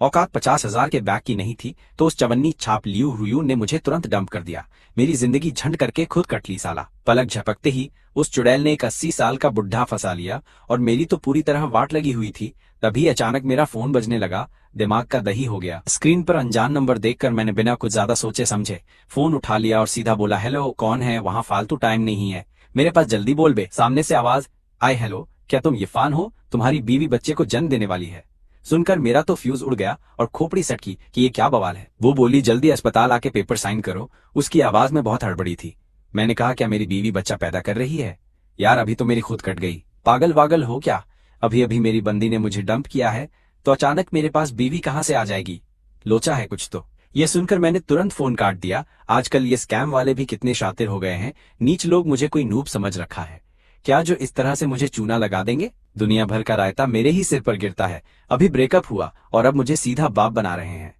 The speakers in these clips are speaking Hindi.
औकात 50,000 के बैग की नहीं थी तो उस चवन्नी छाप लियू रुयू ने मुझे तुरंत डंप कर दिया। मेरी जिंदगी झंड करके खुद कट ली साला। पलक झपकते ही उस चुड़ैल ने एक 80 साल का बुढ़ा फंसा लिया और मेरी तो पूरी तरह वाट लगी हुई थी। तभी अचानक मेरा फोन बजने लगा। दिमाग का दही हो गया। स्क्रीन पर अनजान नंबर देखकर मैंने बिना कुछ ज्यादा सोचे समझे फोन उठा लिया और सीधा बोला, हेलो कौन है? वहां फालतू टाइम नहीं है मेरे पास, जल्दी बोल बे। सामने से आवाज आई, हेलो क्या तुम इरफान हो? तुम्हारी बीवी बच्चे को जन्म देने वाली है। सुनकर मेरा तो फ्यूज उड़ गया और खोपड़ी सटकी कि ये क्या बवाल है। वो बोली, जल्दी अस्पताल आके पेपर साइन करो। उसकी आवाज में बहुत हड़बड़ी थी। मैंने कहा, क्या मेरी बीवी बच्चा पैदा कर रही है? यार अभी तो मेरी खुद कट गई। पागल वागल हो क्या? अभी अभी मेरी बंदी ने मुझे डंप किया है तो अचानक मेरे पास बीवी कहां से आ जाएगी? लोचा है कुछ तो। ये सुनकर मैंने तुरंत फोन काट दिया। आजकल ये स्कैम वाले भी कितने शातिर हो गए हैं। नीच लोग मुझे कोई नूब समझ रखा है क्या जो इस तरह से मुझे चूना लगा देंगे? दुनिया भर का रायता मेरे ही सिर पर गिरता है। अभी ब्रेकअप हुआ और अब मुझे सीधा बाप बना रहे हैं।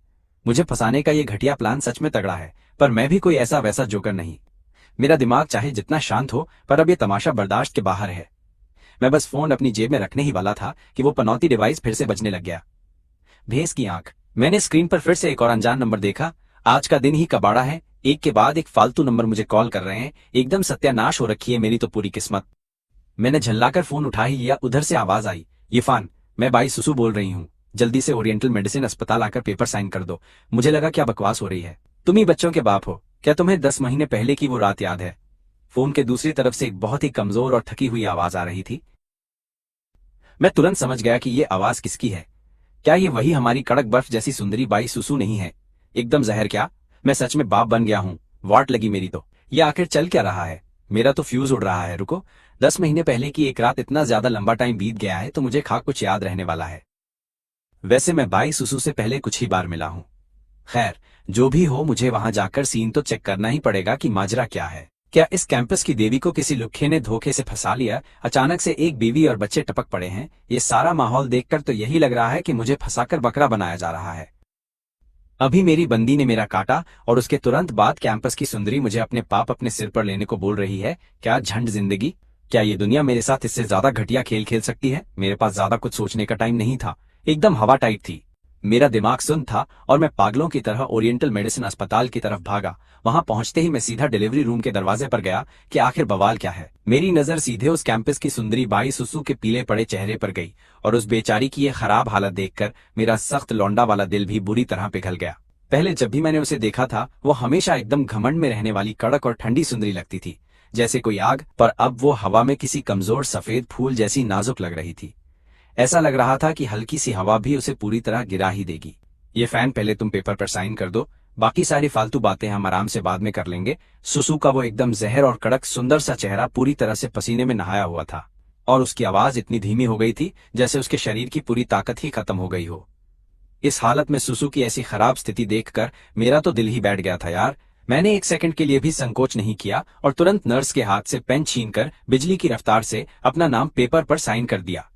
मुझे फंसाने का ये घटिया प्लान सच में तगड़ा है, पर मैं भी कोई ऐसा वैसा जोकर नहीं। मेरा दिमाग चाहे जितना शांत हो पर अब ये तमाशा बर्दाश्त के बाहर है। मैं बस फोन अपनी जेब में रखने ही वाला था कि वो पनौती डिवाइस फिर से बजने लग गया। भेस की आंख। मैंने स्क्रीन पर फिर से एक और अनजान नंबर देखा। आज का दिन ही कबाड़ा है। एक के बाद एक फालतू नंबर मुझे कॉल कर रहे हैं। एकदम सत्यानाश हो रखी है मेरी तो पूरी किस्मत। मैंने झल्लाकर फोन उठा ही लिया। उधर से आवाज आई, इरफान मैं बाई सुसु बोल रही हूँ, जल्दी से ओरिएंटल मेडिसिन अस्पताल आकर पेपर साइन कर दो। मुझे लगा क्या बकवास हो रही है, तुम ही बच्चों के बाप हो क्या? तुम्हें 10 महीने पहले की वो रात याद है? फोन के दूसरी तरफ से एक बहुत ही कमजोर और थकी हुई आवाज आ रही थी। मैं तुरंत समझ गया कि ये आवाज किसकी है। क्या ये वही हमारी कड़क बर्फ जैसी सुंदरी बाई सुसु नहीं है? एकदम जहर क्या? मैं सच में बाप बन गया हूँ। वाट लगी मेरी तो। ये आखिर चल क्या रहा है? मेरा तो फ्यूज उड़ रहा है। रुको, 10 महीने पहले की एक रात, इतना ज्यादा लंबा टाइम बीत गया है तो मुझे खा कुछ याद रहने वाला है। वैसे मैं बाई सुसु से पहले कुछ ही बार मिला हूँ। खैर जो भी हो, मुझे वहां जाकर सीन तो चेक करना ही पड़ेगा कि माजरा क्या है। क्या इस कैंपस की देवी को किसी लुक्खे ने धोखे से फंसा लिया? अचानक से एक बीवी और बच्चे टपक पड़े हैं। ये सारा माहौल देखकर तो यही लग रहा है कि मुझे फंसाकर बकरा बनाया जा रहा है। अभी मेरी बंदी ने मेरा काटा और उसके तुरंत बाद कैंपस की सुंदरी मुझे अपने पाप अपने सिर पर लेने को बोल रही है। क्या झंड जिंदगी! क्या ये दुनिया मेरे साथ इससे ज्यादा घटिया खेल खेल सकती है? मेरे पास ज्यादा कुछ सोचने का टाइम नहीं था। एकदम हवा टाइट थी। मेरा दिमाग सुन्न था और मैं पागलों की तरह ओरिएंटल मेडिसिन अस्पताल की तरफ भागा। वहां पहुंचते ही मैं सीधा डिलीवरी रूम के दरवाजे पर गया कि आखिर बवाल क्या है। मेरी नजर सीधे उस कैंपस की सुंदरी बाई सुसु के पीले पड़े चेहरे पर गई और उस बेचारी की ये खराब हालत देखकर मेरा सख्त लौंडा वाला दिल भी बुरी तरह पिघल गया। पहले जब भी मैंने उसे देखा था वो हमेशा एकदम घमंड में रहने वाली कड़क और ठंडी सुंदरी लगती थी, जैसे कोई आग, पर अब वो हवा में किसी कमजोर सफेद फूल जैसी नाजुक लग रही थी। ऐसा लग रहा था कि हल्की सी हवा भी उसे पूरी तरह गिरा ही देगी। ये फैन, पहले तुम पेपर पर साइन कर दो, बाकी सारी फालतू बातें हम आराम से बाद में कर लेंगे। सुसु का वो एकदम जहर और कड़क सुंदर सा चेहरा पूरी तरह से पसीने में नहाया हुआ था और उसकी आवाज इतनी धीमी हो गई थी जैसे उसके शरीर की पूरी ताकत ही खत्म हो गई हो। इस हालत में सुसु की ऐसी खराब स्थिति देखकर मेरा तो दिल ही बैठ गया था यार। मैंने एक सेकंड के लिए भी संकोच नहीं किया और तुरंत नर्स के हाथ से पेन छीनकर बिजली की रफ्तार से अपना नाम पेपर पर साइन कर दिया।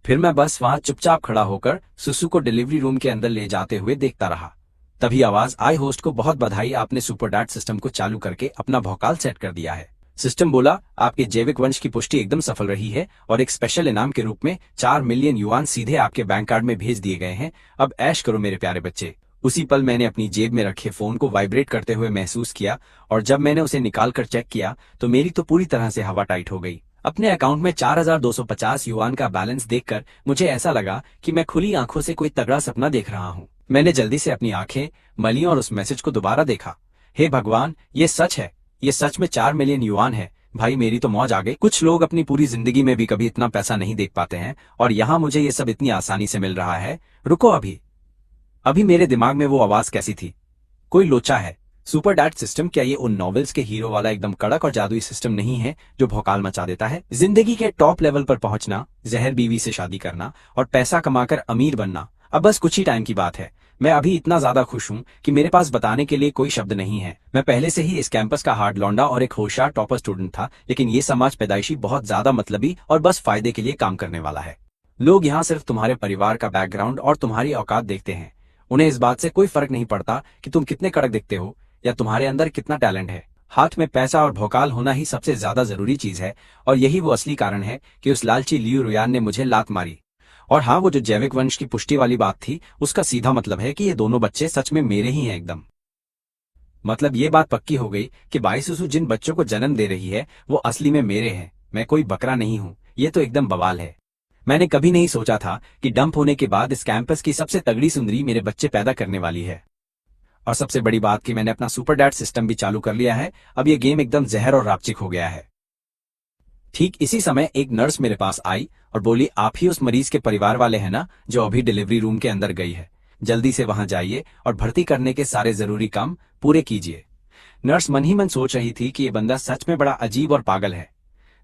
फिर मैं बस वहां चुपचाप खड़ा होकर सुसु को डिलीवरी रूम के अंदर ले जाते हुए देखता रहा। तभी आवाज आई, होस्ट को बहुत बधाई, आपने सुपरडैट सिस्टम को चालू करके अपना भौकाल सेट कर दिया है। सिस्टम बोला, आपके जैविक वंश की पुष्टि एकदम सफल रही है और एक स्पेशल इनाम के रूप में 4 मिलियन युआन सीधे आपके बैंक कार्ड में भेज दिए गए हैं। अब ऐश करो मेरे प्यारे बच्चे। उसी पल मैंने अपनी जेब में रखे फोन को वाइब्रेट करते हुए महसूस किया और जब मैंने उसे निकालकर चेक किया तो मेरी तो पूरी तरह से हवा टाइट हो गई। अपने अकाउंट में 4,250 युआन का बैलेंस देखकर मुझे ऐसा लगा कि मैं खुली आंखों से कोई तगड़ा सपना देख रहा हूँ। मैंने जल्दी से अपनी आंखें मली और उस मैसेज को दोबारा देखा। हे भगवान, ये सच है, ये सच में 4 मिलियन युआन है। भाई मेरी तो मौज आ गई। कुछ लोग अपनी पूरी जिंदगी में भी कभी इतना पैसा नहीं देख पाते हैं और यहाँ मुझे ये सब इतनी आसानी से मिल रहा है। रुको, अभी मेरे दिमाग में वो आवाज कैसी थी? कोई लोचा है। सुपर डैड सिस्टम, क्या ये उन नॉवेल्स के हीरो वाला एकदम कड़क और जादुई सिस्टम नहीं है जो भौकाल मचा देता है? जिंदगी के टॉप लेवल पर पहुंचना, जहर बीवी से शादी करना और पैसा कमाकर अमीर बनना अब बस कुछ ही टाइम की बात है। मैं अभी इतना ज्यादा खुश हूँ कि मेरे पास बताने के लिए कोई शब्द नहीं है। मैं पहले से ही इस कैंपस का हार्ड लौंडा और एक होशियार टॉपर स्टूडेंट था, लेकिन ये समाज पैदाइशी बहुत ज्यादा मतलबी और बस फायदे के लिए काम करने वाला है। लोग यहाँ सिर्फ तुम्हारे परिवार का बैकग्राउंड और तुम्हारी औकात देखते हैं। उन्हें इस बात से कोई फर्क नहीं पड़ता कि तुम कितने कड़क दिखते हो या तुम्हारे अंदर कितना टैलेंट है। हाथ में पैसा और भौकाल होना ही सबसे ज्यादा जरूरी चीज है और यही वो असली कारण है कि उस लालची लियू रुयान ने मुझे लात मारी और हाँ, वो जो जैविक वंश की पुष्टि वाली बात थी, उसका सीधा मतलब है कि ये दोनों बच्चे सच में मेरे ही हैं एकदम। मतलब ये बात पक्की हो गई कि बाई सुसु जिन बच्चों को जन्म दे रही है वो असली में मेरे हैं, मैं कोई बकरा नहीं हूँ। ये तो एकदम बवाल है। मैंने कभी नहीं सोचा था कि डंप होने के बाद इस कैंपस की सबसे तगड़ी सुंदरी मेरे बच्चे पैदा करने वाली है। और सबसे बड़ी बात कि मैंने अपना सुपर डैड सिस्टम भी चालू कर लिया है। अब ये गेम एकदम जहर और रापचिक हो गया है। ठीक इसी समय एक नर्स मेरे पास आई और बोली, आप ही उस मरीज के परिवार वाले हैं ना जो अभी डिलीवरी रूम के अंदर गई है? जल्दी से वहां जाइए और भर्ती करने के सारे जरूरी काम पूरे कीजिए। नर्स मन ही मन सोच रही थी कि ये बंदा सच में बड़ा अजीब और पागल है।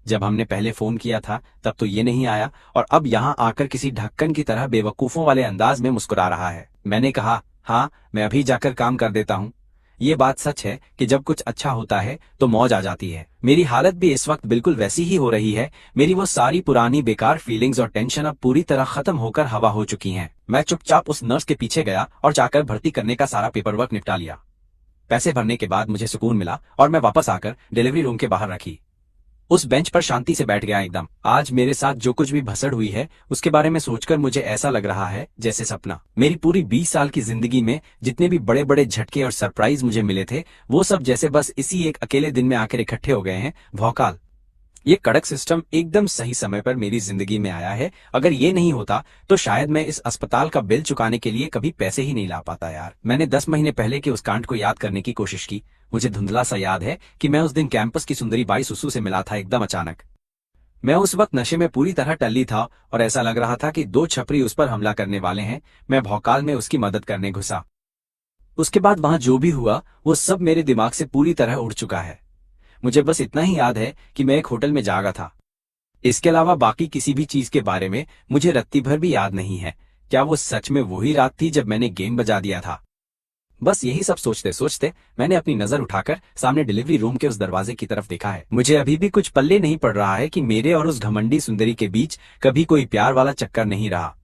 जब हमने पहले फोन किया था तब तो ये नहीं आया और अब यहाँ आकर किसी ढक्कन की तरह बेवकूफों वाले अंदाज में मुस्कुरा रहा है। मैंने कहा, हाँ मैं अभी जाकर काम कर देता हूँ। ये बात सच है कि जब कुछ अच्छा होता है तो मौज आ जाती है। मेरी हालत भी इस वक्त बिल्कुल वैसी ही हो रही है। मेरी वो सारी पुरानी बेकार फीलिंग्स और टेंशन अब पूरी तरह खत्म होकर हवा हो चुकी हैं। मैं चुपचाप उस नर्स के पीछे गया और जाकर भर्ती करने का सारा पेपर वर्क निपटा लिया। पैसे भरने के बाद मुझे सुकून मिला और मैं वापस आकर डिलीवरी रूम के बाहर रखी। उस बेंच पर शांति से बैठ गया एकदम। आज मेरे साथ जो कुछ भी भसड़ हुई है उसके बारे में सोचकर मुझे ऐसा लग रहा है जैसे सपना। मेरी पूरी 20 साल की जिंदगी में जितने भी बड़े बड़े झटके और सरप्राइज मुझे मिले थे वो सब जैसे बस इसी एक अकेले दिन में आकर इकट्ठे हो गए हैं। भौकाल। ये कड़क सिस्टम एकदम सही समय पर मेरी जिंदगी में आया है। अगर ये नहीं होता तो शायद मैं इस अस्पताल का बिल चुकाने के लिए कभी पैसे ही नहीं ला पाता यार। मैंने 10 महीने पहले के उस कांड को याद करने की कोशिश की। मुझे धुंधला सा याद है कि मैं उस दिन कैंपस की सुंदरी बाई सुसु से मिला था एकदम अचानक। मैं उस वक्त नशे में पूरी तरह टल्ली था और ऐसा लग रहा था कि 2 छपरी उस पर हमला करने वाले हैं। मैं भौकाल में उसकी मदद करने घुसा। उसके बाद वहां जो भी हुआ वो सब मेरे दिमाग से पूरी तरह उड़ चुका है। मुझे बस इतना ही याद है कि मैं एक होटल में जागा था। इसके अलावा बाकी किसी भी चीज के बारे में मुझे रत्ती भर भी याद नहीं है। क्या वो सच में वही रात थी जब मैंने गेम बजा दिया था? बस यही सब सोचते सोचते मैंने अपनी नजर उठाकर सामने डिलीवरी रूम के उस दरवाजे की तरफ देखा है। मुझे अभी भी कुछ पल्ले नहीं पड़ रहा है कि मेरे और उस घमंडी सुंदरी के बीच कभी कोई प्यार वाला चक्कर नहीं रहा।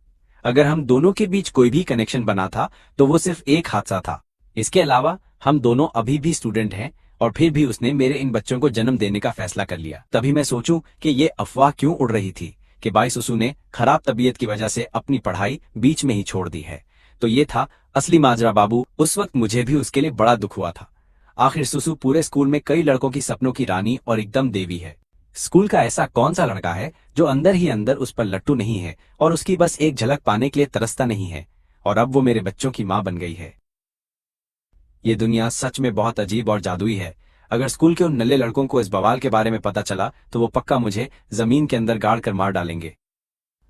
अगर हम दोनों के बीच कोई भी कनेक्शन बना था तो वो सिर्फ एक हादसा था। इसके अलावा हम दोनों अभी भी स्टूडेंट हैं और फिर भी उसने मेरे इन बच्चों को जन्म देने का फैसला कर लिया। तभी मैं सोचूं कि ये अफवाह क्यों उड़ रही थी कि बाई सुसु ने खराब तबीयत की वजह से अपनी पढ़ाई बीच में ही छोड़ दी है। तो ये था असली माजरा बाबू। उस वक्त मुझे भी उसके लिए बड़ा दुख हुआ था। आखिर सुसु पूरे स्कूल में कई लड़कों की सपनों की रानी और एकदम देवी है। स्कूल का ऐसा कौन सा लड़का है जो अंदर ही अंदर उस पर लट्टू नहीं है और उसकी बस एक झलक पाने के लिए तरसता नहीं है। और अब वो मेरे बच्चों की माँ बन गई है। ये दुनिया सच में बहुत अजीब और जादुई है। अगर स्कूल के उन नल्ले लड़कों को इस बवाल के बारे में पता चला तो वो पक्का मुझे जमीन के अंदर गाड़ कर मार डालेंगे।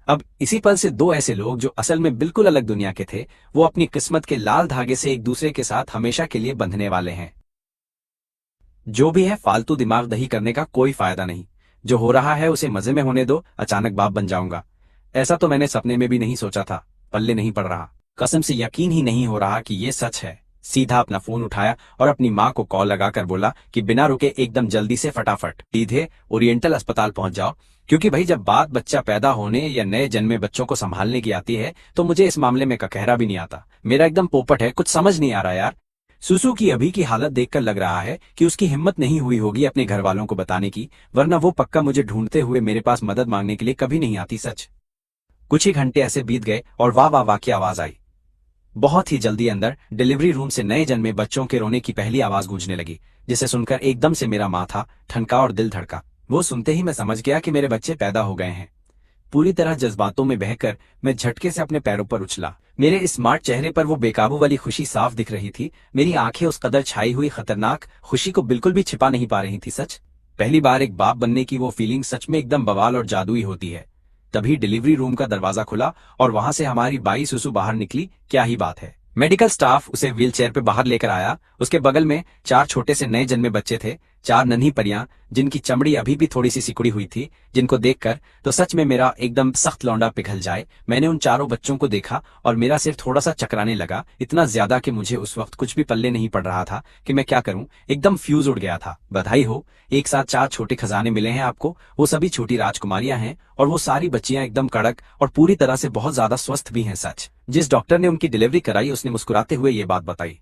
अब इसी पल से 2 ऐसे लोग जो असल में बिल्कुल अलग दुनिया के थे वो अपनी किस्मत के लाल धागे से एक दूसरे के साथ हमेशा के लिए बंधने वाले हैं। जो भी है फालतू दिमाग दही करने का कोई फायदा नहीं। जो हो रहा है उसे मजे में होने दो। अचानक बाप बन जाऊंगा ऐसा तो मैंने सपने में भी नहीं सोचा था। पल्ले नहीं पड़ रहा। कसम से यकीन ही नहीं हो रहा कि ये सच है। सीधा अपना फोन उठाया और अपनी माँ को कॉल लगाकर बोला कि बिना रुके एकदम जल्दी से फटाफट सीधे ओरिएंटल अस्पताल पहुंच जाओ। क्योंकि भाई जब बात बच्चा पैदा होने या नए जन्मे बच्चों को संभालने की आती है तो मुझे इस मामले में ककहरा भी नहीं आता। मेरा एकदम पोपट है। कुछ समझ नहीं आ रहा यार। सुसु की अभी की हालत देखकर लग रहा है कि उसकी हिम्मत नहीं हुई होगी अपने घर वालों को बताने की, वरना वो पक्का मुझे ढूंढते हुए मेरे पास मदद मांगने के लिए कभी नहीं आती। सच। कुछ ही घंटे ऐसे बीत गए और वाह वाह वाह की आवाज आई। बहुत ही जल्दी अंदर डिलीवरी रूम से नए जन्मे बच्चों के रोने की पहली आवाज गूंजने लगी, जिसे सुनकर एकदम से मेरा माथा ठनका और दिल धड़का। वो सुनते ही मैं समझ गया कि मेरे बच्चे पैदा हो गए हैं। पूरी तरह जज्बातों में बहकर मैं झटके से अपने पैरों पर उछला। मेरे स्मार्ट चेहरे पर वो बेकाबू वाली खुशी साफ दिख रही थी। मेरी आंखें उस कदर छाई हुई खतरनाक खुशी को बिल्कुल भी छिपा नहीं पा रही थी। सच, पहली बार एक बाप बनने की वो फीलिंग सच में एकदम बवाल और जादुई होती है। तभी डिलीवरी रूम का दरवाजा खुला और वहां से हमारी बाई सुसु बाहर निकली। क्या ही बात है। मेडिकल स्टाफ उसे व्हीलचेयर पे बाहर लेकर आया। उसके बगल में 4 छोटे से नए जन्मे बच्चे थे, 4 नन्ही परियां जिनकी चमड़ी अभी भी थोड़ी सी सिकुड़ी हुई थी, जिनको देखकर तो सच में मेरा एकदम सख्त लौंडा पिघल जाए। मैंने उन चारों बच्चों को देखा और मेरा सिर थोड़ा सा चकराने लगा, इतना ज्यादा कि मुझे उस वक्त कुछ भी पल्ले नहीं पड़ रहा था कि मैं क्या करूं। एकदम फ्यूज उड़ गया था। बधाई हो, एक साथ 4 छोटे खजाने मिले हैं आपको। वो सभी छोटी राजकुमारियां हैं और वो सारी बच्चियां एकदम कड़क और पूरी तरह से बहुत ज्यादा स्वस्थ भी हैं। सच। जिस डॉक्टर ने उनकी डिलीवरी कराई उसने मुस्कुराते हुए ये बात बताई।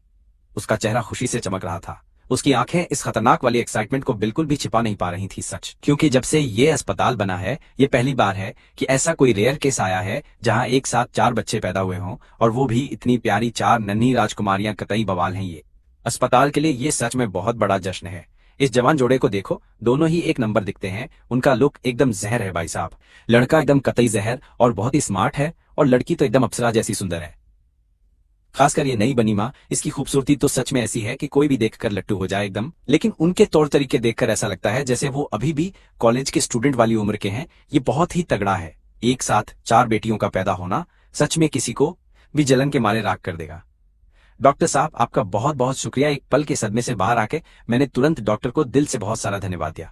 उसका चेहरा खुशी से चमक रहा था। उसकी आंखें इस खतरनाक वाली एक्साइटमेंट को बिल्कुल भी छिपा नहीं पा रही थी सच, क्योंकि जब से ये अस्पताल बना है ये पहली बार है कि ऐसा कोई रेयर केस आया है जहां एक साथ 4 बच्चे पैदा हुए हों, और वो भी इतनी प्यारी 4 नन्ही राजकुमारियां। कतई बवाल हैं ये अस्पताल के लिए। ये सच में बहुत बड़ा जश्न है। इस जवान जोड़े को देखो, दोनों ही एक नंबर दिखते हैं। उनका लुक एकदम जहर है भाई साहब। लड़का एकदम कतई जहर और बहुत ही स्मार्ट है, और लड़की तो एकदम अप्सरा जैसी सुंदर है। खासकर ये नई बनी माँ, इसकी खूबसूरती तो सच में ऐसी है कि कोई भी देखकर लट्टू हो जाए एकदम। लेकिन उनके तौर तरीके देखकर ऐसा लगता है जैसे वो अभी भी कॉलेज के स्टूडेंट वाली उम्र के हैं। ये बहुत ही तगड़ा है। एक साथ 4 बेटियों का पैदा होना सच में किसी को भी जलन के मारे राख कर देगा। डॉक्टर साहब, आपका बहुत बहुत शुक्रिया। एक पल के सदमे से बाहर आके मैंने तुरंत डॉक्टर को दिल से बहुत सारा धन्यवाद दिया,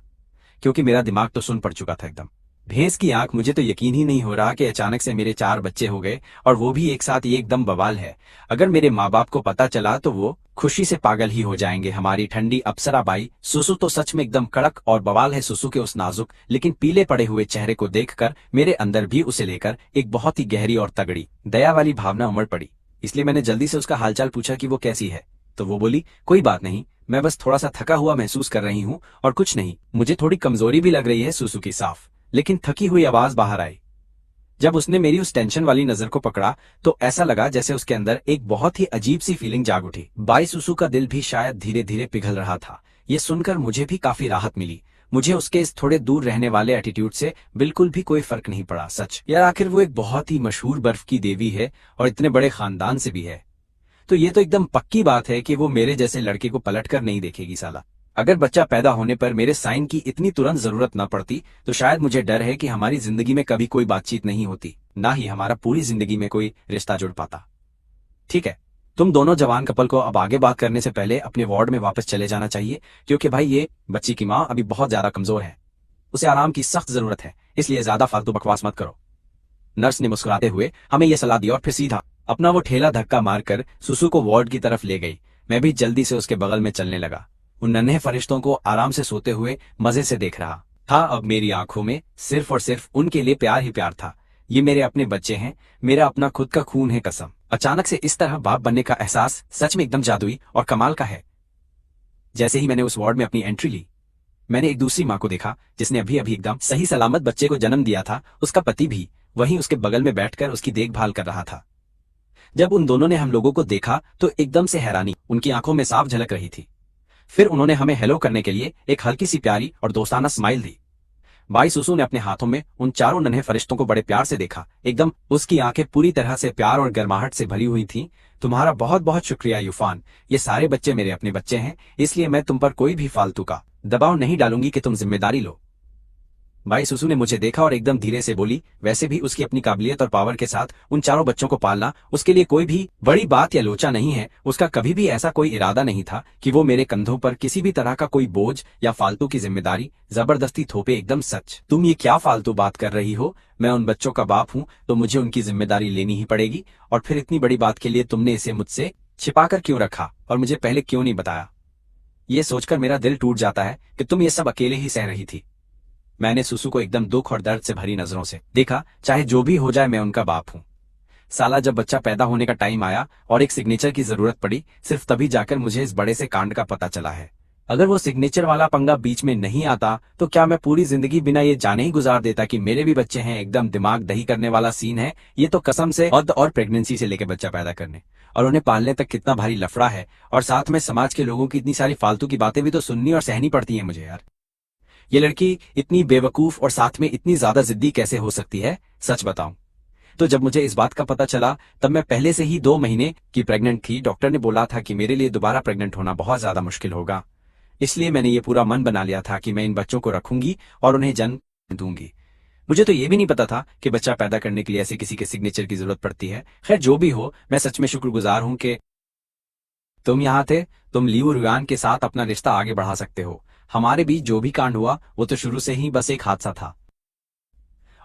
क्योंकि मेरा दिमाग तो सुन पड़ चुका था एकदम। भैंस की आंख, मुझे तो यकीन ही नहीं हो रहा कि अचानक से मेरे 4 बच्चे हो गए, और वो भी एक साथ। ये एकदम बवाल है। अगर मेरे माँ बाप को पता चला तो वो खुशी से पागल ही हो जाएंगे। हमारी ठंडी अप्सरा बाई सुसु तो सच में एकदम कड़क और बवाल है। सुसु के उस नाजुक लेकिन पीले पड़े हुए चेहरे को देखकर मेरे अंदर भी उसे लेकर एक बहुत ही गहरी और तगड़ी दया वाली भावना उमड़ पड़ी। इसलिए मैंने जल्दी से उसका हालचाल पूछा कि वो कैसी है। तो वो बोली, कोई बात नहीं, मैं बस थोड़ा सा थका हुआ महसूस कर रही हूँ, और कुछ नहीं। मुझे थोड़ी कमजोरी भी लग रही है। सुसु की साफ लेकिन थकी हुई आवाज बाहर आई। जब उसने मेरी उस टेंशन वाली नजर को पकड़ा तो ऐसा लगा जैसे उसके अंदर एक बहुत ही अजीब सी फीलिंग जाग उठी। बाई सुसु का दिल भी शायद धीरे धीरे पिघल रहा था। ये सुनकर मुझे भी काफी राहत मिली। मुझे उसके इस थोड़े दूर रहने वाले एटीट्यूड से बिल्कुल भी कोई फर्क नहीं पड़ा सच। यार, आखिर वो एक बहुत ही मशहूर बर्फ की देवी है, और इतने बड़े खानदान से भी है। तो ये तो एकदम पक्की बात है कि वो मेरे जैसे लड़के को पलट कर नहीं देखेगी साला। अगर बच्चा पैदा होने पर मेरे साइन की इतनी तुरंत जरूरत न पड़ती तो शायद मुझे डर है कि हमारी जिंदगी में कभी कोई बातचीत नहीं होती, ना ही हमारा पूरी जिंदगी में कोई रिश्ता जुड़ पाता। ठीक है, तुम दोनों जवान कपल को अब आगे बात करने से पहले अपने वार्ड में वापस चले जाना चाहिए, क्योंकि भाई ये बच्ची की माँ अभी बहुत ज्यादा कमजोर है। उसे आराम की सख्त जरूरत है, इसलिए ज्यादा फालतू बकवास मत करो। नर्स ने मुस्कुराते हुए हमें यह सलाह दी और फिर सीधा अपना वो ठेला धक्का मारकर सुसु को वार्ड की तरफ ले गई। मैं भी जल्दी से उसके बगल में चलने लगा। उन नन्हे फरिश्तों को आराम से सोते हुए मजे से देख रहा था। अब मेरी आंखों में सिर्फ और सिर्फ उनके लिए प्यार ही प्यार था। ये मेरे अपने बच्चे हैं, मेरा अपना खुद का खून है कसम। अचानक से इस तरह बाप बनने का एहसास सच में एकदम जादुई और कमाल का है। जैसे ही मैंने उस वार्ड में अपनी एंट्री ली, मैंने एक दूसरी माँ को देखा जिसने अभी अभी एकदम सही सलामत बच्चे को जन्म दिया था। उसका पति भी वहीं उसके बगल में बैठकर उसकी देखभाल कर रहा था। जब उन दोनों ने हम लोगों को देखा तो एकदम से हैरानी उनकी आंखों में साफ झलक रही थी। फिर उन्होंने हमें हेलो करने के लिए एक हल्की सी प्यारी और दोस्ताना स्माइल दी। बाई सुसु ने अपने हाथों में उन चारों नन्हे फरिश्तों को बड़े प्यार से देखा। एकदम उसकी आंखें पूरी तरह से प्यार और गर्माहट से भरी हुई थीं। तुम्हारा बहुत बहुत शुक्रिया यूफान। ये सारे बच्चे मेरे अपने बच्चे हैं, इसलिए मैं तुम पर कोई भी फालतू का दबाव नहीं डालूंगी कि तुम जिम्मेदारी लो। बाई सुसु ने मुझे देखा और एकदम धीरे से बोली, वैसे भी उसकी अपनी काबिलियत और पावर के साथ उन चारों बच्चों को पालना उसके लिए कोई भी बड़ी बात या लोचा नहीं है। उसका कभी भी ऐसा कोई इरादा नहीं था कि वो मेरे कंधों पर किसी भी तरह का कोई बोझ या फालतू की जिम्मेदारी जबरदस्ती थोपे। एकदम सच। तुम ये क्या फालतू बात कर रही हो? मैं उन बच्चों का बाप हूँ तो मुझे उनकी जिम्मेदारी लेनी ही पड़ेगी। और फिर इतनी बड़ी बात के लिए तुमने इसे मुझसे छिपाकर क्यों रखा और मुझे पहले क्यों नहीं बताया? ये सोचकर मेरा दिल टूट जाता है कि तुम ये सब अकेले ही सह रही थी। मैंने सुसु को एकदम दुख और दर्द से भरी नजरों से देखा। चाहे जो भी हो जाए, मैं उनका बाप हूँ। साला, जब बच्चा पैदा होने का टाइम आया और एक सिग्नेचर की जरूरत पड़ी, सिर्फ तभी जाकर मुझे इस बड़े से कांड का पता चला है। अगर वो सिग्नेचर वाला पंगा बीच में नहीं आता तो क्या मैं पूरी जिंदगी बिना ये जाने ही गुजार देता कि मेरे भी बच्चे हैं। एकदम दिमाग दही करने वाला सीन है ये तो कसम से। और प्रेगनेंसी से लेकर बच्चा पैदा करने और उन्हें पालने तक कितना भारी लफड़ा है। और साथ में समाज के लोगों की इतनी सारी फालतू की बातें भी तो सुननी और सहनी पड़ती है मुझे। यार, ये लड़की इतनी बेवकूफ और साथ में इतनी ज्यादा जिद्दी कैसे हो सकती है? सच बताऊं तो जब मुझे इस बात का पता चला तब मैं पहले से ही 2 महीने की प्रेग्नेंट थी। डॉक्टर ने बोला था कि मेरे लिए दोबारा प्रेग्नेंट होना बहुत ज्यादा मुश्किल होगा। इसलिए मैंने ये पूरा मन बना लिया था कि मैं इन बच्चों को रखूंगी और उन्हें जन्म दूंगी। मुझे तो ये भी नहीं पता था कि बच्चा पैदा करने के लिए ऐसे किसी के सिग्नेचर की जरूरत पड़ती है। खैर, जो भी हो, मैं सच में शुक्रगुजार हूं कि तुम यहाँ थे। तुम लियू रुयान के साथ अपना रिश्ता आगे बढ़ा सकते हो। हमारे बीच जो भी कांड हुआ वो तो शुरू से ही बस एक हादसा था,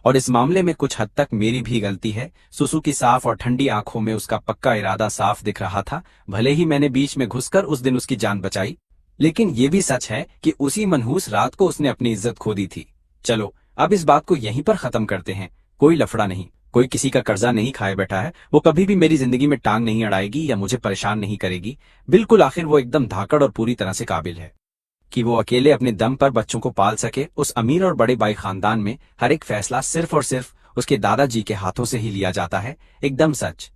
और इस मामले में कुछ हद तक मेरी भी गलती है। सुसु की साफ और ठंडी आंखों में उसका पक्का इरादा साफ दिख रहा था। भले ही मैंने बीच में घुसकर उस दिन उसकी जान बचाई, लेकिन ये भी सच है कि उसी मनहूस रात को उसने अपनी इज्जत खो दी थी। चलो, अब इस बात को यहीं पर खत्म करते हैं। कोई लफड़ा नहीं, कोई किसी का कर्जा नहीं खाए बैठा है। वो कभी भी मेरी जिंदगी में टांग नहीं अड़ाएगी या मुझे परेशान नहीं करेगी। बिल्कुल, आखिर वो एकदम धाकड़ और पूरी तरह से काबिल है कि वो अकेले अपने दम पर बच्चों को पाल सके। उस अमीर और बड़े भाई खानदान में हर एक फैसला सिर्फ और सिर्फ उसके दादाजी के हाथों से ही लिया जाता है। एकदम सच।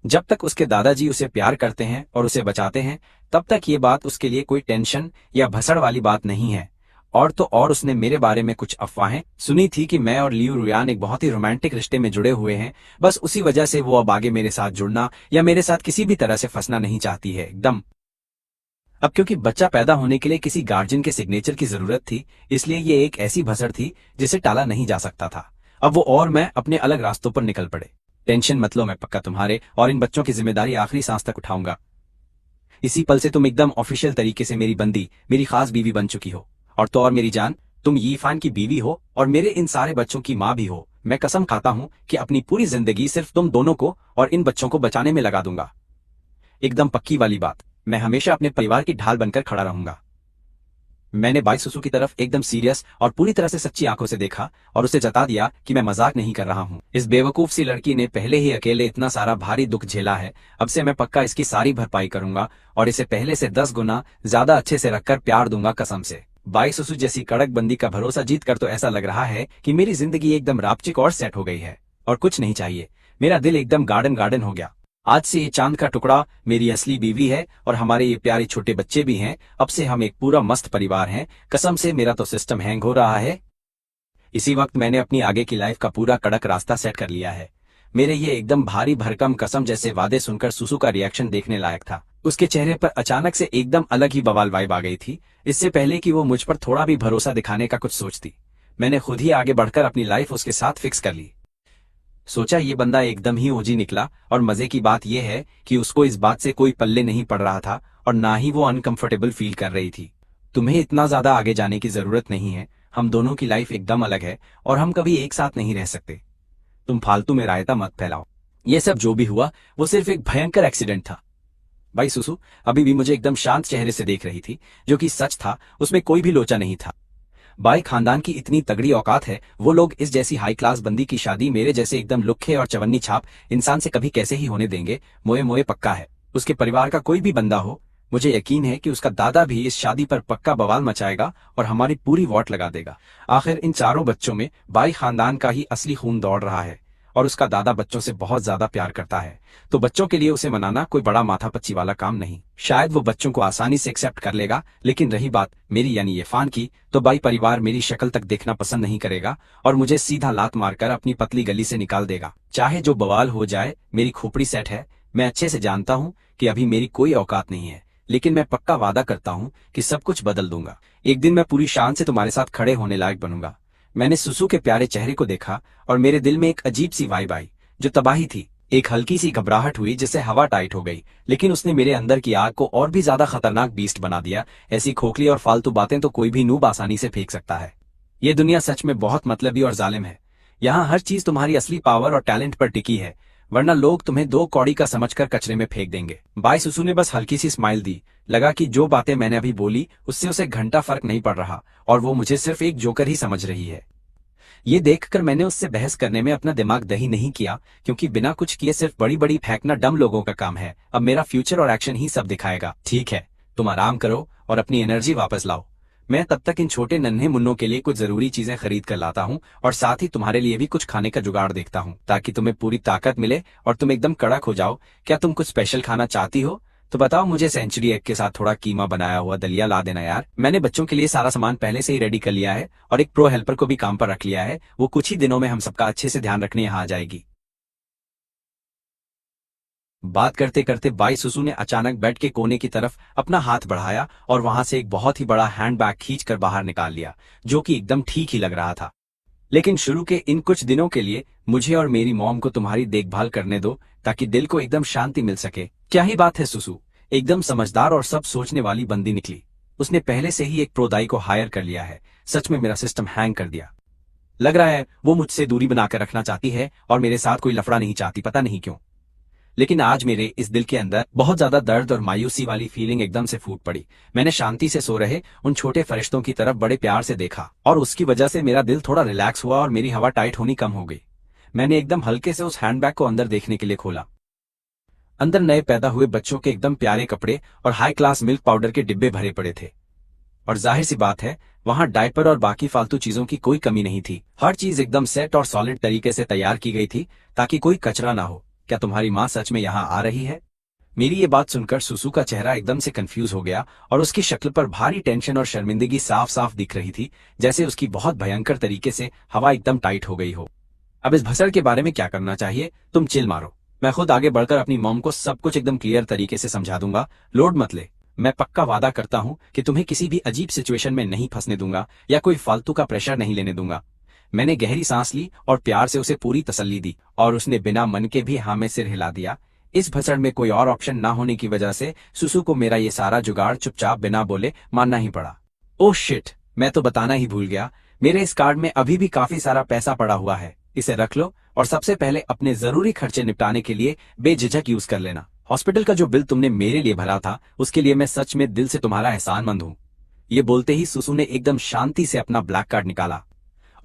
जब तक उसके दादाजी उसे प्यार करते हैं और उसे बचाते हैं, तब तक ये बात उसके लिए कोई टेंशन या भसड़ वाली बात नहीं है। और तो और उसने मेरे बारे में कुछ अफवाहें सुनी थी कि मैं और लियू रुयान एक बहुत ही रोमांटिक रिश्ते में जुड़े हुए हैं। बस उसी वजह से वो अब आगे मेरे साथ जुड़ना या मेरे साथ किसी भी तरह से फंसना नहीं चाहती है। एकदम। अब क्योंकि बच्चा पैदा होने के लिए किसी गार्जियन के सिग्नेचर की जरूरत थी, इसलिए ये एक ऐसी भसड़ थी जिसे टाला नहीं जा सकता था। अब वो और मैं अपने अलग रास्तों पर निकल पड़े। टेंशन मत लो, मैं पक्का तुम्हारे और इन बच्चों की जिम्मेदारी आखिरी सांस तक उठाऊंगा। इसी पल से तुम एकदम ऑफिशियल तरीके से मेरी बंदी, मेरी खास बीवी बन चुकी हो। और तो और मेरी जान, तुम यीफान की बीवी हो और मेरे इन सारे बच्चों की माँ भी हो। मैं कसम खाता हूँ कि अपनी पूरी जिंदगी सिर्फ तुम दोनों को और इन बच्चों को बचाने में लगा दूंगा। एकदम पक्की वाली बात। मैं हमेशा अपने परिवार की ढाल बनकर खड़ा रहूंगा। मैंने बाई सुसु की तरफ एकदम सीरियस और पूरी तरह से सच्ची आंखों से देखा और उसे जता दिया कि मैं मजाक नहीं कर रहा हूँ। इस बेवकूफ सी लड़की ने पहले ही अकेले इतना सारा भारी दुख झेला है। अब से मैं पक्का इसकी सारी भरपाई करूंगा और इसे पहले से 10 गुना ज्यादा अच्छे से रखकर प्यार दूंगा, कसम से। बाई सुसु जैसी कड़क बंदी का भरोसा जीत कर तो ऐसा लग रहा है कि मेरी जिंदगी एकदम रापचिक और सेट हो गई है और कुछ नहीं चाहिए। मेरा दिल एकदम गार्डन गार्डन हो गया। आज से ये चांद का टुकड़ा मेरी असली बीवी है और हमारे ये प्यारे छोटे बच्चे भी हैं। अब से हम एक पूरा मस्त परिवार हैं। कसम से मेरा तो सिस्टम हैंग हो रहा है। इसी वक्त मैंने अपनी आगे की लाइफ का पूरा कड़क रास्ता सेट कर लिया है। मेरे ये एकदम भारी भरकम कसम जैसे वादे सुनकर सुसु का रिएक्शन देखने लायक था। उसके चेहरे पर अचानक से एकदम अलग ही बवाल वाइब आ गई थी। इससे पहले कि वो मुझ पर थोड़ा भी भरोसा दिखाने का कुछ सोचती, मैंने खुद ही आगे बढ़कर अपनी लाइफ उसके साथ फिक्स कर ली। सोचा ये बंदा एकदम ही ओजी निकला और मजे की बात यह है कि उसको इस बात से कोई पल्ले नहीं पड़ रहा था और ना ही वो अनकंफर्टेबल फील कर रही थी। तुम्हें इतना ज्यादा आगे जाने की जरूरत नहीं है। हम दोनों की लाइफ एकदम अलग है और हम कभी एक साथ नहीं रह सकते। तुम फालतू में रायता मत फैलाओ। ये सब जो भी हुआ वो सिर्फ एक भयंकर एक्सीडेंट था। भाई सुसु अभी भी मुझे एकदम शांत चेहरे से देख रही थी, जो कि सच था। उसमें कोई भी लोचा नहीं था। बाई खानदान की इतनी तगड़ी औकात है, वो लोग इस जैसी हाई क्लास बंदी की शादी मेरे जैसे एकदम लुक्खे और चवन्नी छाप इंसान से कभी कैसे ही होने देंगे। मोए मोए पक्का है उसके परिवार का कोई भी बंदा हो, मुझे यकीन है कि उसका दादा भी इस शादी पर पक्का बवाल मचाएगा और हमारी पूरी वोट लगा देगा। आखिर इन चारों बच्चों में बाई खानदान का ही असली खून दौड़ रहा है और उसका दादा बच्चों से बहुत ज्यादा प्यार करता है, तो बच्चों के लिए उसे मनाना कोई बड़ा माथापच्ची वाला काम नहीं। शायद वो बच्चों को आसानी से एक्सेप्ट कर लेगा, लेकिन रही बात मेरी यानी येफान की, तो बाई परिवार मेरी शक्ल तक देखना पसंद नहीं करेगा और मुझे सीधा लात मारकर अपनी पतली गली से निकाल देगा। चाहे जो बवाल हो जाए, मेरी खोपड़ी सेट है। मैं अच्छे से जानता हूँ कि अभी मेरी कोई औकात नहीं है, लेकिन मैं पक्का वादा करता हूँ कि सब कुछ बदल दूंगा। एक दिन मैं पूरी शान से तुम्हारे साथ खड़े होने लायक बनूंगा। मैंने सुसु के प्यारे चेहरे को देखा और मेरे दिल में एक अजीब सी वाइब आई जो तबाही थी। एक हल्की सी घबराहट हुई जिससे हवा टाइट हो गई, लेकिन उसने मेरे अंदर की आग को और भी ज्यादा खतरनाक बीस्ट बना दिया। ऐसी खोखली और फालतू बातें तो कोई भी नूब आसानी से फेंक सकता है। ये दुनिया सच में बहुत मतलबी और जालिम है। यहाँ हर चीज तुम्हारी असली पावर और टैलेंट पर टिकी है, वरना लोग तुम्हें 2 कौड़ी का समझकर कचरे में फेंक देंगे। बाई सुसु ने बस हल्की सी स्माइल दी। लगा कि जो बातें मैंने अभी बोली उससे उसे घंटा फर्क नहीं पड़ रहा और वो मुझे सिर्फ एक जोकर ही समझ रही है। ये देखकर मैंने उससे बहस करने में अपना दिमाग दही नहीं किया, क्योंकि बिना कुछ किए सिर्फ बड़ी बड़ी फेंकना डम लोगों का काम है। अब मेरा फ्यूचर और एक्शन ही सब दिखाएगा। ठीक है, तुम आराम करो और अपनी एनर्जी वापस लाओ। मैं तब तक इन छोटे नन्हे मुन्नों के लिए कुछ जरूरी चीजें खरीद कर लाता हूँ और साथ ही तुम्हारे लिए भी कुछ खाने का जुगाड़ देखता हूँ, ताकि तुम्हें पूरी ताकत मिले और तुम एकदम कड़क हो जाओ। क्या तुम कुछ स्पेशल खाना चाहती हो? तो बताओ, मुझे सेंचुरी एग के साथ थोड़ा कीमा बनाया हुआ दलिया ला देना यार। मैंने बच्चों के लिए सारा सामान पहले से ही रेडी कर लिया है और एक प्रो हेल्पर को भी काम पर रख लिया है। वो कुछ ही दिनों में हम सबका अच्छे से ध्यान रखने यहाँ आ जाएगी। बात करते करते बाई सुसु ने अचानक बेड के कोने की तरफ अपना हाथ बढ़ाया और वहां से एक बहुत ही बड़ा हैंडबैग खींचकर बाहर निकाल लिया, जो कि एकदम ठीक ही लग रहा था। लेकिन शुरू के इन कुछ दिनों के लिए मुझे और मेरी मॉम को तुम्हारी देखभाल करने दो, ताकि दिल को एकदम शांति मिल सके। क्या ही बात है, सुसु एकदम समझदार और सब सोचने वाली बंदी निकली। उसने पहले से ही एक प्रोदाई को हायर कर लिया है। सच में मेरा सिस्टम हैंग कर दिया। लग रहा है वो मुझसे दूरी बनाकर रखना चाहती है और मेरे साथ कोई लफड़ा नहीं चाहती, पता नहीं क्यों। लेकिन आज मेरे इस दिल के अंदर बहुत ज्यादा दर्द और मायूसी वाली फीलिंग एकदम से फूट पड़ी। मैंने शांति से सो रहे उन छोटे फरिश्तों की तरफ बड़े प्यार से देखा और उसकी वजह से मेरा दिल थोड़ा रिलैक्स हुआ और मेरी हवा टाइट होनी कम हो गई। मैंने एकदम हल्के से उस हैंडबैग को अंदर देखने के लिए खोला। अंदर नए पैदा हुए बच्चों के एकदम प्यारे कपड़े और हाई क्लास मिल्क पाउडर के डिब्बे भरे पड़े थे। और जाहिर सी बात है, वहां डायपर और बाकी फालतू चीजों की कोई कमी नहीं थी। हर चीज एकदम सेट और सॉलिड तरीके से तैयार की गई थी ताकि कोई कचरा ना हो। क्या तुम्हारी माँ सच में यहाँ आ रही है? मेरी ये बात सुनकर सुसु का चेहरा एकदम से कंफ्यूज हो गया और उसकी शक्ल पर भारी टेंशन और शर्मिंदगी साफ साफ दिख रही थी, जैसे उसकी बहुत भयंकर तरीके से हवा एकदम टाइट हो गई हो। अब इस भसड़ के बारे में क्या करना चाहिए, तुम चिल मारो। मैं खुद आगे बढ़कर अपनी मॉम को सब कुछ एकदम क्लियर तरीके से समझा दूंगा। लोड मत ले। मैं पक्का वादा करता हूँ कि तुम्हें किसी भी अजीब सिचुएशन में नहीं फंसने दूंगा या कोई फालतू का प्रेशर नहीं लेने दूंगा। मैंने गहरी सांस ली और प्यार से उसे पूरी तसल्ली दी और उसने बिना मन के भी हाँ में सिर हिला दिया। इस भसड़ में कोई और ऑप्शन ना होने की वजह से सुसु को मेरा ये सारा जुगाड़ चुपचाप बिना बोले मानना ही पड़ा। ओह शिट, मैं तो बताना ही भूल गया। मेरे इस कार्ड में अभी भी काफी सारा पैसा पड़ा हुआ है, इसे रख लो और सबसे पहले अपने जरूरी खर्चे निपटाने के लिए बेझिझक यूज कर लेना। हॉस्पिटल का जो बिल तुमने मेरे लिए भरा था उसके लिए मैं सच में दिल से तुम्हारा एहसानमंद हूँ। ये बोलते ही सुसु ने एकदम शांति से अपना ब्लैक कार्ड निकाला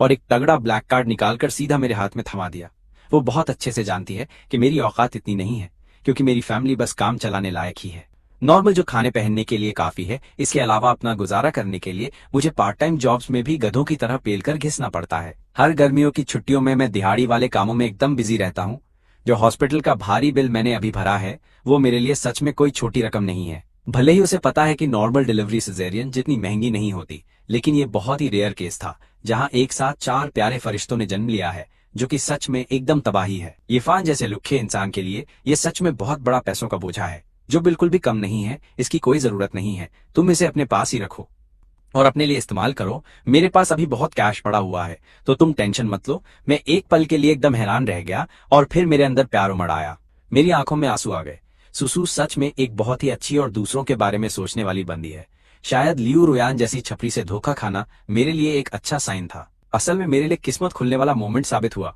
और एक तगड़ा ब्लैक कार्ड निकालकर सीधा मेरे हाथ में थमा दिया। वो बहुत अच्छे से जानती है कि मेरी औकात इतनी नहीं है, क्योंकि मेरी फैमिली बस काम चलाने लायक ही है। नॉर्मल जो खाने पहनने के लिए काफी है, इसके अलावा अपना गुजारा करने के लिए मुझे पार्ट टाइम जॉब्स में भी गधों की तरह पेलकर घिसना पड़ता है। हर गर्मियों की छुट्टियों में मैं दिहाड़ी वाले कामों में एकदम बिजी रहता हूँ। जो हॉस्पिटल का भारी बिल मैंने अभी भरा है वो मेरे लिए सच में कोई छोटी रकम नहीं है। भले ही उसे पता है कि नॉर्मल डिलीवरी सिजेरियन जितनी महंगी नहीं होती, लेकिन ये बहुत ही रेयर केस था जहाँ एक साथ 4 प्यारे फरिश्तों ने जन्म लिया है, जो कि सच में एकदम तबाही है। इरफान जैसे लुखे इंसान के लिए ये सच में बहुत बड़ा पैसों का बोझा है, जो बिल्कुल भी कम नहीं है। इसकी कोई जरूरत नहीं है, तुम इसे अपने पास ही रखो और अपने लिए इस्तेमाल करो। मेरे पास अभी बहुत कैश पड़ा हुआ है, तो तुम टेंशन मत लो। मैं एक पल के लिए एकदम हैरान रह गया और फिर मेरे अंदर प्यार उमड़ आया। मेरी आंखों में आंसू आ गए। सुसु सच में एक बहुत ही अच्छी और दूसरों के बारे में सोचने वाली बंदी है। शायद लियू रुयान जैसी छपरी से धोखा खाना मेरे लिए एक अच्छा साइन था। असल में मेरे लिए किस्मत खुलने वाला मोमेंट साबित हुआ।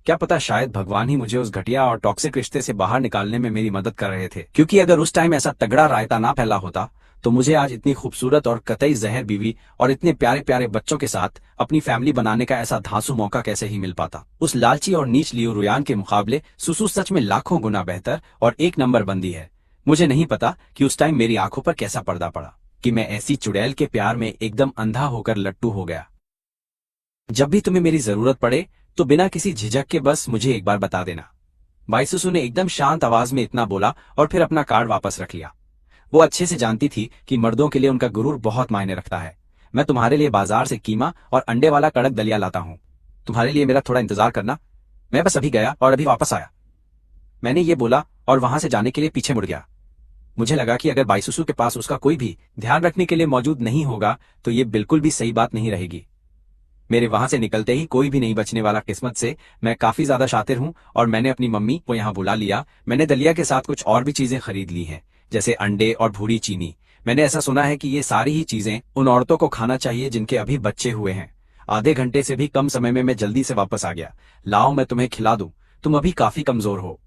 क्या पता शायद भगवान ही मुझे उस घटिया और टॉक्सिक रिश्ते से बाहर निकालने में मेरी मदद कर रहे थे, क्योंकि अगर उस टाइम ऐसा तगड़ा रायता ना फैला होता तो मुझे आज इतनी खूबसूरत और कतई जहर बीवी और इतने प्यारे प्यारे बच्चों के साथ अपनी फैमिली बनाने का ऐसा धांसू मौका कैसे ही मिल पाता। उस लालची और नीच लियू रुयान के मुकाबले सुसु सच में लाखों गुना बेहतर और एक नंबर बंदी है। मुझे नहीं पता कि उस टाइम मेरी आंखों पर कैसा पर्दा पड़ा कि मैं ऐसी चुड़ैल के प्यार में एकदम अंधा होकर लट्टू हो गया। जब भी तुम्हें मेरी जरूरत पड़े तो बिना किसी झिझक के बस मुझे एक बार बता देना। भाई सुसु ने एकदम शांत आवाज में इतना बोला और फिर अपना कार्ड वापस रख लिया। वो अच्छे से जानती थी कि मर्दों के लिए उनका गुरूर बहुत मायने रखता है। मैं तुम्हारे लिए बाजार से कीमा और अंडे वाला कड़क दलिया लाता हूँ, तुम्हारे लिए मेरा थोड़ा इंतजार करना। मैं बस अभी गया और अभी वापस आया। मैंने ये बोला और वहां से जाने के लिए पीछे मुड़ गया। मुझे लगा कि अगर बाईसुसु के पास उसका कोई भी ध्यान रखने के लिए मौजूद नहीं होगा तो ये बिल्कुल भी सही बात नहीं रहेगी। मेरे वहां से निकलते ही कोई भी नहीं बचने वाला। किस्मत से मैं काफी ज्यादा शातिर हूँ और मैंने अपनी मम्मी को यहाँ बुला लिया। मैंने दलिया के साथ कुछ और भी चीजें खरीद ली हैं, जैसे अंडे और भूरी चीनी। मैंने ऐसा सुना है कि ये सारी ही चीजें उन औरतों को खाना चाहिए जिनके अभी बच्चे हुए हैं। आधे घंटे से भी कम समय में मैं जल्दी से वापस आ गया। लाओ मैं तुम्हें खिला दूं, तुम अभी काफी कमजोर हो।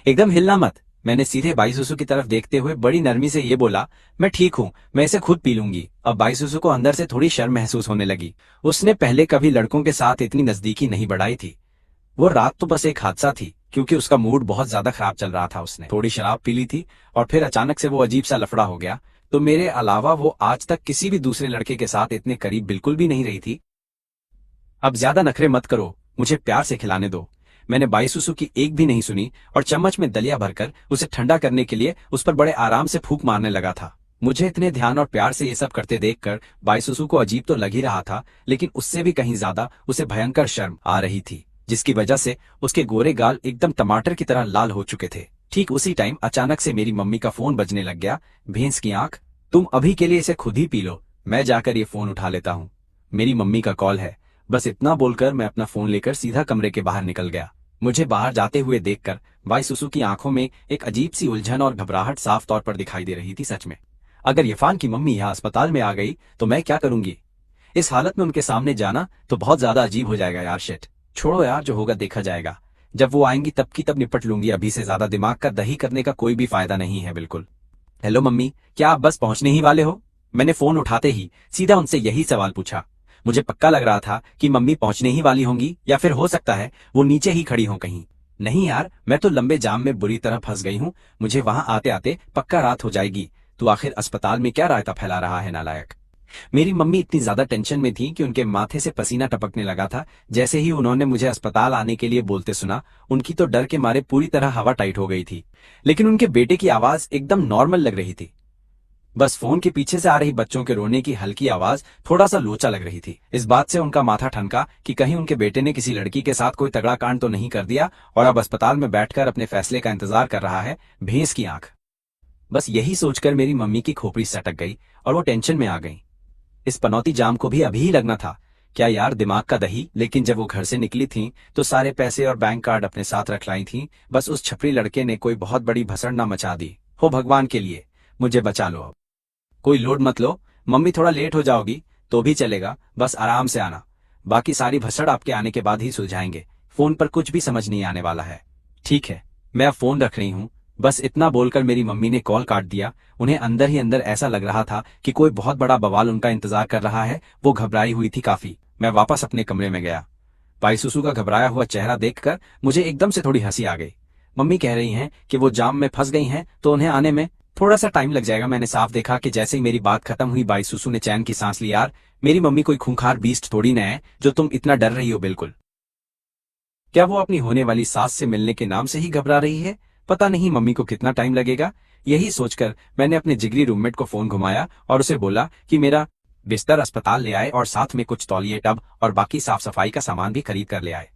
एकदम हिलना मत। मैंने सीधे बाईसुसु की तरफ देखते हुए बड़ी नरमी से ये बोला, मैं ठीक हूँ, मैं इसे खुद पी लूंगी। अब बाईसुसु को अंदर से थोड़ी शर्म महसूस होने लगी। उसने पहले कभी लड़कों के साथ इतनी नजदीकी नहीं बढ़ाई थी। वो रात तो बस एक हादसा थी, क्योंकि उसका मूड बहुत ज्यादा खराब चल रहा था। उसने थोड़ी शराब पी ली थी और फिर अचानक से वो अजीब सा लफड़ा हो गया। तो मेरे अलावा वो आज तक किसी भी दूसरे लड़के के साथ इतने करीब बिल्कुल भी नहीं रही थी। अब ज्यादा नखरे मत करो, मुझे प्यार से खिलाने दो। मैंने बाईसुसु की एक भी नहीं सुनी और चम्मच में दलिया भरकर उसे ठंडा करने के लिए उस पर बड़े आराम से फूंक मारने लगा था। मुझे इतने ध्यान और प्यार से ये सब करते देखकर बाईसुसु को अजीब तो लग ही रहा था, लेकिन उससे भी कहीं ज्यादा उसे भयंकर शर्म आ रही थी, जिसकी वजह से उसके गोरे गाल एकदम टमाटर की तरह लाल हो चुके थे। ठीक उसी टाइम अचानक से मेरी मम्मी का फोन बजने लग गया। भैंस की आंख, तुम अभी के लिए इसे खुद ही पी लो, मैं जाकर ये फोन उठा लेता हूँ। मेरी मम्मी का कॉल है। बस इतना बोलकर मैं अपना फोन लेकर सीधा कमरे के बाहर निकल गया। मुझे बाहर जाते हुए देखकर बाईसुसु की आंखों में एक अजीब सी उलझन और घबराहट साफ तौर पर दिखाई दे रही थी। सच में अगर इरफान की मम्मी यहाँ अस्पताल में आ गई तो मैं क्या करूंगी? इस हालत में उनके सामने जाना तो बहुत ज्यादा अजीब हो जाएगा यार। शिट, छोड़ो यार, जो होगा देखा जाएगा। जब वो आएंगी तब की तब निपट लूंगी। अभी से ज्यादा दिमाग का दही करने का कोई भी फायदा नहीं है। बिल्कुल। हेलो मम्मी, क्या आप बस पहुंचने ही वाले हो? मैंने फोन उठाते ही सीधा उनसे यही सवाल पूछा। मुझे पक्का लग रहा था कि मम्मी पहुंचने ही वाली होंगी, या फिर हो सकता है वो नीचे ही खड़ी हों कहीं। नहीं यार, मैं तो लंबे जाम में बुरी तरह फंस गई हूँ। मुझे वहां आते आते पक्का रात हो जाएगी। तू आखिर अस्पताल में क्या रायता फैला रहा है नालायक। मेरी मम्मी इतनी ज्यादा टेंशन में थी कि उनके माथे से पसीना टपकने लगा था। जैसे ही उन्होंने मुझे अस्पताल आने के लिए बोलते सुना, उनकी तो डर के मारे पूरी तरह हवा टाइट हो गई थी। लेकिन उनके बेटे की आवाज एकदम नॉर्मल लग रही थी। बस फोन के पीछे से आ रही बच्चों के रोने की हल्की आवाज थोड़ा सा लोचा लग रही थी। इस बात से उनका माथा ठनका कि कहीं उनके बेटे ने किसी लड़की के साथ कोई तगड़ा कांड तो नहीं कर दिया और अब अस्पताल में बैठकर अपने फैसले का इंतजार कर रहा है भैंस की आंख। बस यही सोचकर मेरी मम्मी की खोपड़ी सटक गई और वो टेंशन में आ गई। इस पनौती जाम को भी अभी ही लगना था। क्या यार दिमाग का दही। लेकिन जब वो घर से निकली थीं, तो सारे पैसे और बैंक कार्ड अपने साथ रख लाई थीं। बस उस छपरी लड़के ने कोई बहुत बड़ी भसड़ ना मचा दी हो। भगवान के लिए मुझे बचा लो अब। कोई लोड मत लो, मम्मी थोड़ा लेट हो जाओगी तो भी चलेगा, बस आराम से आना। बाकी सारी भसड़ आपके आने के बाद ही सुलझाएंगे। फोन पर कुछ भी समझ नहीं आने वाला है। ठीक है, मैं अब फोन रख रही हूँ। बस इतना बोलकर मेरी मम्मी ने कॉल काट दिया। उन्हें अंदर ही अंदर ऐसा लग रहा था कि कोई बहुत बड़ा बवाल उनका इंतजार कर रहा है। वो घबराई हुई थी काफी। मैं वापस अपने कमरे में गया। भाई सुसु का घबराया हुआ चेहरा देखकर मुझे एकदम से थोड़ी हंसी आ गई। मम्मी कह रही हैं कि वो जाम में फंस गई हैं तो उन्हें आने में थोड़ा सा टाइम लग जाएगा। मैंने साफ देखा कि जैसे ही मेरी बात खत्म हुई, बाई सुसु ने चैन की सांस ली। यार, मेरी मम्मी कोई खूंखार बीस्ट थोड़ी न है जो तुम इतना डर रही हो। बिल्कुल। क्या वो अपनी होने वाली सास से मिलने के नाम से ही घबरा रही है? पता नहीं मम्मी को कितना टाइम लगेगा। यही सोचकर मैंने अपने जिगरी रूममेट को फोन घुमाया और उसे बोला कि मेरा बिस्तर अस्पताल ले आए और साथ में कुछ तौलिए, टब और बाकी साफ सफाई का सामान भी खरीद कर ले आए।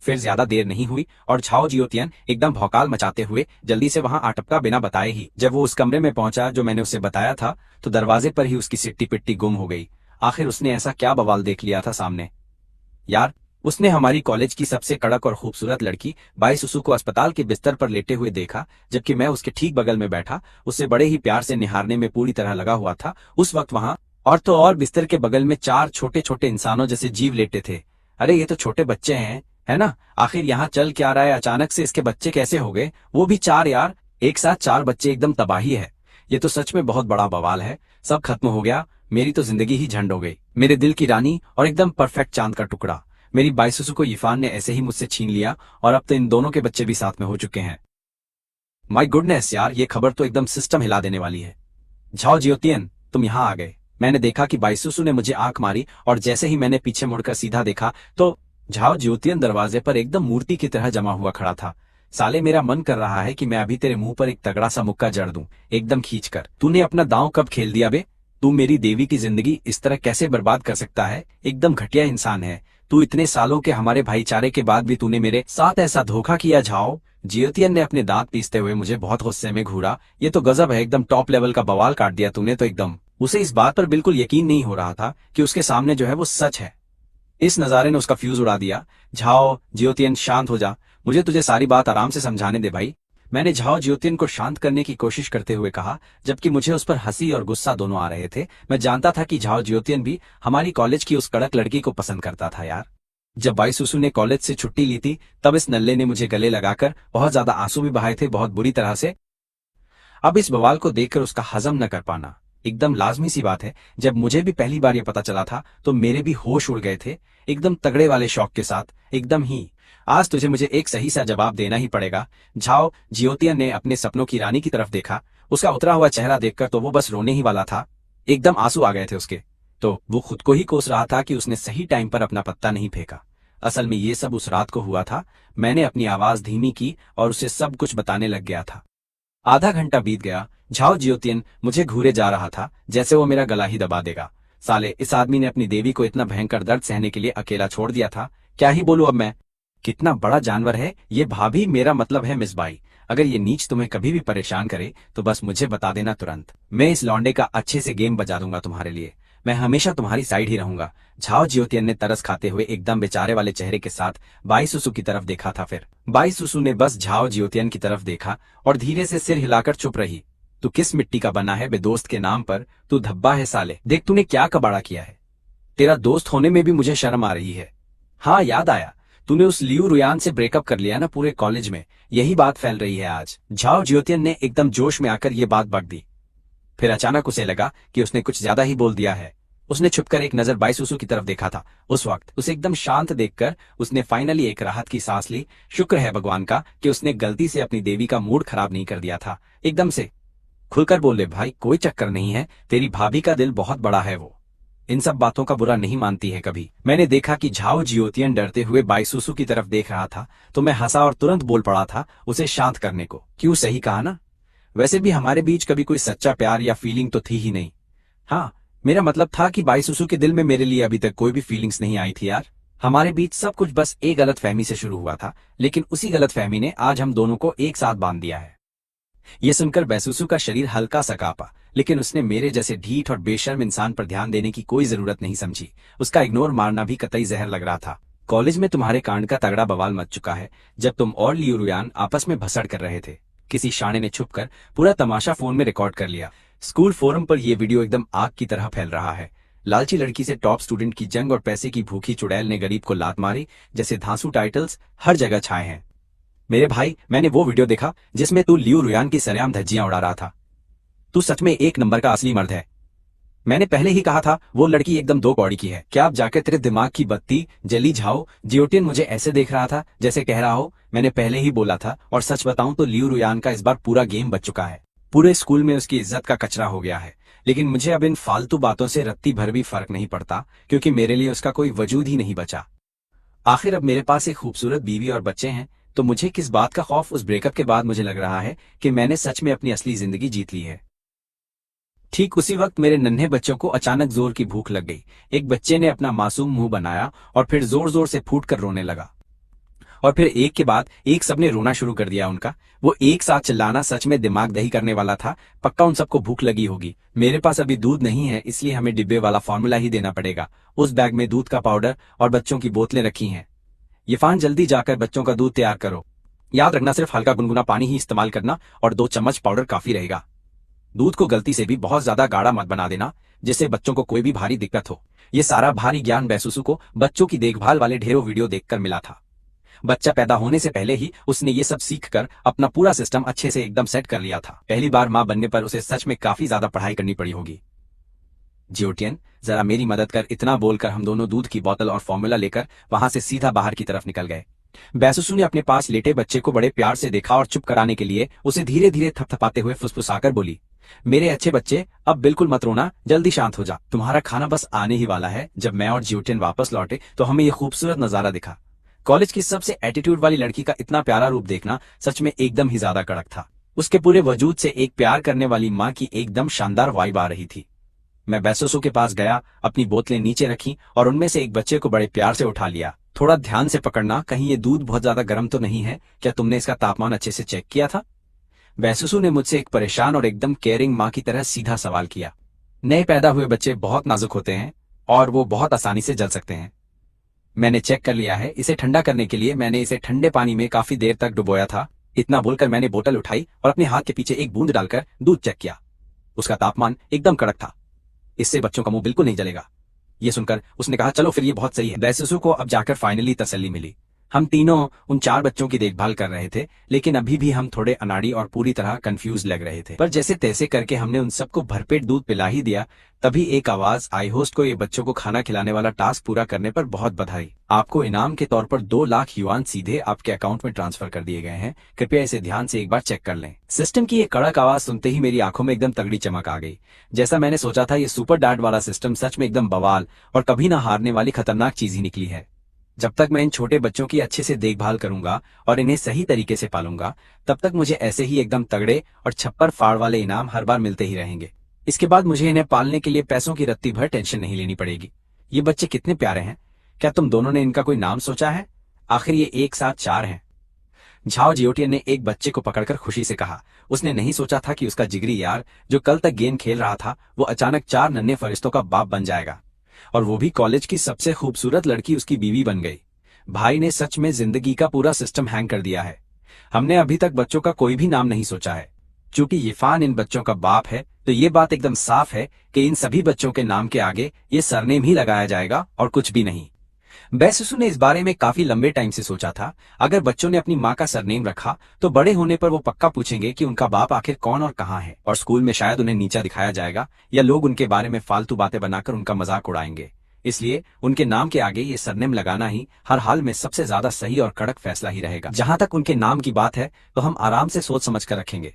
फिर ज्यादा देर नहीं हुई और झाओ जियोतियन एकदम भौकाल मचाते हुए जल्दी से वहां आ टपका बिना बताए ही। जब वो उस कमरे में पहुंचा जो मैंने उसे बताया था, तो दरवाजे पर ही उसकी सिट्टी पिट्टी गुम हो गई। आखिर उसने ऐसा क्या बवाल देख लिया था सामने। यार, उसने हमारी कॉलेज की सबसे कड़क और खूबसूरत लड़की बाई सुसु को अस्पताल के बिस्तर पर लेटे हुए देखा, जबकि मैं उसके ठीक बगल में बैठा उसे बड़े ही प्यार से निहारने में पूरी तरह लगा हुआ था। उस वक्त वहां और तो और बिस्तर के बगल में 4 छोटे छोटे इंसानों जैसे जीव लेटे थे। अरे ये तो छोटे बच्चे हैं, है ना? आखिर यहाँ चल क्या रहा है? अचानक से इसके बच्चे कैसे हो गए? वो भी 4 यार, एक साथ 4 बच्चे, एकदम तबाही है। ये तो सच में बहुत बड़ा बवाल है। सब खत्म हो गया। मेरी तो जिंदगी ही झंड हो गई। मेरे दिल की रानी और एकदम परफेक्ट चांद का टुकड़ा मेरी बाईसुसु को इरफान ने ऐसे ही मुझसे छीन लिया और अब तो इन दोनों के बच्चे भी साथ में हो चुके हैं। माय गुडनेस यार, ये खबर तो एकदम सिस्टम हिला देने वाली है। झाओ जियोतियन, तुम यहाँ आ गए। मैंने देखा कि बाईसुसु ने मुझे आंख मारी और जैसे ही मैंने पीछे मुड़कर सीधा देखा तो झाओ जियोतियन दरवाजे पर एकदम मूर्ति की तरह जमा हुआ खड़ा था। साले, मेरा मन कर रहा है कि मैं अभी तेरे मुंह पर एक तगड़ा सा मुक्का जड़ दूं, एकदम खींचकर। तूने अपना दांव कब खेल दिया बे? तू मेरी देवी की जिंदगी इस तरह कैसे बर्बाद कर सकता है? एकदम घटिया इंसान है तू। इतने सालों के हमारे भाईचारे के बाद भी तूने मेरे साथ ऐसा धोखा किया। झाओ जियोतियन ने अपने दांत पीसते हुए मुझे बहुत गुस्से में घूरा। ये तो गजब है, एकदम टॉप लेवल का बवाल काट दिया तूने तो एकदम। उसे इस बात पर बिल्कुल यकीन नहीं हो रहा था कि उसके सामने जो है वो सच है। इस नजारे ने उसका फ्यूज उड़ा दिया। झाओ जियोतियन, शांत हो जा। मुझे तुझे सारी बात आराम से समझाने दे भाई। मैंने झाओ जियोतियन को शांत करने की कोशिश करते हुए कहा, जबकि मुझे उस पर हंसी और गुस्सा दोनों आ रहे थे। मैं जानता था कि झाओ जियोतियन भी हमारी कॉलेज की उस कड़क लड़की को पसंद करता था यार। जब बाईसुसु ने कॉलेज से छुट्टी ली थी, तब इस नल्ले ने मुझे गले लगाकर बहुत ज्यादा आंसू भी बहाए थे, बहुत बुरी तरह से। अब इस बवाल को देखकर उसका हजम न कर पाना एकदम लाजमी सी बात है। जब मुझे भी पहली बार ये पता चला था तो मेरे भी होश उड़ गए थे, एकदम तगड़े वाले शौक के साथ, एकदम ही। आज तुझे मुझे एक सही सा जवाब देना ही पड़ेगा। झाओ जियोतियन ने अपने सपनों की रानी की तरफ देखा। उसका उतरा हुआ चेहरा देखकर तो वो बस रोने ही वाला था। एकदम आंसू आ गए थे उसके। तो वो खुद को ही कोस रहा था कि उसने सही टाइम पर अपना पत्ता नहीं फेंका। असल में ये सब उस रात को हुआ था। मैंने अपनी आवाज धीमी की और उसे सब कुछ बताने लग गया था। आधा घंटा बीत गया। झाओ जियोतियन मुझे घूरे जा रहा था जैसे वो मेरा गला ही दबा देगा। साले, इस आदमी ने अपनी देवी को इतना भयंकर दर्द सहने के लिए अकेला छोड़ दिया था। क्या ही बोलूं अब मैं। कितना बड़ा जानवर है ये भाभी, मेरा मतलब है मिस बाई। अगर ये नीच तुम्हें कभी भी परेशान करे तो बस मुझे बता देना तुरंत। मैं इस लौंडे का अच्छे से गेम बजा दूंगा तुम्हारे लिए। मैं हमेशा तुम्हारी साइड ही रहूंगा। झाओ जियोतियन ने तरस खाते हुए एकदम बेचारे वाले चेहरे के साथ बाईसुसु की तरफ देखा था। फिर बाईसुसु ने बस झाओ जियोतियन की तरफ देखा और धीरे से सिर हिलाकर चुप रही। तू किस मिट्टी का बना है बे दोस्त के नाम पर? तू धब्बा है साले। देख तूने क्या कबाड़ा किया है। तेरा दोस्त होने में भी मुझे शर्म आ रही है। हाँ, याद आया, तूने उस लियू रुयान से ब्रेकअप कर लिया ना पूरे कॉलेज में। यही बात फैल रही है आज। झाओ जियोतियन ने एकदम जोश में आकर ये बात बक दी। फिर अचानक उसे लगा कि उसने कुछ ज्यादा ही बोल दिया है। उसने छुपकर एक नजर बाईसुसु की तरफ देखा था। उस वक्त उसे एकदम शांत देखकर उसने फाइनली एक राहत की सांस ली। शुक्र है भगवान का कि उसने गलती से अपनी देवी का मूड खराब नहीं कर दिया था। एकदम से खुलकर बोले, भाई कोई चक्कर नहीं है, तेरी भाभी का दिल बहुत बड़ा है, वो इन सब बातों का बुरा नहीं मानती है कभी। मैंने देखा कि झाओ जियोतियन डरते हुए बाईसुसु की तरफ देख रहा था तो मैं हंसा और तुरंत बोल पड़ा था उसे शांत करने को। क्यों, सही कहा ना? वैसे भी हमारे बीच कभी कोई सच्चा प्यार या फीलिंग तो थी ही नहीं। हाँ, मेरा मतलब था कि बाईसुसु के दिल में मेरे लिए अभी तक कोई भी फीलिंग्स नहीं आई थी यार। हमारे बीच सब कुछ बस एक गलतफहमी से शुरू हुआ था, लेकिन उसी गलतफहमी ने आज हम दोनों को एक साथ बांध दिया है। यह सुनकर बैसुसु का शरीर हल्का सा कांपा, लेकिन उसने मेरे जैसे ढीठ और बेशर्म इंसान पर ध्यान देने की कोई जरूरत नहीं समझी। उसका इग्नोर मारना भी कतई जहर लग रहा था। कॉलेज में तुम्हारे कांड का तगड़ा बवाल मच चुका है। जब तुम और लियू रुयान आपस में भसड़ कर रहे थे, किसी शाणे ने छुपकर पूरा तमाशा फोन में रिकॉर्ड कर लिया। स्कूल फोरम पर यह वीडियो एकदम आग की तरह फैल रहा है। लालची लड़की से टॉप स्टूडेंट की जंग और पैसे की भूखी चुड़ैल ने गरीब को लात मारी जैसे धांसू टाइटल्स हर जगह छाए हैं। मेरे भाई, मैंने वो वीडियो देखा जिसमें तू लियू रुयान की सरेआम धज्जियां उड़ा रहा था। तू सच में एक नंबर का असली मर्द है। मैंने पहले ही कहा था वो लड़की एकदम दो कौड़ी की है। क्या अब जाकर तेरे दिमाग की बत्ती जली? झाओ जियोटियन मुझे ऐसे देख रहा था जैसे कह रहा हो मैंने पहले ही बोला था। और सच बताऊं तो लियू रुयान का इस बार पूरा गेम बच चुका है। पूरे स्कूल में उसकी इज्जत का कचरा हो गया है। लेकिन मुझे अब इन फालतू बातों से रत्ती भर भी फर्क नहीं पड़ता, क्योंकि मेरे लिए उसका कोई वजूद ही नहीं बचा। आखिर अब मेरे पास एक खूबसूरत बीवी और बच्चे हैं, तो मुझे किस बात का खौफ? उस ब्रेकअप के बाद मुझे लग रहा है कि मैंने सच में अपनी असली जिंदगी जीत ली है। ठीक उसी वक्त मेरे नन्हे बच्चों को अचानक जोर की भूख लग गई। एक बच्चे ने अपना मासूम मुंह बनाया और फिर जोर जोर से फूट कर रोने लगा। और फिर एक के बाद एक सबने रोना शुरू कर दिया। उनका वो एक साथ चिल्लाना सच में दिमाग दही करने वाला था। पक्का उन सबको भूख लगी होगी। मेरे पास अभी दूध नहीं है, इसलिए हमें डिब्बे वाला फॉर्मूला ही देना पड़ेगा। उस बैग में दूध का पाउडर और बच्चों की बोतलें रखी हैं। यफान, जल्दी जाकर बच्चों का दूध तैयार करो। याद रखना, सिर्फ हल्का गुनगुना पानी ही इस्तेमाल करना और 2 चम्मच पाउडर काफी रहेगा। दूध को गलती से भी बहुत ज्यादा गाढ़ा मत बना देना, जिससे बच्चों को कोई भी भारी दिक्कत हो। ये सारा भारी ज्ञान बैसुसु को बच्चों की देखभाल वाले ढेरों वीडियो देखकर मिला था। बच्चा पैदा होने से पहले ही उसने ये सब सीखकर अपना पूरा सिस्टम अच्छे से एकदम सेट कर लिया था। पहली बार मां बनने पर उसे सच में काफी ज्यादा पढ़ाई करनी पड़ी होगी। जियोटियन, जरा मेरी मदद कर। इतना बोलकर हम दोनों दूध की बोतल और फॉर्मूला लेकर वहां से सीधा बाहर की तरफ निकल गए। बैसुसु ने अपने पास लेटे बच्चे को बड़े प्यार से देखा और चुप कराने के लिए उसे धीरे धीरे थपथपाते हुए फुसफुसाकर बोली, मेरे अच्छे बच्चे, अब बिल्कुल मत रोना, जल्दी शांत हो जा। तुम्हारा खाना बस आने ही वाला है। जब मैं और जियोटियन वापस लौटे तो हमें यह खूबसूरत नजारा दिखा। कॉलेज की सबसे एटीट्यूड वाली लड़की का इतना प्यारा रूप देखना सच में एकदम ही ज्यादा कड़क था। उसके पूरे वजूद से एक प्यार करने वाली माँ की एकदम शानदार वाइब आ रही थी। मैं बैसुसु के पास गया, अपनी बोतलें नीचे रखी और उनमें से एक बच्चे को बड़े प्यार से उठा लिया। थोड़ा ध्यान से पकड़ना, कहीं ये दूध बहुत ज्यादा गर्म तो नहीं है? क्या तुमने इसका तापमान अच्छे से चेक किया था? बैसुसु ने मुझसे एक परेशान और एकदम केयरिंग माँ की तरह सीधा सवाल किया। नए पैदा हुए बच्चे बहुत नाजुक होते हैं और वो बहुत आसानी से जल सकते हैं। मैंने चेक कर लिया है। इसे ठंडा करने के लिए मैंने इसे ठंडे पानी में काफी देर तक डुबोया था। इतना बोलकर मैंने बोतल उठाई और अपने हाथ के पीछे एक बूंद डालकर दूध चेक किया। उसका तापमान एकदम कड़क था। इससे बच्चों का मुंह बिल्कुल नहीं जलेगा। ये सुनकर उसने कहा, चलो फिर ये बहुत सही है। बैसुसु को अब जाकर फाइनली तसल्ली मिली। हम तीनों उन 4 बच्चों की देखभाल कर रहे थे, लेकिन अभी भी हम थोड़े अनाड़ी और पूरी तरह कंफ्यूज लग रहे थे। पर जैसे तैसे करके हमने उन सबको भरपेट दूध पिला ही दिया, तभी एक आवाज आई, होस्ट को ये बच्चों को खाना खिलाने वाला टास्क पूरा करने पर बहुत बधाई। आपको इनाम के तौर पर 2 लाख युआन सीधे आपके अकाउंट में ट्रांसफर कर दिए गए हैं। कृपया इसे ध्यान से एक बार चेक कर लें। सिस्टम की ये कड़क आवाज सुनते ही मेरी आंखों में एकदम तगड़ी चमक आ गई। जैसा मैंने सोचा था, ये सुपर डैड वाला सिस्टम सच में एकदम बवाल और कभी ना हारने वाली खतरनाक चीज ही निकली है। जब तक मैं इन छोटे बच्चों की अच्छे से देखभाल करूंगा और इन्हें सही तरीके से पालूंगा, तब तक मुझे ऐसे ही एकदम तगड़े और छप्पर फाड़ वाले इनाम हर बार मिलते ही रहेंगे। इसके बाद मुझे इन्हें पालने के लिए पैसों की रत्ती भर टेंशन नहीं लेनी पड़ेगी। ये बच्चे कितने प्यारे हैं। क्या तुम दोनों ने इनका कोई नाम सोचा है? आखिर ये एक साथ 4 हैं। झाओ जियोटियन ने एक बच्चे को पकड़कर खुशी से कहा। उसने नहीं सोचा था कि उसका जिगरी यार, जो कल तक गेम खेल रहा था, वो अचानक 4 नन्हे फरिश्तों का बाप बन जाएगा, और वो भी कॉलेज की सबसे खूबसूरत लड़की उसकी बीवी बन गई। भाई ने सच में जिंदगी का पूरा सिस्टम हैंग कर दिया है। हमने अभी तक बच्चों का कोई भी नाम नहीं सोचा है। चूंकि यफान इन बच्चों का बाप है, तो ये बात एकदम साफ है कि इन सभी बच्चों के नाम के आगे ये सरनेम ही लगाया जाएगा और कुछ भी नहीं। बैसुसु ने इस बारे में काफी लंबे टाइम से सोचा था। अगर बच्चों ने अपनी माँ का सरनेम रखा तो बड़े होने पर वो पक्का पूछेंगे कि उनका बाप आखिर कौन और कहाँ है, और स्कूल में शायद उन्हें नीचा दिखाया जाएगा या लोग उनके बारे में फालतू बातें बनाकर उनका मजाक उड़ाएंगे। इसलिए उनके नाम के आगे ये सरनेम लगाना ही हर हाल में सबसे ज्यादा सही और कड़क फैसला ही रहेगा। जहां तक उनके नाम की बात है तो हम आराम से सोच समझ कर रखेंगे।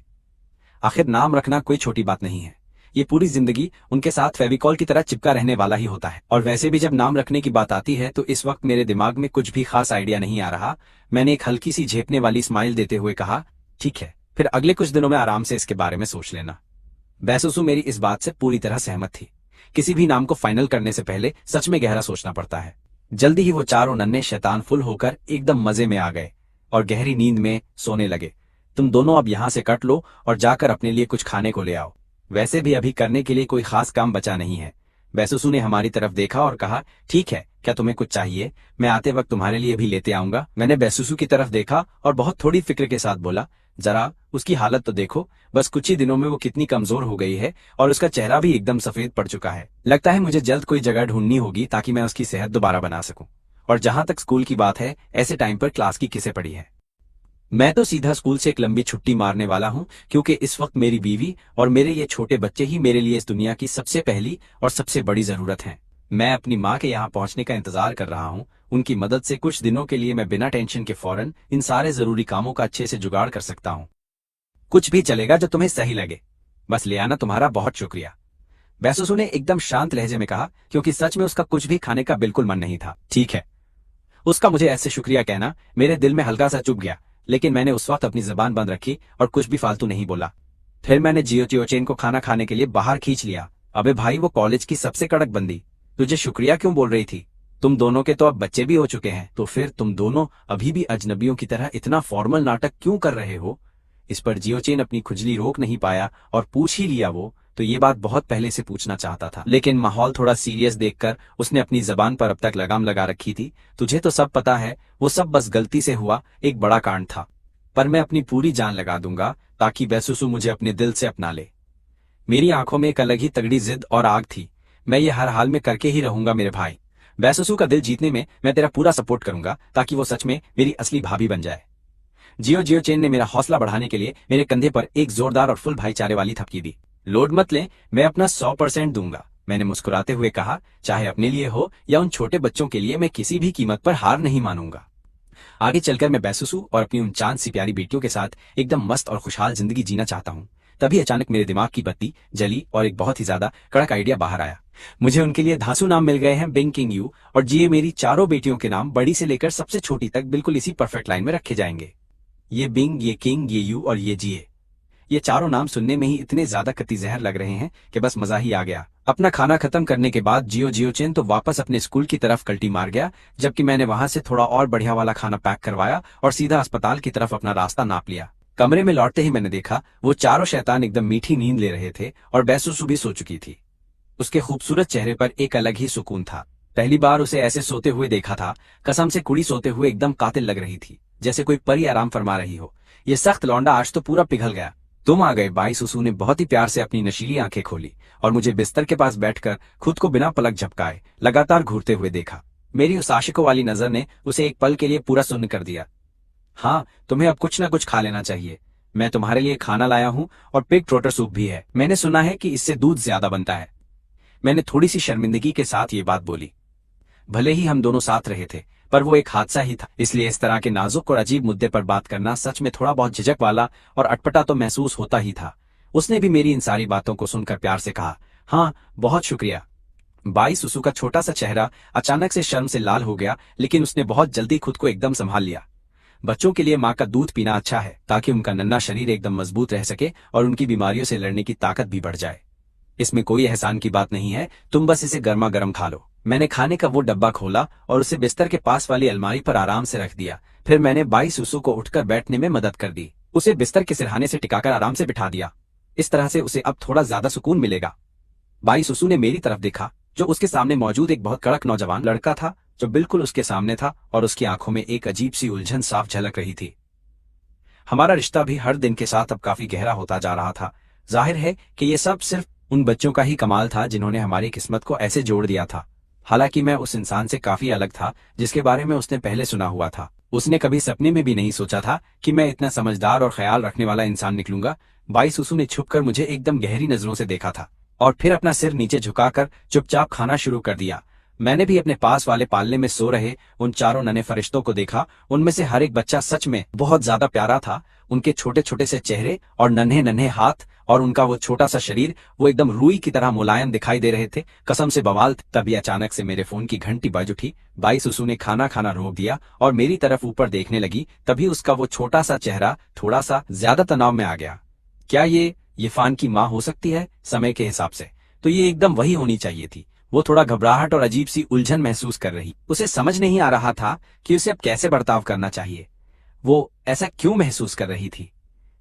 आखिर नाम रखना कोई छोटी बात नहीं है, ये पूरी जिंदगी उनके साथ फेविकॉल की तरह चिपका रहने वाला ही होता है। और वैसे भी जब नाम रखने की बात आती है तो इस वक्त मेरे दिमाग में कुछ भी खास आइडिया नहीं आ रहा। मैंने एक हल्की सी झेपने वाली स्माइल देते हुए कहा, ठीक है, फिर अगले कुछ दिनों में आराम से इसके बारे में सोच लेना। बैसुसु मेरी इस बात से पूरी तरह सहमत थी। किसी भी नाम को फाइनल करने से पहले सच में गहरा सोचना पड़ता है। जल्दी ही वो चारों नन्हे शैतान फुल होकर एकदम मजे में आ गए और गहरी नींद में सोने लगे। तुम दोनों अब यहाँ से कट लो और जाकर अपने लिए कुछ खाने को ले आओ। वैसे भी अभी करने के लिए कोई खास काम बचा नहीं है। बैसुसु ने हमारी तरफ देखा और कहा, ठीक है, क्या तुम्हें कुछ चाहिए? मैं आते वक्त तुम्हारे लिए भी लेते आऊंगा। मैंने बैसुसु की तरफ देखा और बहुत थोड़ी फिक्र के साथ बोला, जरा उसकी हालत तो देखो, बस कुछ ही दिनों में वो कितनी कमजोर हो गई है और उसका चेहरा भी एकदम सफेद पड़ चुका है। लगता है मुझे जल्द कोई जगह ढूंढनी होगी ताकि मैं उसकी सेहत दोबारा बना सकूं। और जहां तक स्कूल की बात है, ऐसे टाइम पर क्लास की किसे पड़ी है? मैं तो सीधा स्कूल से एक लंबी छुट्टी मारने वाला हूं, क्योंकि इस वक्त मेरी बीवी और मेरे ये छोटे बच्चे ही मेरे लिए इस दुनिया की सबसे पहली और सबसे बड़ी जरूरत हैं। मैं अपनी माँ के यहाँ पहुंचने का इंतजार कर रहा हूँ। उनकी मदद से कुछ दिनों के लिए मैं बिना टेंशन के फौरन इन सारे जरूरी कामों का अच्छे से जुगाड़ कर सकता हूँ। कुछ भी चलेगा जो तुम्हें सही लगे, बस ले आना। तुम्हारा बहुत शुक्रिया, बैसुसु ने एकदम शांत लहजे में कहा, क्योंकि सच में उसका कुछ भी खाने का बिल्कुल मन नहीं था। ठीक है, उसका मुझे ऐसे शुक्रिया कहना मेरे दिल में हल्का सा चुभ गया, लेकिन मैंने उस वक्त अपनी जबान बंद रखी और कुछ भी फालतू नहीं बोला। फिर मैंने जियोचेन को खाना खाने के लिए बाहर खींच लिया। अबे भाई, वो कॉलेज की सबसे कड़क बंदी तुझे शुक्रिया क्यों बोल रही थी? तुम दोनों के तो अब बच्चे भी हो चुके हैं, तो फिर तुम दोनों अभी भी अजनबियों की तरह इतना फॉर्मल नाटक क्यों कर रहे हो? इस पर जियोचेन अपनी खुजली रोक नहीं पाया और पूछ ही लिया वो तो ये बात बहुत पहले से पूछना चाहता था, लेकिन माहौल थोड़ा सीरियस देखकर उसने अपनी जबान पर अब तक लगाम लगा रखी थी। तुझे तो सब पता है, वो सब बस गलती से हुआ एक बड़ा कांड था, पर मैं अपनी पूरी जान लगा दूंगा ताकि बैसुसु मुझे अपने दिल से अपना ले। मेरी आंखों में एक अलग ही तगड़ी जिद और आग थी। मैं ये हर हाल में करके ही रहूंगा मेरे भाई। बैसुसु का दिल जीतने में मैं तेरा पूरा सपोर्ट करूंगा ताकि वो सच में मेरी असली भाभी बन जाए। जियोचेन ने मेरा हौसला बढ़ाने के लिए मेरे कंधे पर एक जोरदार और फुल भाईचारे वाली थपकी दी। लोड मत ले, मैं अपना 100% दूंगा, मैंने मुस्कुराते हुए कहा। चाहे अपने लिए हो या उन छोटे बच्चों के लिए, मैं किसी भी कीमत पर हार नहीं मानूंगा। आगे चलकर मैं बैसुसु और अपनी उन चांद सी प्यारी बेटियों के साथ एकदम मस्त और खुशहाल जिंदगी जीना चाहता हूँ। तभी अचानक मेरे दिमाग की बत्ती जली और एक बहुत ही ज्यादा कड़क आइडिया बाहर आया। मुझे उनके लिए धांसू नाम मिल गए हैं, बिंग, किंग, यू, और जी। मेरी चारों बेटियों के नाम बड़ी से लेकर सबसे छोटी तक बिल्कुल इसी परफेक्ट लाइन में रखे जाएंगे। ये बिंग, ये किंग, ये यू और ये जिए। ये चारों नाम सुनने में ही इतने ज्यादा कत्ती जहर लग रहे हैं कि बस मजा ही आ गया। अपना खाना खत्म करने के बाद जियोचेन तो वापस अपने स्कूल की तरफ कल्टी मार गया, जबकि मैंने वहां से थोड़ा और बढ़िया वाला खाना पैक करवाया और सीधा अस्पताल की तरफ अपना रास्ता नाप लिया। कमरे में लौटते ही मैंने देखा वो चारों शैतान एकदम मीठी नींद ले रहे थे और बैसुसु भी सो चुकी थी। उसके खूबसूरत चेहरे पर एक अलग ही सुकून था। पहली बार उसे ऐसे सोते हुए देखा था। कसम से कुड़ी सोते हुए एकदम कातिल लग रही थी, जैसे कोई परी आराम फरमा रही हो। ये सख्त लौंडा आज तो पूरा पिघल गया। तुम आ गए। बैसुसु ने बहुत ही प्यार से अपनी नशीली आंखें खोली और मुझे बिस्तर के पास बैठकर खुद को बिना पलक झपकाए लगातार घूरते हुए देखा। मेरी उस आशिकों वाली नजर ने उसे एक पल के लिए पूरा सुन्न कर दिया। हाँ, तुम्हें अब कुछ ना कुछ खा लेना चाहिए। मैं तुम्हारे लिए खाना लाया हूँ और पिग ट्रोटर सूप भी है। मैंने सुना है कि इससे दूध ज्यादा बनता है। मैंने थोड़ी सी शर्मिंदगी के साथ ये बात बोली। भले ही हम दोनों साथ रहे थे, पर वो एक हादसा ही था, इसलिए इस तरह के नाजुक और अजीब मुद्दे पर बात करना सच में थोड़ा बहुत झिझक वाला और अटपटा तो महसूस होता ही था। उसने भी मेरी इन सारी बातों को सुनकर प्यार से कहा, हाँ, बहुत शुक्रिया। बैसुसु का छोटा सा चेहरा अचानक से शर्म से लाल हो गया, लेकिन उसने बहुत जल्दी खुद को एकदम संभाल लिया। बच्चों के लिए माँ का दूध पीना अच्छा है ताकि उनका नन्हा शरीर एकदम मजबूत रह सके और उनकी बीमारियों से लड़ने की ताकत भी बढ़ जाए। इसमें कोई एहसान की बात नहीं है, तुम बस इसे गर्मा गर्म खा लो। मैंने खाने का वो डब्बा खोला और उसे बिस्तर के पास वाली अलमारी पर आराम से रख दिया। फिर मैंने बैसुसु को उठकर बैठने में मदद कर दी। उसे बिस्तर के सिरहाने से टिकाकर आराम से बिठा दिया। इस तरह से उसे अब थोड़ा ज्यादा सुकून मिलेगा। बैसुसु ने मेरी तरफ देखा, जो उसके सामने मौजूद एक बहुत कड़क नौजवान लड़का था जो बिल्कुल उसके सामने था, और उसकी आंखों में एक अजीब सी उलझन साफ झलक रही थी। हमारा रिश्ता भी हर दिन के साथ अब काफी गहरा होता जा रहा था। जाहिर है कि ये सब सिर्फ उन बच्चों का ही कमाल था जिन्होंने हमारी किस्मत को ऐसे जोड़ दिया था। हालांकि मैं उस इंसान से काफी अलग था जिसके बारे में उसने पहले सुना हुआ था। उसने कभी सपने में भी नहीं सोचा था कि मैं इतना समझदार और ख्याल रखने वाला इंसान निकलूंगा। बाई सुसु ने छुपकर मुझे एकदम गहरी नजरों से देखा था और फिर अपना सिर नीचे झुकाकर चुपचाप खाना शुरू कर दिया। मैंने भी अपने पास वाले पालने में सो रहे उन चारों नन्हे फरिश्तों को देखा। उनमें से हर एक बच्चा सच में बहुत ज्यादा प्यारा था। उनके छोटे छोटे से चेहरे और नन्हे नन्हे हाथ और उनका वो छोटा सा शरीर, वो एकदम रुई की तरह मुलायम दिखाई दे रहे थे। कसम से बवाल। तभी अचानक से मेरे फोन की घंटी बज उठी। बाई सुसु ने खाना खाना रोक दिया और मेरी तरफ ऊपर देखने लगी। तभी उसका वो छोटा सा चेहरा थोड़ा सा ज्यादा तनाव में आ गया। क्या ये फान की माँ हो सकती है? समय के हिसाब से तो ये एकदम वही होनी चाहिए थी। वो थोड़ा घबराहट और अजीब सी उलझन महसूस कर रही। उसे समझ नहीं आ रहा था कि उसे अब कैसे बर्ताव करना चाहिए। वो ऐसा क्यों महसूस कर रही थी?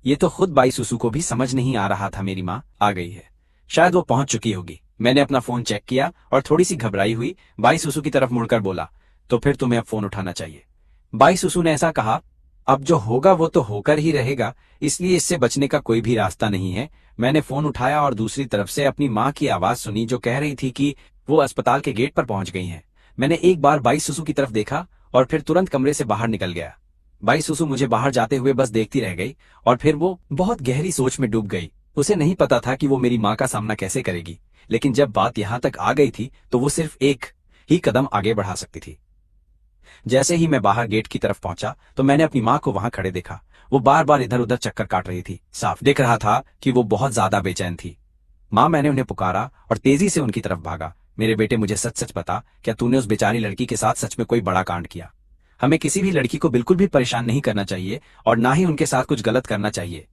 ये तो खुद बाई सुसु को भी समझ नहीं आ रहा था। मेरी माँ आ गई है, शायद वो पहुंच चुकी होगी। मैंने अपना फोन चेक किया और थोड़ी सी घबराई हुई बाई सुसु की तरफ मुड़कर बोला, तो फिर तुम्हें अब फोन उठाना चाहिए। बाई सुसु ने ऐसा कहा, अब जो होगा वो तो होकर ही रहेगा, इसलिए इससे बचने का कोई भी रास्ता नहीं है। मैंने फोन उठाया और दूसरी तरफ से अपनी माँ की आवाज सुनी जो कह रही थी कि वो अस्पताल के गेट पर पहुंच गई हैं। मैंने एक बार बाई सुसु की तरफ देखा और फिर तुरंत कमरे से बाहर निकल गया। बाई सुसु मुझे बाहर जाते हुए बस देखती रह गई और फिर वो बहुत गहरी सोच में डूब गई। उसे नहीं पता था कि वो मेरी माँ का सामना कैसे करेगी, लेकिन जब बात यहाँ तक आ गई थी तो वो सिर्फ एक ही कदम आगे बढ़ा सकती थी। जैसे ही मैं बाहर गेट की तरफ पहुंचा तो मैंने अपनी माँ को वहां खड़े देखा। वो बार बार इधर उधर चक्कर काट रही थी। साफ दिख रहा था कि वो बहुत ज्यादा बेचैन थी। माँ, मैंने उन्हें पुकारा और तेजी से उनकी तरफ भागा। मेरे बेटे, मुझे सच सच बता, क्या तूने उस बेचारी लड़की के साथ सच में कोई बड़ा कांड किया? हमें किसी भी लड़की को बिल्कुल भी परेशान नहीं करना चाहिए और ना ही उनके साथ कुछ गलत करना चाहिए।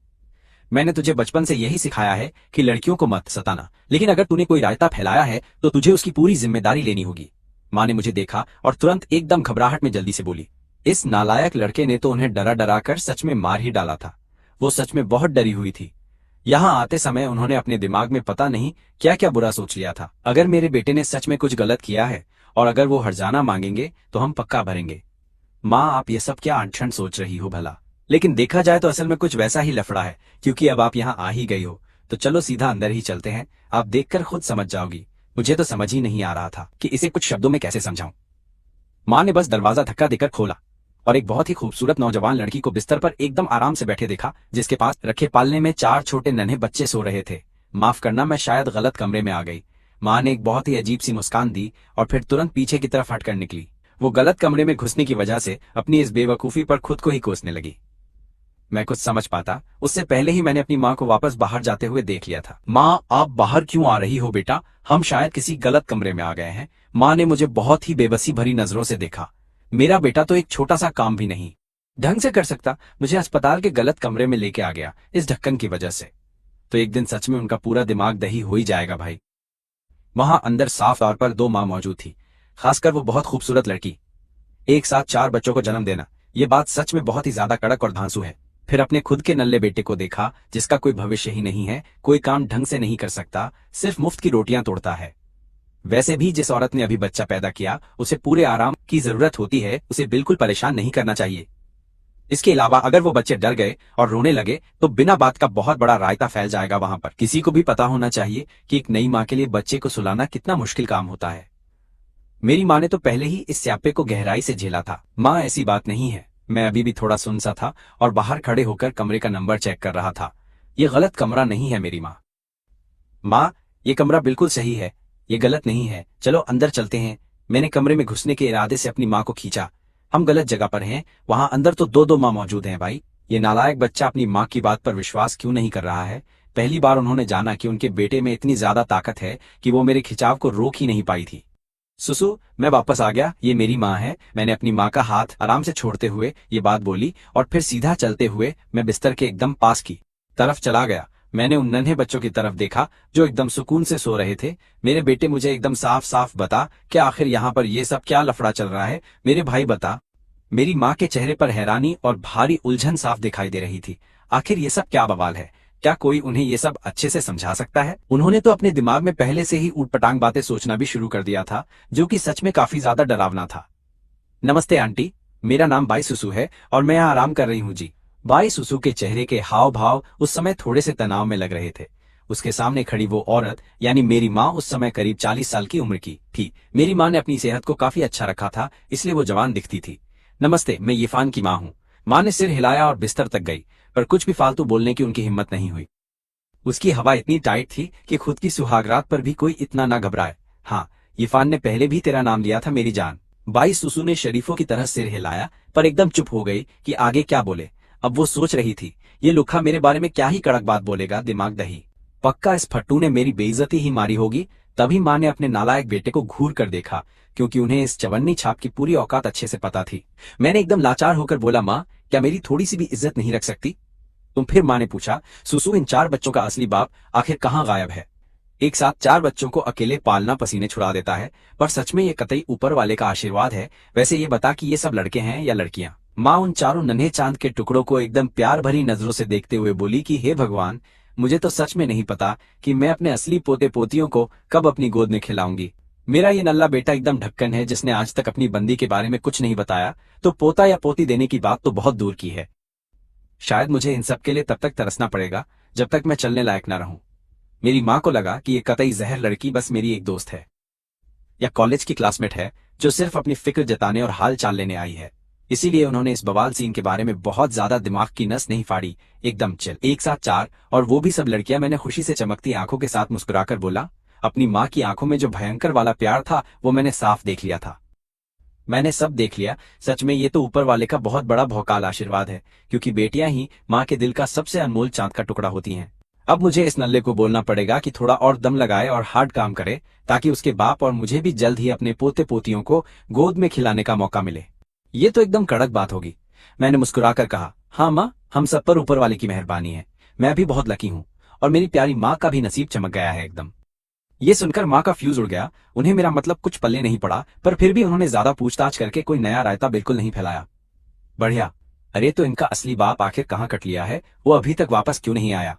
मैंने तुझे बचपन से यही सिखाया है कि लड़कियों को मत सताना, लेकिन अगर तूने कोई रायता फैलाया है तो तुझे उसकी पूरी जिम्मेदारी लेनी होगी। माँ ने मुझे देखा और तुरंत एकदम घबराहट में जल्दी से बोली, इस नालायक लड़के ने तो उन्हें डरा डरा कर सच में मार ही डाला था। वो सच में बहुत डरी हुई थी। यहाँ आते समय उन्होंने अपने दिमाग में पता नहीं क्या क्या बुरा सोच लिया था। अगर मेरे बेटे ने सच में कुछ गलत किया है और अगर वो हर्जाना मांगेंगे तो हम पक्का भरेंगे। माँ, आप ये सब क्या अनछन सोच रही हो भला? लेकिन देखा जाए तो असल में कुछ वैसा ही लफड़ा है, क्योंकि अब आप यहाँ आ ही गई हो तो चलो सीधा अंदर ही चलते हैं। आप देखकर खुद समझ जाओगी। मुझे तो समझ ही नहीं आ रहा था कि इसे कुछ शब्दों में कैसे समझाऊं। माँ ने बस दरवाजा धक्का देकर खोला और एक बहुत ही खूबसूरत नौजवान लड़की को बिस्तर पर एकदम आराम से बैठे देखा, जिसके पास रखे पालने में 4 छोटे नन्हे बच्चे सो रहे थे। माफ करना, मैं शायद गलत कमरे में आ गई। माँ ने एक बहुत ही अजीब सी मुस्कान दी और फिर तुरंत पीछे की तरफ हटकर निकली। वो गलत कमरे में घुसने की वजह से अपनी इस बेवकूफी पर खुद को ही कोसने लगी। मैं कुछ समझ पाता उससे पहले ही मैंने अपनी माँ को वापस बाहर जाते हुए देख लिया था। माँ, आप बाहर क्यों आ रही हो बेटा? हम शायद किसी गलत कमरे में आ गए हैं। माँ ने मुझे बहुत ही बेबसी भरी नजरों से देखा। मेरा बेटा तो एक छोटा सा काम भी नहीं ढंग से कर सकता, मुझे अस्पताल के गलत कमरे में लेके आ गया इस ढक्कन की वजह से। तो एक दिन सच में उनका पूरा दिमाग दही हो ही जाएगा भाई। वहां अंदर साफ तौर पर 2 माँ मौजूद थी, खासकर वो बहुत खूबसूरत लड़की। एक साथ 4 बच्चों को जन्म देना, ये बात सच में बहुत ही ज्यादा कड़क और धांसू है। फिर अपने खुद के नल्ले बेटे को देखा जिसका कोई भविष्य ही नहीं है, कोई काम ढंग से नहीं कर सकता, सिर्फ मुफ्त की रोटियां तोड़ता है। वैसे भी जिस औरत ने अभी बच्चा पैदा किया उसे पूरे आराम की जरूरत होती है, उसे बिल्कुल परेशान नहीं करना चाहिए। इसके अलावा अगर वो बच्चे डर गए और रोने लगे तो बिना बात का बहुत बड़ा रायता फैल जाएगा वहां पर। किसी को भी पता होना चाहिए कि एक नई माँ के लिए बच्चे को सुलाना कितना मुश्किल काम होता है। मेरी माँ ने तो पहले ही इस स्यापे को गहराई से झेला था। माँ, ऐसी बात नहीं है। मैं अभी भी थोड़ा सुन सा था और बाहर खड़े होकर कमरे का नंबर चेक कर रहा था। ये गलत कमरा नहीं है मेरी माँ। माँ, ये कमरा बिल्कुल सही है, ये गलत नहीं है। चलो अंदर चलते हैं। मैंने कमरे में घुसने के इरादे से अपनी माँ को खींचा। हम गलत जगह पर हैं, वहां अंदर तो 2 माँ मौजूद हैं भाई। ये नालायक बच्चा अपनी माँ की बात पर विश्वास क्यों नहीं कर रहा है? पहली बार उन्होंने जाना कि उनके बेटे में इतनी ज्यादा ताकत है कि वो मेरे खिंचाव को रोक ही नहीं पाई थी। सुसु, मैं वापस आ गया, ये मेरी माँ है। मैंने अपनी माँ का हाथ आराम से छोड़ते हुए ये बात बोली और फिर सीधा चलते हुए मैं बिस्तर के एकदम पास की तरफ चला गया। मैंने उन नन्हे बच्चों की तरफ देखा जो एकदम सुकून से सो रहे थे। मेरे बेटे, मुझे एकदम साफ साफ बता, क्या आखिर यहाँ पर ये सब क्या लफड़ा चल रहा है? मेरे भाई बता। मेरी माँ के चेहरे पर हैरानी और भारी उलझन साफ दिखाई दे रही थी। आखिर ये सब क्या बवाल है? क्या कोई उन्हें ये सब अच्छे से समझा सकता है? उन्होंने तो अपने दिमाग में पहले से ही ऊटपटांग बातें सोचना भी शुरू कर दिया था, जो कि सच में काफी ज्यादा डरावना था। नमस्ते आंटी, मेरा नाम बाई सुसु है और मैं यहाँ आराम कर रही हूँ जी। बाई सुसु के चेहरे के हाव भाव उस समय थोड़े से तनाव में लग रहे थे। उसके सामने खड़ी वो औरत यानी मेरी माँ उस समय करीब 40 साल की उम्र की थी। मेरी माँ ने अपनी सेहत को काफी अच्छा रखा था, इसलिए वो जवान दिखती थी। नमस्ते, मैं यिफान की माँ हूँ। माँ ने सिर हिलाया और बिस्तर तक गई, पर कुछ भी फालतू बोलने की उनकी हिम्मत नहीं हुई। उसकी हवा इतनी टाइट थी कि खुद की सुहागरात पर भी कोई इतना ना घबराए। हाँ, यिफान ने पहले भी तेरा नाम लिया था मेरी जान। बाई सुसु ने शरीफों की तरह सिर हिलाया, पर एकदम चुप हो गई कि आगे क्या बोले। अब वो सोच रही थी, ये लुखा मेरे बारे में क्या ही कड़क बात बोलेगा, दिमाग दही। पक्का इस फट्टू ने मेरी बेइज्जती ही मारी होगी। तभी माँ ने अपने नालायक बेटे को घूर कर देखा, क्योंकि उन्हें इस चवन्नी छाप की पूरी औकात अच्छे से पता थी। मैंने एकदम लाचार होकर बोला, माँ क्या मेरी थोड़ी सी भी इज्जत नहीं रख सकती तुम? फिर माँ ने पूछा, सुसु इन 4 बच्चों का असली बाप आखिर कहाँ गायब है? एक साथ 4 बच्चों को अकेले पालना पसीने छुड़ा देता है, पर सच में ये कतई ऊपर वाले का आशीर्वाद है। वैसे ये बता कि ये सब लड़के हैं या लड़कियां? माँ उन चारों नन्हे चांद के टुकड़ों को एकदम प्यार भरी नजरों से देखते हुए बोली कि हे भगवान, मुझे तो सच में नहीं पता कि मैं अपने असली पोते पोतियों को कब अपनी गोद में खिलाऊंगी। मेरा ये नल्ला बेटा एकदम ढक्कन है, जिसने आज तक अपनी बंदी के बारे में कुछ नहीं बताया, तो पोता या पोती देने की बात तो बहुत दूर की है। शायद मुझे इन सब के लिए तब तक तरसना पड़ेगा जब तक मैं चलने लायक ना रहूं। मेरी माँ को लगा कि ये कतई जहर लड़की बस मेरी एक दोस्त है या कॉलेज की क्लासमेट है जो सिर्फ अपनी फिक्र जताने और हाल चाल लेने आई है। इसीलिए उन्होंने इस बवाल सीन के बारे में बहुत ज्यादा दिमाग की नस नहीं फाड़ी। एकदम चिल, एक साथ 4 और वो भी सब लड़कियां। मैंने खुशी से चमकती आंखों के साथ मुस्कुराकर बोला, अपनी माँ की आंखों में जो भयंकर वाला प्यार था वो मैंने साफ देख लिया था। मैंने सब देख लिया। सच में ये तो ऊपर वाले का बहुत बड़ा भौकाल आशीर्वाद है, क्योंकि बेटियां ही माँ के दिल का सबसे अनमोल चांद का टुकड़ा होती हैं। अब मुझे इस नल्ले को बोलना पड़ेगा कि थोड़ा और दम लगाए और हार्ड काम करे, ताकि उसके बाप और मुझे भी जल्द ही अपने पोते पोतियों को गोद में खिलाने का मौका मिले। ये तो एकदम कड़क बात होगी। मैंने मुस्कुराकर कहा, हाँ माँ, हम सब पर ऊपर वाले की मेहरबानी है। मैं भी बहुत लकी हूँ, और मेरी प्यारी माँ का भी नसीब चमक गया है एकदम। ये सुनकर माँ का फ्यूज उड़ गया। उन्हें मेरा मतलब कुछ पल्ले नहीं पड़ा, पर फिर भी उन्होंने ज्यादा पूछताछ करके कोई नया रायता बिल्कुल नहीं फैलाया। बढ़िया। अरे तो इनका असली बाप आखिर कहाँ कट लिया है? वो अभी तक वापस क्यों नहीं आया?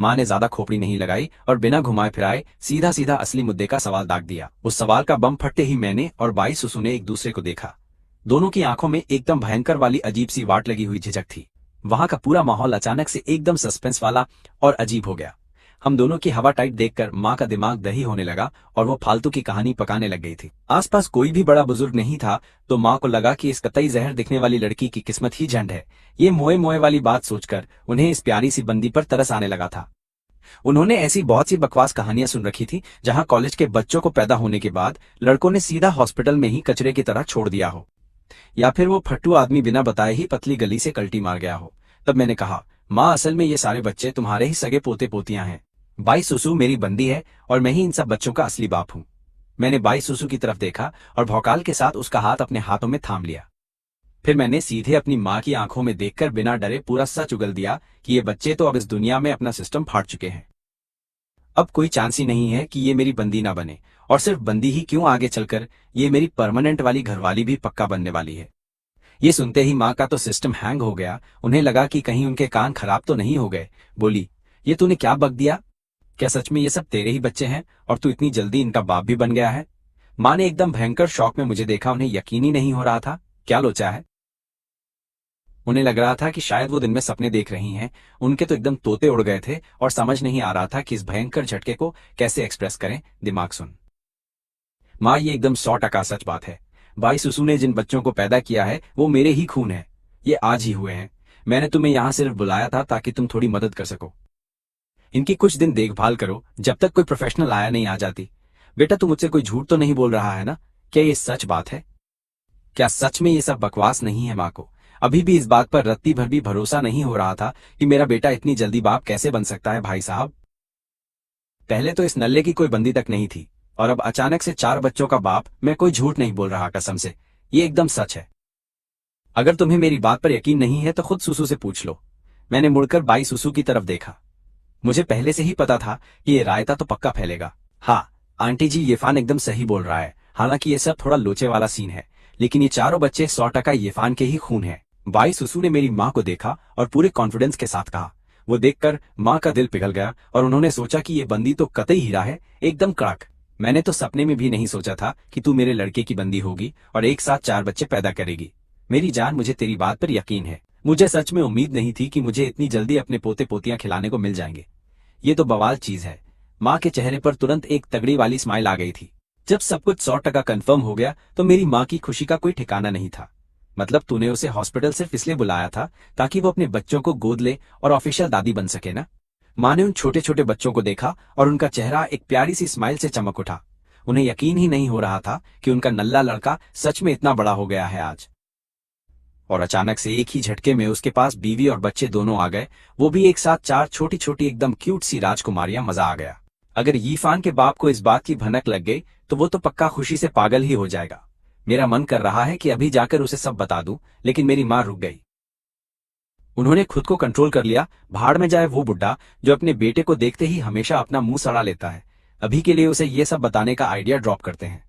माँ ने ज्यादा खोपड़ी नहीं लगाई और बिना घुमाए फिराए सीधा सीधा असली मुद्दे का सवाल दाग दिया। उस सवाल का बम फटते ही मैंने और बाई सुसु ने एक दूसरे को देखा। दोनों की आंखों में एकदम भयंकर वाली अजीब सी वाट लगी हुई झिझक थी। वहां का पूरा माहौल अचानक से एकदम सस्पेंस वाला और अजीब हो गया। हम दोनों की हवा टाइट देखकर माँ का दिमाग दही होने लगा और वो फालतू की कहानी पकाने लग गई थी। आसपास कोई भी बड़ा बुजुर्ग नहीं था, तो माँ को लगा कि इस कतई जहर दिखने वाली लड़की की किस्मत ही झंड है। ये मोए मोए वाली बात सोचकर उन्हें इस प्यारी सी बंदी पर तरस आने लगा था। उन्होंने ऐसी बहुत सी बकवास कहानियां सुन रखी थी, जहां कॉलेज के बच्चों को पैदा होने के बाद लड़कों ने सीधा हॉस्पिटल में ही कचरे की तरह छोड़ दिया हो, या फिर वो फट्टू आदमी बिना बताए ही पतली गली से कल्टी मार गया हो। तब मैंने कहा, माँ असल में ये सारे बच्चे तुम्हारे ही सगे पोते पोतियां हैं। बाई सुसु मेरी बंदी है और मैं ही इन सब बच्चों का असली बाप हूँ। मैंने बाई सुसु की तरफ देखा और भौकाल के साथ उसका हाथ अपने हाथों में थाम लिया। फिर मैंने सीधे अपनी माँ की आंखों में देखकर बिना डरे पूरा सच उगल दिया कि ये बच्चे तो अब इस दुनिया में अपना सिस्टम फाड़ चुके हैं। अब कोई चांस ही नहीं है कि ये मेरी बंदी ना बने, और सिर्फ बंदी ही क्यों, आगे चलकर ये मेरी परमानेंट वाली घरवाली भी पक्का बनने वाली है। ये सुनते ही माँ का तो सिस्टम हैंग हो गया। उन्हें लगा कि कहीं उनके कान खराब तो नहीं हो गए। बोली, ये तूने क्या बक दिया? क्या सच में ये सब तेरे ही बच्चे हैं और तू इतनी जल्दी इनका बाप भी बन गया है? माँ ने एकदम भयंकर शौक में मुझे देखा। उन्हें यकीन ही नहीं हो रहा था। क्या लोचा है? उन्हें लग रहा था कि शायद वो दिन में सपने देख रही हैं। उनके तो एकदम तोते उड़ गए थे और समझ नहीं आ रहा था कि इस भयंकर झटके को कैसे एक्सप्रेस करें। दिमाग सुन माँ, ये एकदम 100% सच बात है। बाई सुसु ने जिन बच्चों को पैदा किया है वो मेरे ही खून है। ये आज ही हुए हैं। मैंने तुम्हें यहाँ सिर्फ बुलाया था ताकि तुम थोड़ी मदद कर सको। इनकी कुछ दिन देखभाल करो जब तक कोई प्रोफेशनल आया नहीं आ जाती। बेटा, तू मुझसे कोई झूठ तो नहीं बोल रहा है ना? क्या ये सच बात है? क्या सच में ये सब बकवास नहीं है? माँ को अभी भी इस बात पर रत्ती भर भी भरोसा नहीं हो रहा था कि मेरा बेटा इतनी जल्दी बाप कैसे बन सकता है। भाई साहब, पहले तो इस नल्ले की कोई बंदी तक नहीं थी, और अब अचानक से 4 बच्चों का बाप। मैं कोई झूठ नहीं बोल रहा, कसम से ये एकदम सच है। अगर तुम्हें मेरी बात पर यकीन नहीं है तो खुद सुसु से पूछ लो। मैंने मुड़कर बाई सुसु की तरफ देखा। मुझे पहले से ही पता था कि ये रायता तो पक्का फैलेगा। हाँ आंटी जी, यिफान एकदम सही बोल रहा है। हालांकि ये सब थोड़ा लोचे वाला सीन है, लेकिन ये चारों बच्चे 100% यिफान के ही खून है। बाई सुसु ने मेरी माँ को देखा और पूरे कॉन्फिडेंस के साथ कहा। वो देखकर माँ का दिल पिघल गया और उन्होंने सोचा कि ये बंदी तो कतई हीरा है, एकदम कड़क। मैंने तो सपने में भी नहीं सोचा था कि तू मेरे लड़के की बंदी होगी और एक साथ 4 बच्चे पैदा करेगी। मेरी जान, मुझे तेरी बात पर यकीन है। मुझे सच में उम्मीद नहीं थी कि मुझे इतनी जल्दी अपने पोते पोतियां खिलाने को मिल जाएंगे। ये तो बवाल चीज है। माँ के चेहरे पर तुरंत एक तगड़ी वाली स्माइल आ गई थी। जब सब कुछ 100% कंफर्म हो गया तो मेरी माँ की खुशी का कोई ठिकाना नहीं था। मतलब तूने उसे हॉस्पिटल सिर्फ इसलिए बुलाया था ताकि वो अपने बच्चों को गोद ले और ऑफिशियल दादी बन सके ना। माँ ने उन छोटे छोटे बच्चों को देखा और उनका चेहरा एक प्यारी सी स्माइल से चमक उठा। उन्हें यकीन ही नहीं हो रहा था कि उनका नल्ला लड़का सच में इतना बड़ा हो गया है आज। और अचानक से एक ही झटके में उसके पास बीवी और बच्चे दोनों आ गए, वो भी एक साथ 4 छोटी छोटी एकदम क्यूट सी राजकुमारियां। मजा आ गया। अगर यीफान के बाप को इस बात की भनक लग गई तो वो तो पक्का खुशी से पागल ही हो जाएगा। मेरा मन कर रहा है कि अभी जाकर उसे सब बता दूं, लेकिन मेरी माँ रुक गई। उन्होंने खुद को कंट्रोल कर लिया। भाड़ में जाए वो बुड्ढा जो अपने बेटे को देखते ही हमेशा अपना मुंह सड़ा लेता है। अभी के लिए उसे ये सब बताने का आइडिया ड्रॉप करते हैं।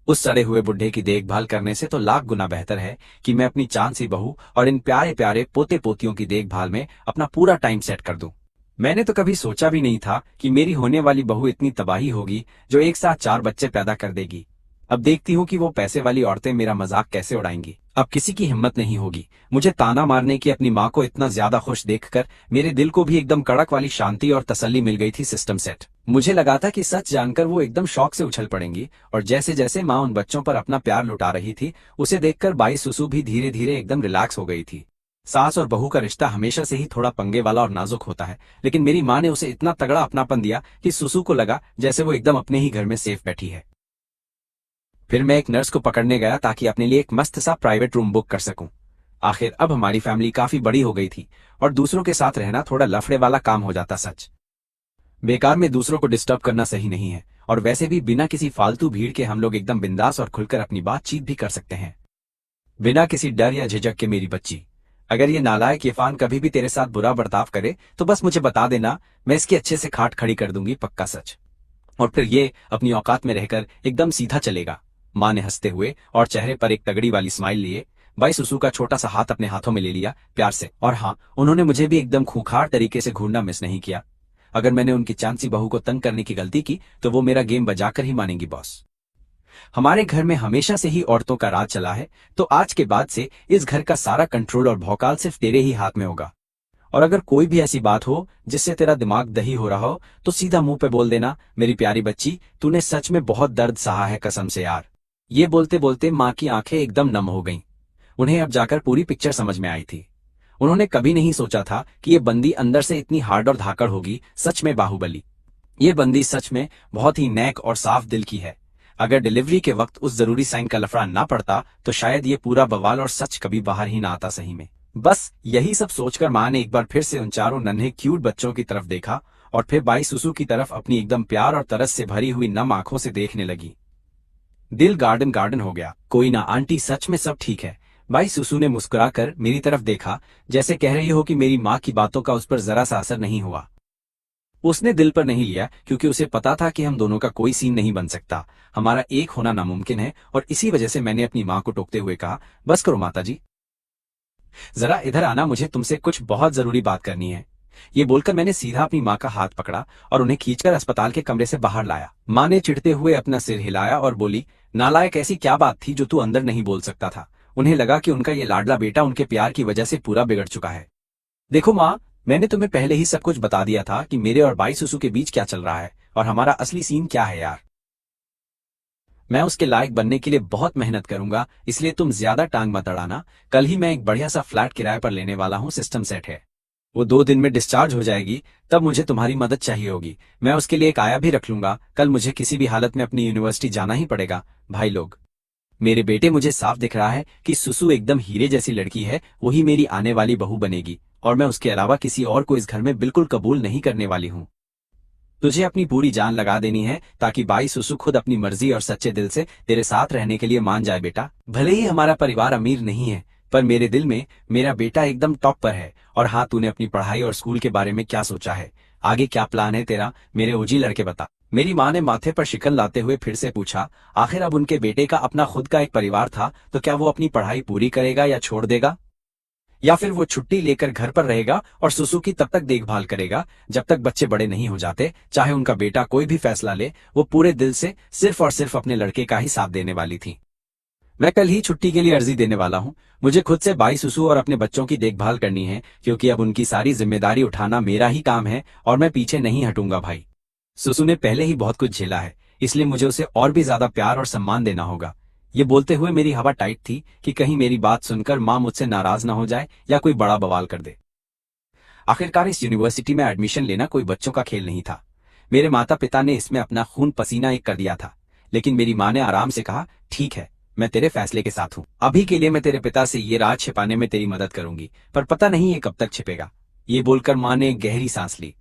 उस सड़े हुए बुढ़े की देखभाल करने से तो लाख गुना बेहतर है कि मैं अपनी चांद सी बहू और इन प्यारे प्यारे पोते पोतियों की देखभाल में अपना पूरा टाइम सेट कर दूं। मैंने तो कभी सोचा भी नहीं था कि मेरी होने वाली बहू इतनी तबाही होगी जो एक साथ 4 बच्चे पैदा कर देगी। अब देखती हूँ कि वो पैसे वाली औरतें मेरा मजाक कैसे उड़ाएंगी। अब किसी की हिम्मत नहीं होगी मुझे ताना मारने की। अपनी माँ को इतना ज्यादा खुश देखकर मेरे दिल को भी एकदम कड़क वाली शांति और तसल्ली मिल गई थी। System set. मुझे लगा था कि सच जानकर वो एकदम शौक से उछल पड़ेंगी, और जैसे जैसे माँ उन बच्चों पर अपना प्यार लुटा रही थी उसे देखकर बाई सुसु भी धीरे धीरे एकदम रिलैक्स हो गई थी। सास और बहू का रिश्ता हमेशा से ही थोड़ा पंगे वाला और नाजुक होता है, लेकिन मेरी माँ ने उसे इतना तगड़ा अपनापन दिया कि सुसु को लगा जैसे वो एकदम अपने ही घर में सेफ बैठी है। फिर मैं एक नर्स को पकड़ने गया ताकि अपने लिए एक मस्त सा प्राइवेट रूम बुक कर सकूं। आखिर अब हमारी फैमिली काफी बड़ी हो गई थी और दूसरों के साथ रहना थोड़ा लफड़े वाला काम हो जाता। सच बेकार में दूसरों को डिस्टर्ब करना सही नहीं है, और वैसे भी बिना किसी फालतू भीड़ के हम लोग एकदम बिंदास और खुलकर अपनी बातचीत भी कर सकते हैं बिना किसी डर या झिझक के। मेरी बच्ची, अगर ये नालायक इरफान कभी भी तेरे साथ बुरा बर्ताव करे तो बस मुझे बता देना, मैं इसकी अच्छे से खाट खड़ी कर दूंगी, पक्का सच। और फिर ये अपनी औकात में रहकर एकदम सीधा चलेगा। माँ ने हंसते हुए और चेहरे पर एक तगड़ी वाली स्माइल लिए बाई सुसु का छोटा सा हाथ अपने हाथों में ले लिया प्यार से। और हाँ, उन्होंने मुझे भी एकदम खूंखार तरीके से घूरना मिस नहीं किया। अगर मैंने उनकी चांसी बहू को तंग करने की गलती की तो वो मेरा गेम बजाकर ही मानेंगी बॉस। हमारे घर में हमेशा से ही औरतों का राज चला है, तो आज के बाद से इस घर का सारा कंट्रोल और भौकाल सिर्फ तेरे ही हाथ में होगा। और अगर कोई भी ऐसी बात हो जिससे तेरा दिमाग दही हो रहा हो तो सीधा मुंह पे बोल देना, मेरी प्यारी बच्ची तूने सच में बहुत दर्द सहा है, कसम से यार। ये बोलते बोलते माँ की आंखें एकदम नम हो गईं। उन्हें अब जाकर पूरी पिक्चर समझ में आई थी। उन्होंने कभी नहीं सोचा था कि ये बंदी अंदर से इतनी हार्ड और धाकड़ होगी। सच में बाहुबली। ये बंदी सच में बहुत ही नेक और साफ दिल की है। अगर डिलीवरी के वक्त उस जरूरी साइन का लफड़ा ना पड़ता तो शायद ये पूरा बवाल और सच कभी बाहर ही ना आता। सही में बस यही सब सोचकर माँ ने एक बार फिर से उन चारों नन्हे क्यूट बच्चों की तरफ देखा और फिर बाई सुसु की तरफ अपनी एकदम प्यार और तरस से भरी हुई नम आंखों से देखने लगी। दिल गार्डन गार्डन हो गया। कोई ना आंटी, सच में सब ठीक है। बाई सुसु ने मुस्कुराकर मेरी तरफ देखा जैसे कह रही हो कि मेरी माँ की बातों का उस पर जरा सा असर नहीं हुआ। उसने दिल पर नहीं लिया क्योंकि उसे पता था कि हम दोनों का कोई सीन नहीं बन सकता, हमारा एक होना नामुमकिन है। और इसी वजह से मैंने अपनी माँ को टोकते हुए कहा, बस करो माताजी, जरा इधर आना, मुझे तुमसे कुछ बहुत जरूरी बात करनी है। ये बोलकर मैंने सीधा अपनी माँ का हाथ पकड़ा और उन्हें खींचकर अस्पताल के कमरे से बाहर लाया। माँ ने चिढ़ते हुए अपना सिर हिलाया और बोली, नालायक, ऐसी क्या बात थी जो तू अंदर नहीं बोल सकता था? उन्हें लगा कि उनका ये लाडला बेटा उनके प्यार की वजह से पूरा बिगड़ चुका है। देखो माँ, मैंने तुम्हें पहले ही सब कुछ बता दिया था कि मेरे और बाई सुसु के बीच क्या चल रहा है और हमारा असली सीन क्या है यार। मैं उसके लायक बनने के लिए बहुत मेहनत करूंगा, इसलिए तुम ज्यादा टांग मत अड़ाना। कल ही मैं एक बढ़िया सा फ्लैट किराए पर लेने वाला हूँ, सिस्टम सेट है। वो 2 दिन में डिस्चार्ज हो जाएगी, तब मुझे तुम्हारी मदद चाहिए होगी। मैं उसके लिए एक आया भी रख लूंगा। कल मुझे किसी भी हालत में अपनी यूनिवर्सिटी जाना ही पड़ेगा। भाई लोग, मेरे बेटे, मुझे साफ दिख रहा है कि सुसु एकदम हीरे जैसी लड़की है, वही मेरी आने वाली बहू बनेगी और मैं उसके अलावा किसी और को इस घर में बिल्कुल कबूल नहीं करने वाली हूँ। तुझे अपनी पूरी जान लगा देनी है ताकि बाई सुसु खुद अपनी मर्जी और सच्चे दिल से तेरे साथ रहने के लिए मान जाए। बेटा, भले ही हमारा परिवार अमीर नहीं है, पर मेरे दिल में मेरा बेटा एकदम टॉप पर है। और हाँ, तूने अपनी पढ़ाई और स्कूल के बारे में क्या सोचा है? आगे क्या प्लान है तेरा, मेरे ओजी लड़के, बता। मेरी माँ ने माथे पर शिकन लाते हुए फिर से पूछा। आखिर अब उनके बेटे का अपना खुद का एक परिवार था, तो क्या वो अपनी पढ़ाई पूरी करेगा या छोड़ देगा, या फिर वो छुट्टी लेकर घर पर रहेगा और सुसु की तब तक देखभाल करेगा जब तक बच्चे बड़े नहीं हो जाते? चाहे उनका बेटा कोई भी फैसला ले, वो पूरे दिल से सिर्फ और सिर्फ अपने लड़के का ही साथ देने वाली थी। मैं कल ही छुट्टी के लिए अर्जी देने वाला हूँ। मुझे खुद से बाई सुसु और अपने बच्चों की देखभाल करनी है, क्योंकि अब उनकी सारी जिम्मेदारी उठाना मेरा ही काम है और मैं पीछे नहीं हटूंगा भाई। सुसु ने पहले ही बहुत कुछ झेला है, इसलिए मुझे उसे और भी ज्यादा प्यार और सम्मान देना होगा। ये बोलते हुए मेरी हवा टाइट थी कि कहीं मेरी बात सुनकर माँ मुझसे नाराज ना हो जाए या कोई बड़ा बवाल कर दे। आखिरकार इस यूनिवर्सिटी में एडमिशन लेना कोई बच्चों का खेल नहीं था। मेरे माता पिता ने इसमें अपना खून पसीना एक कर दिया था, लेकिन मेरी माँ ने आराम से कहा, ठीक है, मैं तेरे फैसले के साथ हूँ। अभी के लिए मैं तेरे पिता से ये राज छिपाने में तेरी मदद करूंगी, पर पता नहीं ये कब तक छिपेगा। ये बोलकर माँ ने एक गहरी सांस ली।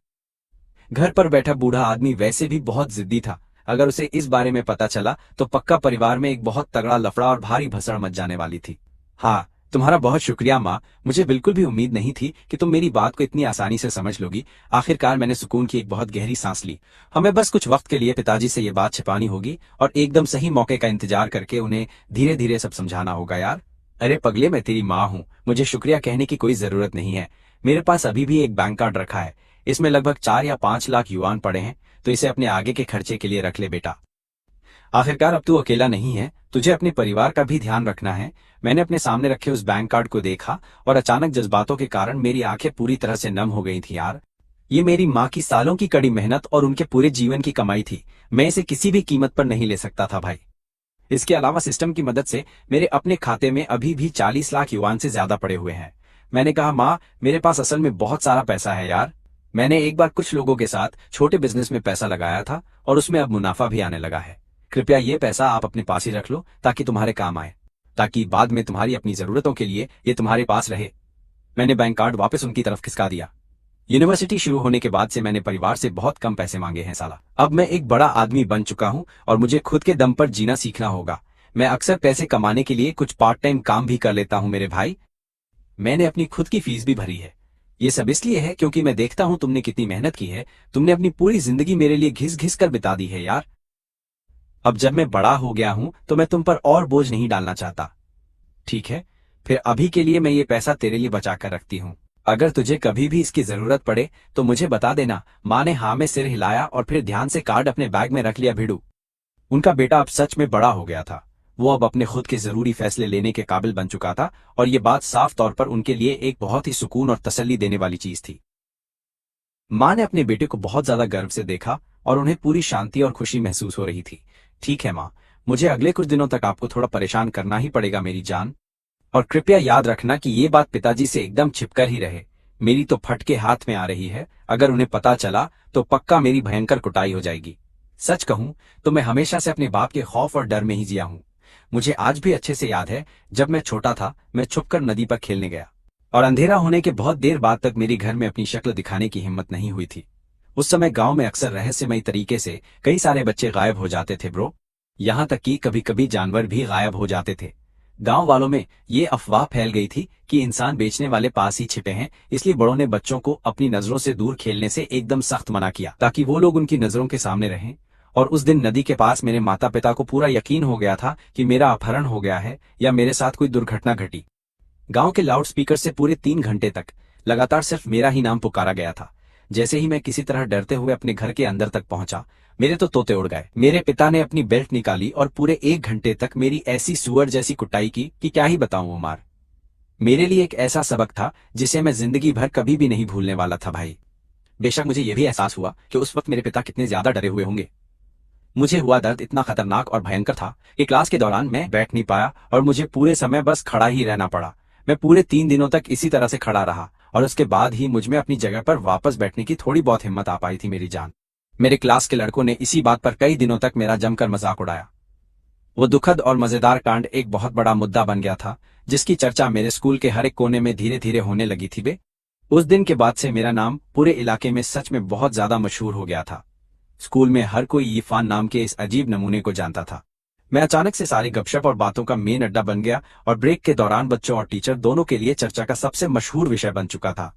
घर पर बैठा बूढ़ा आदमी वैसे भी बहुत जिद्दी था। अगर उसे इस बारे में पता चला तो पक्का परिवार में एक बहुत तगड़ा लफड़ा और भारी भसड़ मच जाने वाली थी। हाँ, तुम्हारा बहुत शुक्रिया माँ, मुझे बिल्कुल भी उम्मीद नहीं थी कि तुम मेरी बात को इतनी आसानी से समझ लोगी। आखिरकार मैंने सुकून की एक बहुत गहरी सांस ली। हमें बस कुछ वक्त के लिए पिताजी से ये बात छिपानी होगी और एकदम सही मौके का इंतजार करके उन्हें धीरे धीरे सब समझाना होगा यार। अरे पगले, मैं तेरी माँ हूँ, मुझे शुक्रिया कहने की कोई जरूरत नहीं है। मेरे पास अभी भी एक बैंक कार्ड रखा है, इसमें लगभग 4 या 5 लाख युआन पड़े हैं, तो इसे अपने आगे के खर्चे के लिए रख ले बेटा। आखिरकार अब तू अकेला नहीं है, तुझे अपने परिवार का भी ध्यान रखना है। मैंने अपने सामने रखे उस बैंक कार्ड को देखा और अचानक जज्बातों के कारण मेरी आंखें पूरी तरह से नम हो गई थी यार। ये मेरी माँ की सालों की कड़ी मेहनत और उनके पूरे जीवन की कमाई थी। मैं इसे किसी भी कीमत पर नहीं ले सकता था भाई। इसके अलावा सिस्टम की मदद से मेरे अपने खाते में अभी भी 40 लाख युआन से ज्यादा पड़े हुए हैं। मैंने कहा, माँ, मेरे पास असल में बहुत सारा पैसा है यार। मैंने एक बार कुछ लोगों के साथ छोटे बिजनेस में पैसा लगाया था और उसमें अब मुनाफा भी आने लगा है। कृपया ये पैसा आप अपने पास ही रख लो ताकि तुम्हारे काम आए, ताकि बाद में तुम्हारी अपनी जरूरतों के लिए ये तुम्हारे पास रहे। मैंने बैंक कार्ड वापस उनकी तरफ खिसका दिया। यूनिवर्सिटी शुरू होने के बाद से मैंने परिवार से बहुत कम पैसे मांगे हैं साला। अब मैं एक बड़ा आदमी बन चुका हूँ और मुझे खुद के दम पर जीना सीखना होगा। मैं अक्सर पैसे कमाने के लिए कुछ पार्ट टाइम काम भी कर लेता हूँ मेरे भाई। मैंने अपनी खुद की फीस भी भरी है। ये सब इसलिए है क्योंकि मैं देखता हूँ तुमने कितनी मेहनत की है। तुमने अपनी पूरी जिंदगी मेरे लिए घिस घिस कर बिता दी है यार। अब जब मैं बड़ा हो गया हूं तो मैं तुम पर और बोझ नहीं डालना चाहता। ठीक है, फिर अभी के लिए मैं ये पैसा तेरे लिए बचा कर रखती हूँ। अगर तुझे कभी भी इसकी जरूरत पड़े तो मुझे बता देना। माँ ने हाँ में सिर हिलाया और फिर ध्यान से कार्ड अपने बैग में रख लिया। भिड़ू, उनका बेटा अब सच में बड़ा हो गया था। वो अब अपने खुद के जरूरी फैसले लेने के काबिल बन चुका था और ये बात साफ तौर पर उनके लिए एक बहुत ही सुकून और तसल्ली देने वाली चीज थी। माँ ने अपने बेटे को बहुत ज्यादा गर्व से देखा और उन्हें पूरी शांति और खुशी महसूस हो रही थी। ठीक है माँ, मुझे अगले कुछ दिनों तक आपको थोड़ा परेशान करना ही पड़ेगा मेरी जान, और कृपया याद रखना कि ये बात पिताजी से एकदम छिपकर ही रहे। मेरी तो फट के हाथ में आ रही है, अगर उन्हें पता चला तो पक्का मेरी भयंकर कुटाई हो जाएगी। सच कहूं तो मैं हमेशा से अपने बाप के खौफ और डर में ही जिया हूं। मुझे आज भी अच्छे से याद है, जब मैं छोटा था मैं छुपकर नदी पर खेलने गया और अंधेरा होने के बहुत देर बाद तक मेरी घर में अपनी शक्ल दिखाने की हिम्मत नहीं हुई थी। उस समय गांव में अक्सर रहस्यमयी तरीके से कई सारे बच्चे गायब हो जाते थे ब्रो। यहाँ तक कि कभी कभी जानवर भी गायब हो जाते थे। गांव वालों में ये अफवाह फैल गई थी कि इंसान बेचने वाले पास ही छिपे हैं, इसलिए बड़ों ने बच्चों को अपनी नजरों से दूर खेलने से एकदम सख्त मना किया ताकि वो लोग उनकी नजरों के सामने रहें। और उस दिन नदी के पास मेरे माता पिता को पूरा यकीन हो गया था कि मेरा अपहरण हो गया है या मेरे साथ कोई दुर्घटना घटी। गांव के लाउडस्पीकर से पूरे 3 घंटे तक लगातार सिर्फ मेरा ही नाम पुकारा गया था। जैसे ही मैं किसी तरह डरते हुए अपने घर के अंदर तक पहुंचा, मेरे तो तोते उड़ गए। मेरे पिता ने अपनी बेल्ट निकाली और पूरे 1 घंटे तक मेरी ऐसी सुअर जैसी कुटाई की कि क्या ही बताऊं वो मार। मेरे लिए एक ऐसा सबक था जिसे मैं जिंदगी भर कभी भी नहीं भूलने वाला था भाई। बेशक मुझे यह भी एहसास हुआ कि उस वक्त मेरे पिता कितने ज्यादा डरे हुए होंगे। मुझे हुआ दर्द इतना खतरनाक और भयंकर था कि क्लास के दौरान मैं बैठ नहीं पाया और मुझे पूरे समय बस खड़ा ही रहना पड़ा। मैं पूरे 3 दिनों तक इसी तरह से खड़ा रहा और उसके बाद ही मुझ में अपनी जगह पर वापस बैठने की थोड़ी बहुत हिम्मत आ पाई थी मेरी जान। मेरे क्लास के लड़कों ने इसी बात पर कई दिनों तक मेरा जमकर मजाक उड़ाया। वो दुखद और मजेदार कांड एक बहुत बड़ा मुद्दा बन गया था, जिसकी चर्चा मेरे स्कूल के हर एक कोने में धीरे धीरे होने लगी थी बे। उस दिन के बाद से मेरा नाम पूरे इलाके में सच में बहुत ज्यादा मशहूर हो गया था। स्कूल में हर कोई यीफान नाम के इस अजीब नमूने को जानता था। मैं अचानक से सारी गपशप और बातों का मेन अड्डा बन गया और ब्रेक के दौरान बच्चों और टीचर दोनों के लिए चर्चा का सबसे मशहूर विषय बन चुका था।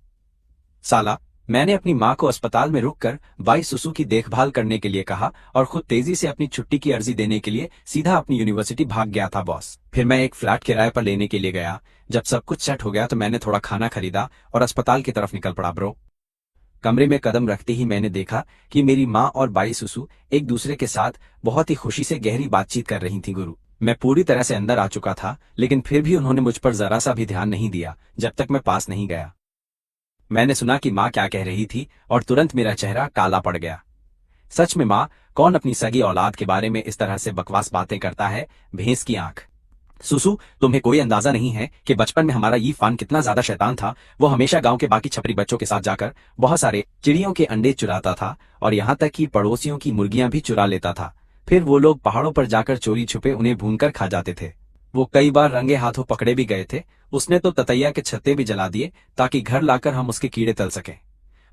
साला, मैंने अपनी माँ को अस्पताल में रुककर बाई सुसु की देखभाल करने के लिए कहा और खुद तेजी से अपनी छुट्टी की अर्जी देने के लिए सीधा अपनी यूनिवर्सिटी भाग गया था बॉस। फिर मैं एक फ्लैट किराए पर लेने के लिए गया। जब सब कुछ सेट हो गया तो मैंने थोड़ा खाना खरीदा और अस्पताल की तरफ निकल पड़ा ब्रो। कमरे में कदम रखते ही मैंने देखा कि मेरी माँ और बाई सुसु एक दूसरे के साथ बहुत ही खुशी से गहरी बातचीत कर रही थी गुरु। मैं पूरी तरह से अंदर आ चुका था, लेकिन फिर भी उन्होंने मुझ पर जरा सा भी ध्यान नहीं दिया जब तक मैं पास नहीं गया। मैंने सुना कि माँ क्या कह रही थी और तुरंत मेरा चेहरा काला पड़ गया। सच में माँ, कौन अपनी सगी औलाद के बारे में इस तरह से बकवास बातें करता है? भैंस की आंख। सुसु, तुम्हें कोई अंदाजा नहीं है कि बचपन में हमारा ये फान कितना ज्यादा शैतान था। वो हमेशा गांव के बाकी छपरी बच्चों के साथ जाकर बहुत सारे चिड़ियों के अंडे चुराता था और यहाँ तक कि पड़ोसियों की मुर्गियां भी चुरा लेता था। फिर वो लोग पहाड़ों पर जाकर चोरी छुपे उन्हें भूनकर खा जाते थे। वो कई बार रंगे हाथों पकड़े भी गए थे। उसने तो ततैया के छत्ते भी जला दिए ताकि घर लाकर हम उसके कीड़े तल सकें।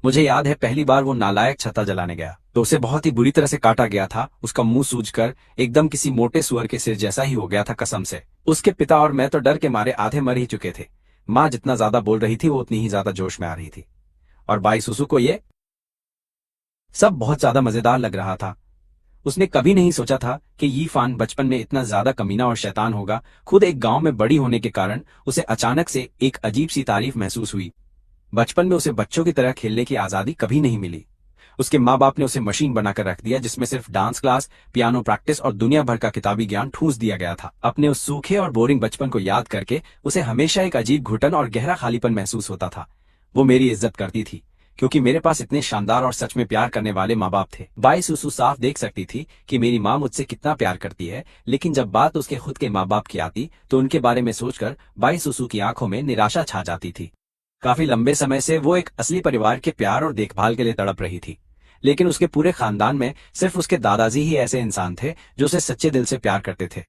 मुझे याद है पहली बार वो नालायक छत्ता जलाने गया तो उसे बहुत ही बुरी तरह से काटा गया था। उसका मुंह सूजकर एकदम किसी मोटे सुअर के सिर जैसा ही हो गया था, कसम से। उसके पिता और मैं तो डर के मारे आधे मर ही चुके थे। माँ जितना ज्यादा बोल रही थी वो उतनी ही ज्यादा जोश में आ रही थी, और बाई सुसु को ये सब बहुत ज्यादा मजेदार लग रहा था। उसने कभी नहीं सोचा था कि यी फान बचपन में इतना ज्यादा कमीना और शैतान होगा। खुद एक गांव में बड़ी होने के कारण उसे अचानक से एक अजीब सी तारीफ महसूस हुई। बचपन में उसे बच्चों की तरह खेलने की आजादी कभी नहीं मिली। उसके माँ बाप ने उसे मशीन बनाकर रख दिया जिसमें सिर्फ डांस क्लास, पियानो प्रैक्टिस और दुनिया भर का किताबी ज्ञान ठूंस दिया गया था। अपने उस सूखे और बोरिंग बचपन को याद करके उसे हमेशा एक अजीब घुटन और गहरा खालीपन महसूस होता था। वो मेरी इज्जत करती थी क्योंकि मेरे पास इतने शानदार और सच में प्यार करने वाले माँ बाप थे। बाई सुसु साफ देख सकती थी कि मेरी माँ मुझसे कितना प्यार करती है, लेकिन जब बात उसके खुद के माँ बाप की आती तो उनके बारे में सोचकर बाई सुसु की आंखों में निराशा छा जाती थी। काफी लंबे समय से वो एक असली परिवार के प्यार और देखभाल के लिए तड़प रही थी, लेकिन उसके पूरे खानदान में सिर्फ उसके दादाजी ही ऐसे इंसान थे जो उसे सच्चे दिल से प्यार करते थे।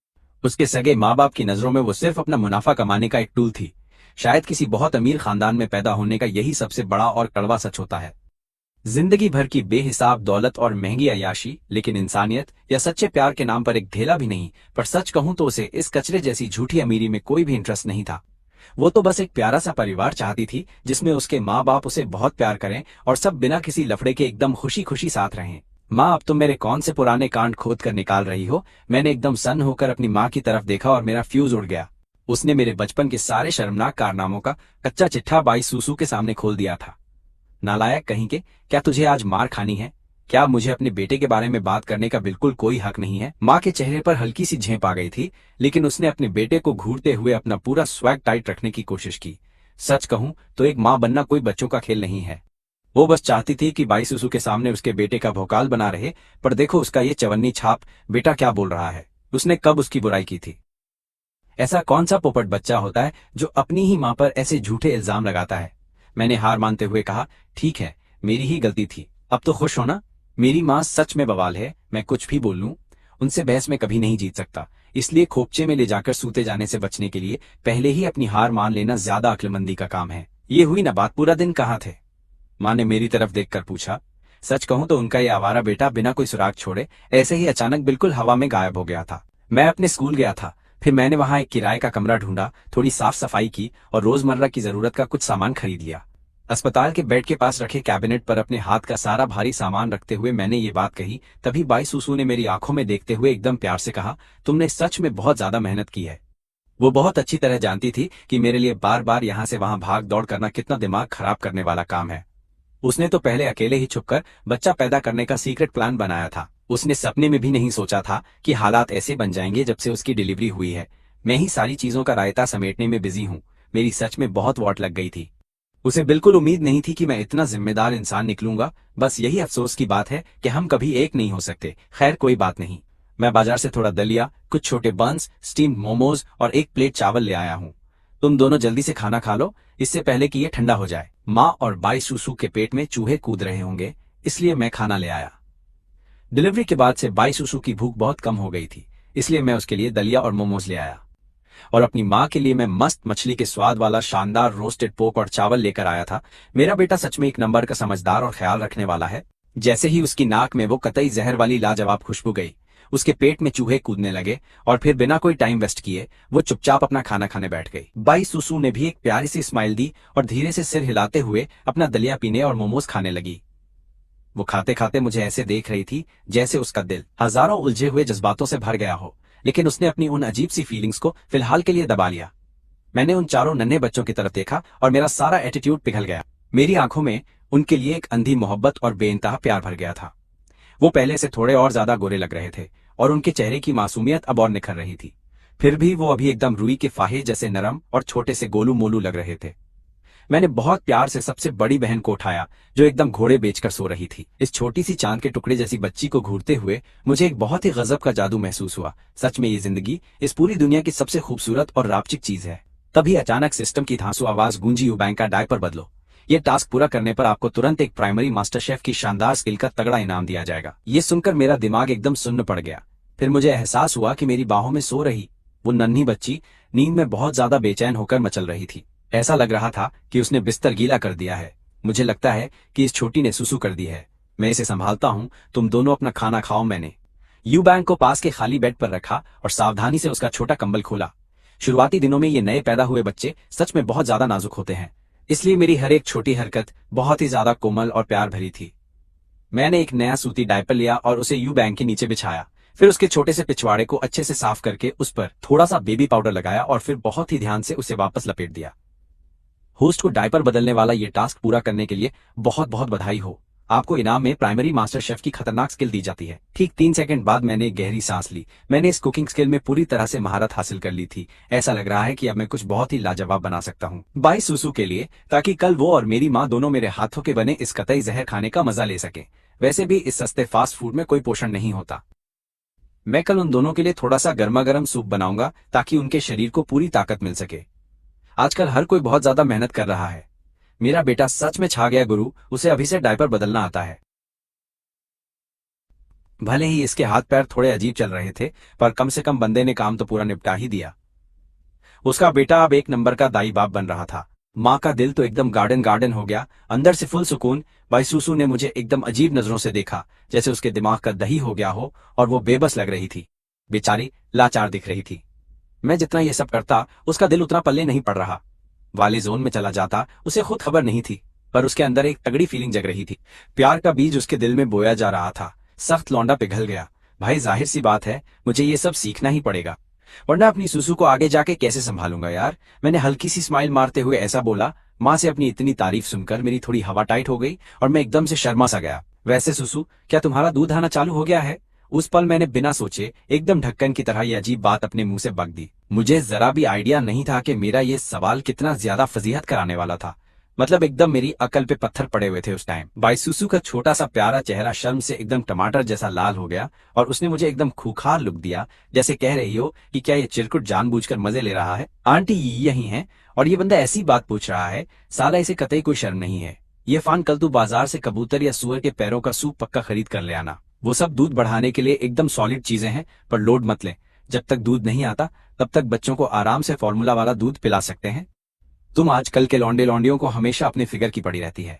उसके सगे माँ बाप की नजरों में वो सिर्फ अपना मुनाफा कमाने का एक टूल थी। शायद किसी बहुत अमीर खानदान में पैदा होने का यही सबसे बड़ा और कड़वा सच होता है। जिंदगी भर की बेहिसाब दौलत और महंगी अय्याशी, लेकिन इंसानियत या सच्चे प्यार के नाम पर एक ढेला भी नहीं। पर सच कहूं तो उसे इस कचरे जैसी झूठी अमीरी में कोई भी इंटरेस्ट नहीं था। वो तो बस एक प्यारा सा परिवार चाहती थी जिसमें उसके माँ बाप उसे बहुत प्यार करें और सब बिना किसी लफड़े के एकदम खुशी खुशी साथ रहें। माँ, अब तुम मेरे कौन से पुराने कांड खोद कर निकाल रही हो? मैंने एकदम सन्न होकर अपनी माँ की तरफ देखा और मेरा फ्यूज उड़ गया। उसने मेरे बचपन के सारे शर्मनाक कारनामों का कच्चा चिट्ठा बाई सुसु के सामने खोल दिया था। नालायक कहीं के, क्या तुझे आज मार खानी है? क्या मुझे अपने बेटे के बारे में बात करने का बिल्कुल कोई हक नहीं है? माँ के चेहरे पर हल्की सी झेप आ गई थी, लेकिन उसने अपने बेटे को घूरते हुए अपना पूरा स्वैग टाइट रखने की कोशिश की। सच कहूं तो एक माँ बनना कोई बच्चों का खेल नहीं है। वो बस चाहती थी कि बाई सुसु के सामने उसके बेटे का भौकाल बना रहे। पर देखो उसका ये चवन्नी छाप, बेटा क्या बोल रहा है? उसने कब उसकी बुराई की थी? ऐसा कौन सा पोपट बच्चा होता है जो अपनी ही माँ पर ऐसे झूठे इल्जाम लगाता है? मैंने हार मानते हुए कहा, ठीक है, मेरी ही गलती थी। अब तो खुश हो ना? मेरी माँ सच में बवाल है। मैं कुछ भी बोल लूं, उनसे बहस में कभी नहीं जीत सकता। इसलिए खोपचे में ले जाकर सूते जाने से बचने के लिए पहले ही अपनी हार मान लेना ज्यादा अक्लमंदी का काम है। ये हुई ना बात, पूरा दिन कहाँ थे? माँ ने मेरी तरफ देखकर पूछा। सच कहूं तो उनका ये आवारा बेटा बिना कोई सुराग छोड़े ऐसे ही अचानक बिल्कुल हवा में गायब हो गया था। मैं अपने स्कूल गया था, फिर मैंने वहां एक किराए का कमरा ढूंढा, थोड़ी साफ सफाई की और रोजमर्रा की जरूरत का कुछ सामान खरीद लिया। अस्पताल के बेड के पास रखे कैबिनेट पर अपने हाथ का सारा भारी सामान रखते हुए मैंने ये बात कही। तभी बाई सुसु ने मेरी आंखों में देखते हुए एकदम प्यार से कहा, तुमने सच में बहुत ज्यादा मेहनत की है। वो बहुत अच्छी तरह जानती थी कि मेरे लिए बार बार यहाँ से वहां भाग दौड़ करना कितना दिमाग खराब करने वाला काम है। उसने तो पहले अकेले ही छुपकर बच्चा पैदा करने का सीक्रेट प्लान बनाया था। उसने सपने में भी नहीं सोचा था कि हालात ऐसे बन जाएंगे। जब से उसकी डिलीवरी हुई है मैं ही सारी चीजों का रायता समेटने में बिजी हूँ। मेरी सच में बहुत वॉट लग गई थी। उसे बिल्कुल उम्मीद नहीं थी कि मैं इतना जिम्मेदार इंसान निकलूंगा। बस यही अफसोस की बात है कि हम कभी एक नहीं हो सकते। खैर कोई बात नहीं, मैं बाजार से थोड़ा दलिया, कुछ छोटे बंस, स्टीम्ड मोमोज और एक प्लेट चावल ले आया हूँ। तुम दोनों जल्दी से खाना खा लो, इससे पहले कि ये ठंडा हो जाए। माँ और बाई सुसु के पेट में चूहे कूद रहे होंगे, इसलिए मैं खाना ले आया। डिलीवरी के बाद से बाई सुसु की भूख बहुत कम हो गई थी, इसलिए मैं उसके लिए दलिया और मोमोज ले आया। और अपनी माँ के लिए मैं मस्त मछली के स्वाद वाला शानदार रोस्टेड पोक और चावल लेकर आया था। मेरा बेटा सच में एक नंबर का समझदार और ख्याल रखने वाला है। जैसे ही उसकी नाक में वो कतई जहर वाली लाजवाब खुशबू गई, उसके पेट में चूहे कूदने लगे और फिर बिना कोई टाइम वेस्ट किए वो चुपचाप अपना खाना खाने बैठ गई। बाई सुसु ने भी एक प्यारी सी स्माइल दी और धीरे से सिर हिलाते हुए अपना दलिया पीने और मोमोज खाने लगी। वो खाते खाते मुझे ऐसे देख रही थी जैसे उसका दिल हजारों उलझे हुए जज्बातों से भर गया हो, लेकिन उसने अपनी उन अजीब सी फीलिंग्स को फिलहाल के लिए दबा लिया। मैंने उन चारों नन्हे बच्चों की तरफ देखा और मेरा सारा एटीट्यूड पिघल गया। मेरी आंखों में उनके लिए एक अंधी मोहब्बत और बेइंतहा प्यार भर गया था। वो पहले से थोड़े और ज्यादा गोरे लग रहे थे और उनके चेहरे की मासूमियत अब और निखर रही थी। फिर भी वो अभी एकदम रुई के फाहे जैसे नरम और छोटे से गोलू मोलू लग रहे थे। मैंने बहुत प्यार से सबसे बड़ी बहन को उठाया, जो एकदम घोड़े बेचकर सो रही थी। इस छोटी सी चांद के टुकड़े जैसी बच्ची को घूरते हुए मुझे एक बहुत ही गजब का जादू महसूस हुआ। सच में ये जिंदगी इस पूरी दुनिया की सबसे खूबसूरत और रापचिक चीज है। तभी अचानक सिस्टम की धांसू आवाज गूंजी, यू बैंक का डायपर बदलो। ये टास्क पूरा करने पर आपको तुरंत एक प्राइमरी मास्टर शेफ की शानदार स्किल का तगड़ा इनाम दिया जाएगा। ये सुनकर मेरा दिमाग एकदम सुन्न पड़ गया। फिर मुझे एहसास हुआ कि मेरी बाहों में सो रही वो नन्ही बच्ची नींद में बहुत ज्यादा बेचैन होकर मचल रही थी। ऐसा लग रहा था कि उसने बिस्तर गीला कर दिया है। मुझे लगता है कि इस छोटी ने सुसु कर दी है। मैं इसे संभालता हूँ, तुम दोनों अपना खाना खाओ। मैंने यू बैंक को पास के खाली बेड पर रखा और सावधानी से उसका छोटा कंबल खोला। शुरुआती दिनों में ये नए पैदा हुए बच्चे सच में बहुत ज्यादा नाजुक होते हैं, इसलिए मेरी हर एक छोटी हरकत बहुत ही ज्यादा कोमल और प्यार भरी थी। मैंने एक नया सूती डायपर लिया और उसे यू बैंक के नीचे बिछाया। फिर उसके छोटे से पिछवाड़े को अच्छे से साफ करके उस पर थोड़ा सा बेबी पाउडर लगाया और फिर बहुत ही ध्यान से उसे वापस लपेट दिया। होस्ट को डायपर बदलने वाला ये टास्क पूरा करने के लिए बहुत बहुत बधाई हो। आपको इनाम में प्राइमरी मास्टर शेफ की खतरनाक स्किल दी जाती है। ठीक 3 सेकंड बाद मैंने एक गहरी सांस ली। मैंने इस कुकिंग स्किल में पूरी तरह से महारत हासिल कर ली थी। ऐसा लग रहा है कि अब मैं कुछ बहुत ही लाजवाब बना सकता हूँ। बाई सुसु के लिए, ताकि कल वो और मेरी माँ दोनों मेरे हाथों के बने इस कतई जहर खाने का मजा ले सके। वैसे भी इस सस्ते फास्ट फूड में कोई पोषण नहीं होता। मैं कल उन दोनों के लिए थोड़ा सा गर्मा गर्म सूप बनाऊंगा ताकि उनके शरीर को पूरी ताकत मिल सके। आजकल हर कोई बहुत ज्यादा मेहनत कर रहा है। मेरा बेटा सच में छा गया गुरु, उसे अभी से डायपर बदलना आता है। भले ही इसके हाथ पैर थोड़े अजीब चल रहे थे, पर कम से कम बंदे ने काम तो पूरा निपटा ही दिया। उसका बेटा अब एक नंबर का दाई बाप बन रहा था। माँ का दिल तो एकदम गार्डन गार्डन हो गया, अंदर से फुल सुकून। भाई सुसु ने मुझे एकदम अजीब नजरों से देखा, जैसे उसके दिमाग का दही हो गया हो, और वो बेबस लग रही थी। बेचारी लाचार दिख रही थी। मैं जितना ये सब करता, उसका दिल उतना पल्ले नहीं पड़ रहा। वाले जोन में चला जाता, उसे खुद खबर नहीं थी, पर उसके अंदर एक तगड़ी फीलिंग जग रही थी। प्यार का बीज उसके दिल में बोया जा रहा था। सख्त लौंडा पिघल गया। भाई जाहिर सी बात है, मुझे ये सब सीखना ही पड़ेगा, वरना अपनी सुसु को आगे जाके कैसे संभालूंगा यार। मैंने हल्की सी स्माइल मारते हुए ऐसा बोला। माँ से अपनी इतनी तारीफ सुनकर मेरी थोड़ी हवा टाइट हो गई और मैं एकदम से शर्मा सा गया। वैसे सुसु, क्या तुम्हारा दूध आना चालू हो गया है? उस पल मैंने बिना सोचे एकदम ढक्कन की तरह ये अजीब बात अपने मुंह से बक दी। मुझे जरा भी आइडिया नहीं था कि मेरा ये सवाल कितना ज्यादा फजीहत कराने वाला था। मतलब एकदम मेरी अकल पे पत्थर पड़े हुए थे उस टाइम। भाई सुसु का छोटा सा प्यारा चेहरा शर्म से एकदम टमाटर जैसा लाल हो गया और उसने मुझे एकदम खूंखार लुक दिया, जैसे कह रही हो कि क्या ये चिरकुट जानबूझकर मजे ले रहा है। आंटी यही है और ये बंदा ऐसी बात पूछ रहा है, साला इसे कतई कोई शर्म नहीं है। ये फान, कल तू बाजार से कबूतर या सुअर के पैरों का सूप पक्का खरीद कर ले आना। वो सब दूध बढ़ाने के लिए एकदम सॉलिड चीजें हैं, पर लोड मत ले। जब तक दूध नहीं आता तब तक बच्चों को आराम से फॉर्मूला वाला दूध पिला सकते हैं। तुम आजकल के लौंडे लौंडियों को हमेशा अपने फिगर की पड़ी रहती है।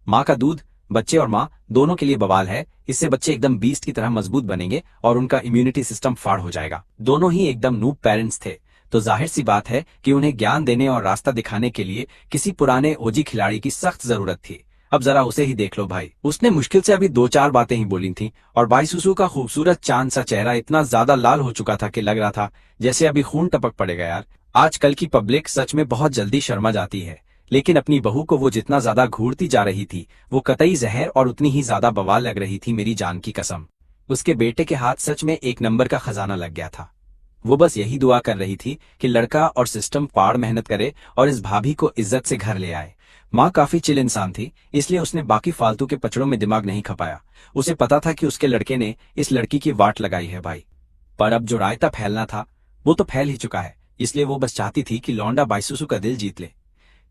माँ का दूध बच्चे और माँ दोनों के लिए बवाल है। इससे बच्चे एकदम बीस्ट की तरह मजबूत बनेंगे और उनका इम्यूनिटी सिस्टम फाड़ हो जाएगा। दोनों ही एकदम नूब पेरेंट्स थे, तो जाहिर सी बात है कि उन्हें ज्ञान देने और रास्ता दिखाने के लिए किसी पुराने ओजी खिलाड़ी की सख्त जरूरत थी। अब जरा उसे ही देख लो भाई। उसने मुश्किल से अभी 2-4 बातें ही बोली थी और भाई सुसु का खूबसूरत चांद सा चेहरा इतना ज्यादा लाल हो चुका था कि लग रहा था जैसे अभी खून टपक पड़ेगा यार। आजकल की पब्लिक सच में बहुत जल्दी शर्मा जाती है, लेकिन अपनी बहू को वो जितना ज्यादा घूरती जा रही थी, वो कतई जहर और उतनी ही ज्यादा बवाल लग रही थी, मेरी जान की कसम। उसके बेटे के हाथ सच में एक नंबर का खजाना लग गया था। वो बस यही दुआ कर रही थी कि लड़का और सिस्टम पाड़ मेहनत करे और इस भाभी को इज्जत से घर ले आए। माँ काफी चिल इंसान थी, इसलिए उसने बाकी फालतू के पचड़ों में दिमाग नहीं खपाया। उसे पता था कि उसके लड़के ने इस लड़की की वाट लगाई है भाई, पर अब जो रायता फैलना था वो तो फैल ही चुका है। इसलिए वो बस चाहती थी कि लौंडा बाईसुसु का दिल जीत ले।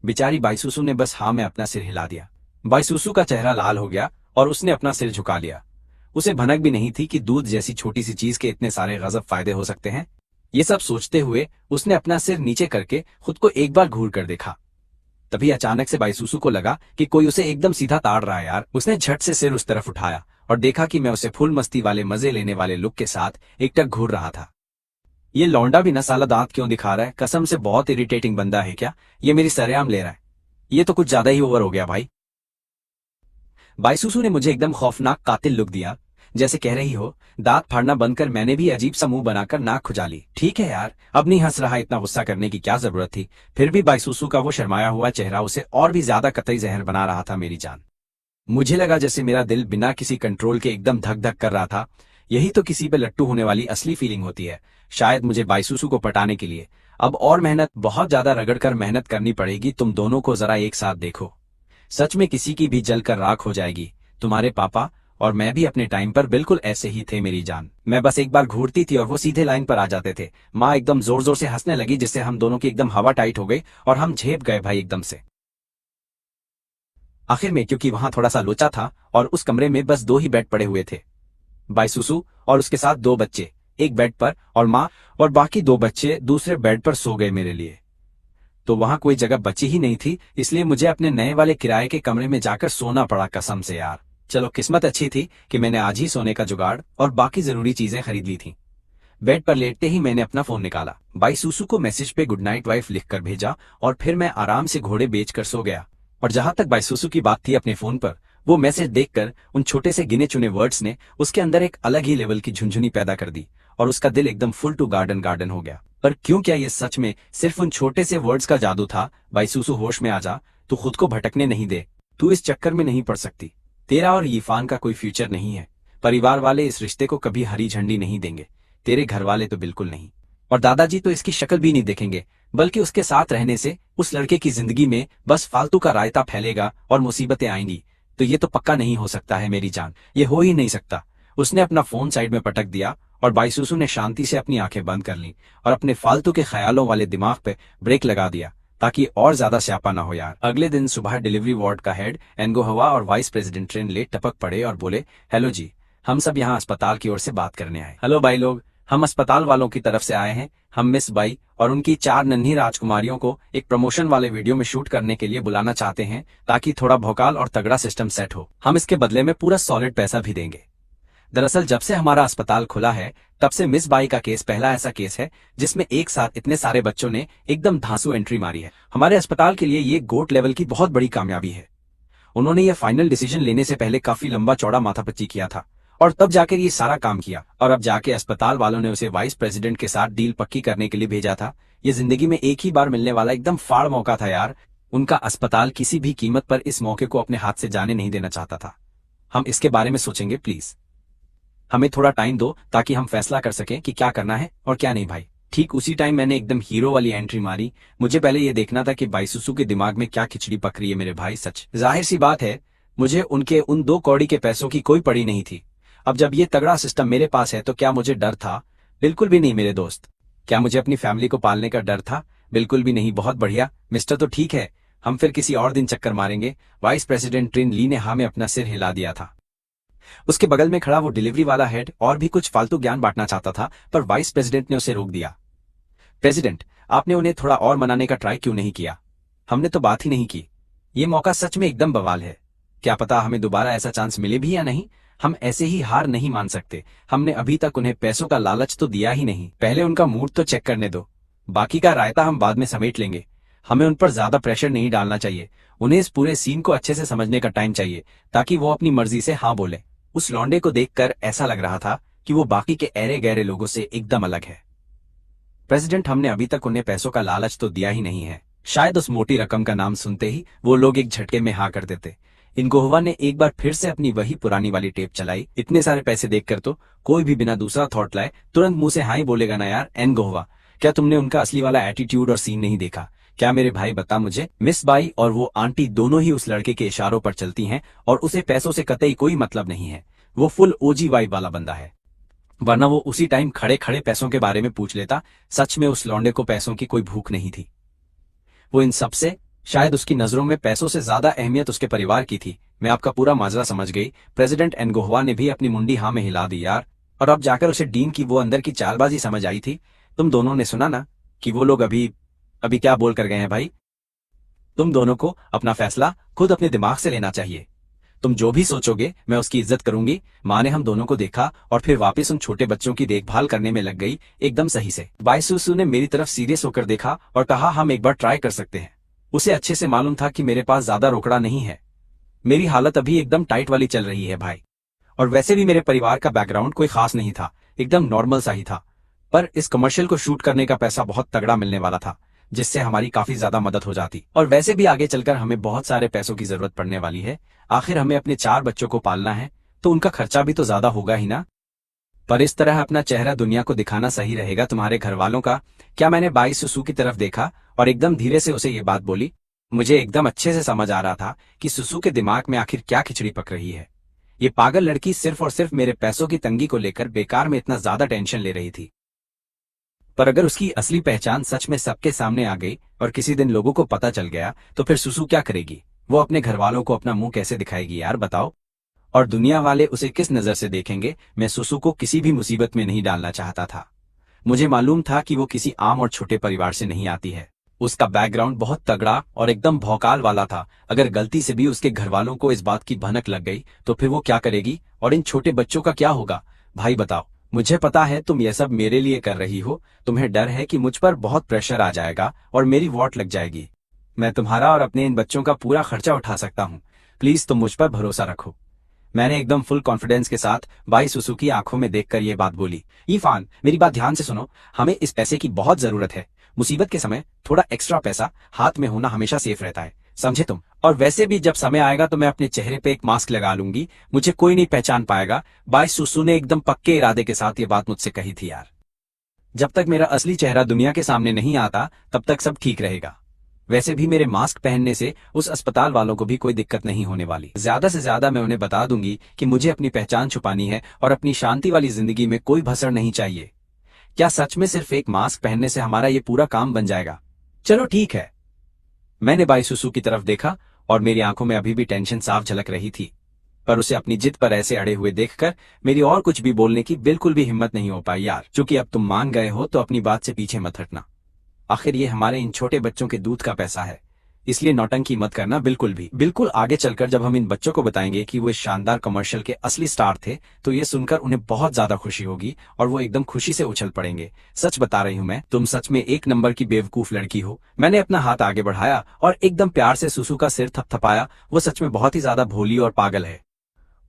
बेचारी बाईसुसु ने बस हाँ में अपना सिर हिला दिया। बाईसुसु का चेहरा लाल हो गया और उसने अपना सिर झुका लिया। उसे भनक भी नहीं थी कि दूध जैसी छोटी सी चीज के इतने सारे गजब फायदे हो सकते हैं। ये सब सोचते हुए उसने अपना सिर नीचे करके खुद को एक बार घूर कर देखा। तभी अचानक से बाईसुसु को लगा कि कोई उसे एकदम सीधा ताड़ रहा है यार। उसने झट से सिर उस तरफ उठाया और देखा कि मैं उसे फुल मस्ती वाले मजे लेने वाले लुक के साथ एकटक घूर रहा था। ये लौंडा भी न साला दांत क्यों दिखा रहा है, कसम से बहुत इरिटेटिंग बंदा है क्या। ये मेरी सरेआम ले रहा है, ये तो कुछ ज्यादा ही ओवर हो गया भाई। बाईसुसु ने मुझे एकदम खौफनाक कातिल लुक दिया, जैसे कह रही हो दांत फाड़ना बंद कर। मैंने भी अजीब सा मुंह बनाकर नाक खुजाली। ठीक है यार, अब नहीं हंस रहा, इतना गुस्सा करने की क्या जरूरत थी। फिर भी बाईसुसु का वो शर्माया हुआ चेहरा उसे और भी ज्यादा कतई जहर बना रहा था मेरी जान। मुझे लगा जैसे मेरा दिल बिना किसी कंट्रोल के एकदम धक धक कर रहा था। यही तो किसी पे लट्टू होने वाली असली फीलिंग होती है। शायद मुझे बाईसुसु को पटाने के लिए अब और मेहनत, बहुत ज्यादा रगड़कर मेहनत करनी पड़ेगी। तुम दोनों को जरा एक साथ देखो, सच में किसी की भी जलकर राख हो जाएगी। तुम्हारे पापा और मैं भी अपने टाइम पर बिल्कुल ऐसे ही थे मेरी जान। मैं बस एक बार घूरती थी और वो सीधे लाइन पर आ जाते थे। माँ एकदम जोर जोर से हंसने लगी, जिससे हम दोनों की एकदम हवा टाइट हो गई और हम झेप गए भाई एकदम से। आखिर में क्योंकि वहां थोड़ा सा लोचा था और उस कमरे में बस 2 ही बेड पड़े हुए थे, बाईसुसु और उसके साथ 2 बच्चे एक बेड पर और माँ और बाकी 2 बच्चे दूसरे बेड पर सो गए मेरे लिए। तो वहां कोई जगह बची ही नहीं थी, इसलिए मुझे अपने नए वाले किराए के कमरे में जाकर सोना पड़ा कसम से यार। चलो किस्मत अच्छी थी कि मैंने आज ही सोने का जुगाड़ और बाकी जरूरी चीजें खरीद ली थी। बेड पर लेटते ही मैंने अपना फोन निकाला, बाईसुसु को मैसेज पे गुड नाइट वाइफ लिखकर भेजा और फिर मैं आराम से घोड़े बेचकर सो गया। और जहां तक बाईसुसु की बात थी अपने फोन पर, वो मैसेज देखकर उन छोटे से गिने चुने वर्ड्स ने उसके अंदर एक अलग ही लेवल की झुंझुनी पैदा कर दी और उसका दिल एकदम फुल टू गार्डन गार्डन हो गया। पर क्यों, क्या ये सच में सिर्फ उन छोटे से वर्ड्स का जादू था? बाईसुसु होश में आ जा, तू खुद को भटकने नहीं दे, तू इस चक्कर में नहीं पड़ सकती। तेरा और यीफान का कोई फ्यूचर नहीं है। परिवार वाले इस रिश्ते को कभी हरी झंडी नहीं देंगे, तेरे घर वाले तो बिल्कुल नहीं, और दादाजी तो इसकी शक्ल भी नहीं देखेंगे। बल्कि उसके साथ रहने से उस लड़के की जिंदगी में बस फालतू का रायता फैलेगा और मुसीबतें आएंगी। तो ये तो पक्का नहीं हो सकता है मेरी जान, ये हो ही नहीं सकता। उसने अपना फोन साइड में पटक दिया और बाईसुसु ने शांति से अपनी आंखें बंद कर ली और अपने फालतू के ख्यालों वाले दिमाग पे ब्रेक लगा दिया ताकि और ज्यादा स्यापा ना हो यार। अगले दिन सुबह डिलीवरी वार्ड का हेड एनगो हवा और वाइस प्रेसिडेंट ट्रेन लेट टपक पड़े और बोले, हेलो जी, हम सब यहाँ अस्पताल की ओर से बात करने आए। हेलो भाई लोग, हम अस्पताल वालों की तरफ से आए हैं। हम मिस बाई और उनकी 4 नन्ही राजकुमारियों को एक प्रमोशन वाले वीडियो में शूट करने के लिए बुलाना चाहते हैं ताकि थोड़ा भौकाल और तगड़ा सिस्टम सेट हो। हम इसके बदले में पूरा सॉलिड पैसा भी देंगे। दरअसल जब से हमारा अस्पताल खुला है तब से मिस बाई का केस पहला ऐसा केस है जिसमें एक साथ इतने सारे बच्चों ने एकदम धांसू एंट्री मारी है। हमारे अस्पताल के लिए ये गोट लेवल की बहुत बड़ी कामयाबी है। उन्होंने ये फाइनल डिसीजन लेने से पहले काफी लंबा चौड़ा माथापच्ची किया था और तब जाकर ये सारा काम किया, और अब जाके अस्पताल वालों ने उसे वाइस प्रेसिडेंट के साथ डील पक्की करने के लिए भेजा था। ये जिंदगी में एक ही बार मिलने वाला एकदम फाड़ मौका था यार। उनका अस्पताल किसी भी कीमत पर इस मौके को अपने हाथ से जाने नहीं देना चाहता था। हम इसके बारे में सोचेंगे, प्लीज हमें थोड़ा टाइम दो ताकि हम फैसला कर सकें कि क्या करना है और क्या नहीं भाई। ठीक उसी टाइम मैंने एकदम हीरो वाली एंट्री मारी। मुझे पहले ये देखना था कि बाईसुसु के दिमाग में क्या खिचड़ी पक रही है मेरे भाई। सच जाहिर सी बात है, मुझे उनके उन 2 कौड़ी के पैसों की कोई पड़ी नहीं थी। अब जब ये तगड़ा सिस्टम मेरे पास है तो क्या मुझे डर था? बिल्कुल भी नहीं मेरे दोस्त। क्या मुझे अपनी फैमिली को पालने का डर था? बिल्कुल भी नहीं। बहुत बढ़िया मिस्टर, तो ठीक है, हम फिर किसी और दिन चक्कर मारेंगे। वाइस प्रेसिडेंट ट्रिन ली ने हाँ में अपना सिर हिला दिया था। उसके बगल में खड़ा वो डिलीवरी वाला हेड और भी कुछ फालतू ज्ञान बांटना चाहता था, पर वाइस प्रेसिडेंट ने उसे रोक दिया। प्रेसिडेंट, आपने उन्हें थोड़ा और मनाने का ट्राई क्यों नहीं किया? हमने तो बात ही नहीं की। ये मौका सच में एकदम बवाल है। क्या पता हमें दोबारा ऐसा चांस मिले भी या नहीं। हम ऐसे ही हार नहीं मान सकते। हमने अभी तक उन्हें पैसों का लालच तो दिया ही नहीं। पहले उनका मूड तो चेक करने दो, बाकी का रायता हम बाद में समेट लेंगे। हमें उन पर ज्यादा प्रेशर नहीं डालना चाहिए। उन्हें इस पूरे सीन को अच्छे से समझने का टाइम चाहिए ताकि वो अपनी मर्जी से हाँ बोले। उस लौंडे को देखकर ऐसा लग रहा था कि वो बाकी के ऐरे गहरे लोगों से एकदम अलग है। प्रेसिडेंट, हमने अभी तक उन्हें पैसों का लालच तो दिया ही नहीं है। शायद उस मोटी रकम का नाम सुनते ही वो लोग एक झटके में हाँ कर देते। इनगोहवा ने एक बार फिर से अपनी वही पुरानी वाली टेप चलाई। इतने सारे पैसे देखकर तो कोई भी बिना दूसरा थॉट लाए तुरंत मुंह से हाँ ही बोलेगा ना यार। एनगोहवा, क्या तुमने उनका असली वाला एटीट्यूड और सीन नहीं देखा? क्या मेरे भाई बता मुझे, मिस बाई और वो आंटी दोनों ही उस लड़के के इशारों पर चलती हैं और उसे पैसों से कतई कोई मतलब नहीं है। वो फुल ओजी वाइब वाला बंदा है, वरना वो उसी टाइम खड़े खड़े पैसों के बारे में पूछ लेता। सच में उस लौंडे को पैसों की कोई भूख नहीं थी। वो इन सब से शायद उसकी नजरों में पैसों से ज्यादा अहमियत उसके परिवार की थी। मैं आपका पूरा माजरा समझ गई। प्रेसिडेंट एनगोहवा ने भी अपनी मुंडी हाँ में हिला दी यार। और अब जाकर उसे डीन की वो अंदर की चालबाजी समझ आई थी। तुम दोनों ने सुना ना कि वो लोग अभी क्या बोल कर गए हैं भाई। तुम दोनों को अपना फैसला खुद अपने दिमाग से लेना चाहिए। तुम जो भी सोचोगे मैं उसकी इज्जत करूंगी। माँ ने हम दोनों को देखा और फिर वापस उन छोटे बच्चों की देखभाल करने में लग गई एकदम सही से। बाईसुसु ने मेरी तरफ सीरियस होकर देखा और कहा, हम एक बार ट्राई कर सकते हैं। उसे अच्छे से मालूम था कि मेरे पास ज्यादा रोकड़ा नहीं है। मेरी हालत अभी एकदम टाइट वाली चल रही है भाई। और वैसे भी मेरे परिवार का बैकग्राउंड कोई खास नहीं था, एकदम नॉर्मल सा ही था। पर इस कमर्शियल को शूट करने का पैसा बहुत तगड़ा मिलने वाला था, जिससे हमारी काफी ज्यादा मदद हो जाती। और वैसे भी आगे चलकर हमें बहुत सारे पैसों की जरूरत पड़ने वाली है। आखिर हमें अपने 4 बच्चों को पालना है, तो उनका खर्चा भी तो ज्यादा होगा ही ना। पर इस तरह अपना चेहरा दुनिया को दिखाना सही रहेगा तुम्हारे घर वालों का क्या? मैंने बाई सुसु की तरफ देखा और एकदम धीरे से उसे ये बात बोली। मुझे एकदम अच्छे से समझ आ रहा था कि सुसु के दिमाग में आखिर क्या खिचड़ी पक रही है। ये पागल लड़की सिर्फ और सिर्फ मेरे पैसों की तंगी को लेकर बेकार में इतना ज्यादा टेंशन ले रही थी। पर अगर उसकी असली पहचान सच में सबके सामने आ गई और किसी दिन लोगों को पता चल गया तो फिर सुसु क्या करेगी? वो अपने घर वालों को अपना मुंह कैसे दिखाएगी यार, बताओ? और दुनिया वाले उसे किस नजर से देखेंगे? मैं सुसु को किसी भी मुसीबत में नहीं डालना चाहता था। मुझे मालूम था कि वो किसी आम और छोटे परिवार से नहीं आती है। उसका बैकग्राउंड बहुत तगड़ा और एकदम भौकाल वाला था। अगर गलती से भी उसके घर वालों को इस बात की भनक लग गई तो फिर वो क्या करेगी? और इन छोटे बच्चों का क्या होगा? भाई बताओ, मुझे पता है तुम ये सब मेरे लिए कर रही हो। तुम्हें डर है कि मुझ पर बहुत प्रेशर आ जाएगा और मेरी वॉट लग जाएगी। मैं तुम्हारा और अपने इन बच्चों का पूरा खर्चा उठा सकता हूँ। प्लीज तुम मुझ पर भरोसा रखो। मैंने एकदम फुल कॉन्फिडेंस के साथ बाई सुसु की आंखों में देखकर ये बात बोली। इरफान, मेरी बात ध्यान से सुनो। हमें इस पैसे की बहुत जरूरत है। मुसीबत के समय थोड़ा एक्स्ट्रा पैसा हाथ में होना हमेशा सेफ रहता है, समझे तुम? और वैसे भी जब समय आएगा तो मैं अपने चेहरे पे एक मास्क लगा लूंगी, मुझे कोई नहीं पहचान पाएगा। बाई सुसु ने एकदम पक्के इरादे के साथ ये बात मुझसे कही थी यार। जब तक मेरा असली चेहरा दुनिया के सामने नहीं आता तब तक सब ठीक रहेगा। वैसे भी मेरे मास्क पहनने से उस अस्पताल वालों को भी कोई दिक्कत नहीं होने वाली। ज्यादा से ज्यादा मैं उन्हें बता दूंगी कि मुझे अपनी पहचान छुपानी है और अपनी शांति वाली जिंदगी में कोई भसड़ नहीं चाहिए। क्या सच में सिर्फ एक मास्क पहनने से हमारा ये पूरा काम बन जाएगा? चलो ठीक है। मैंने बाई सुसु की तरफ देखा और मेरी आंखों में अभी भी टेंशन साफ झलक रही थी, पर उसे अपनी जिद पर ऐसे अड़े हुए देखकर मेरी और कुछ भी बोलने की बिल्कुल भी हिम्मत नहीं हो पाई यार। चूंकि अब तुम मान गए हो तो अपनी बात से पीछे मत हटना। आखिर ये हमारे इन छोटे बच्चों के दूध का पैसा है, इसलिए नौटंकी मत करना बिल्कुल भी। बिल्कुल आगे चलकर जब हम इन बच्चों को बताएंगे कि वो इस शानदार कमर्शियल के असली स्टार थे तो ये सुनकर उन्हें बहुत ज्यादा खुशी होगी और वो एकदम खुशी से उछल पड़ेंगे। सच बता रही हूँ मैं, तुम सच में एक नंबर की बेवकूफ लड़की हो। मैंने अपना हाथ आगे बढ़ाया और एकदम प्यार से सुसु का सिर थपथपाया। वो सच में बहुत ही ज्यादा भोली और पागल है।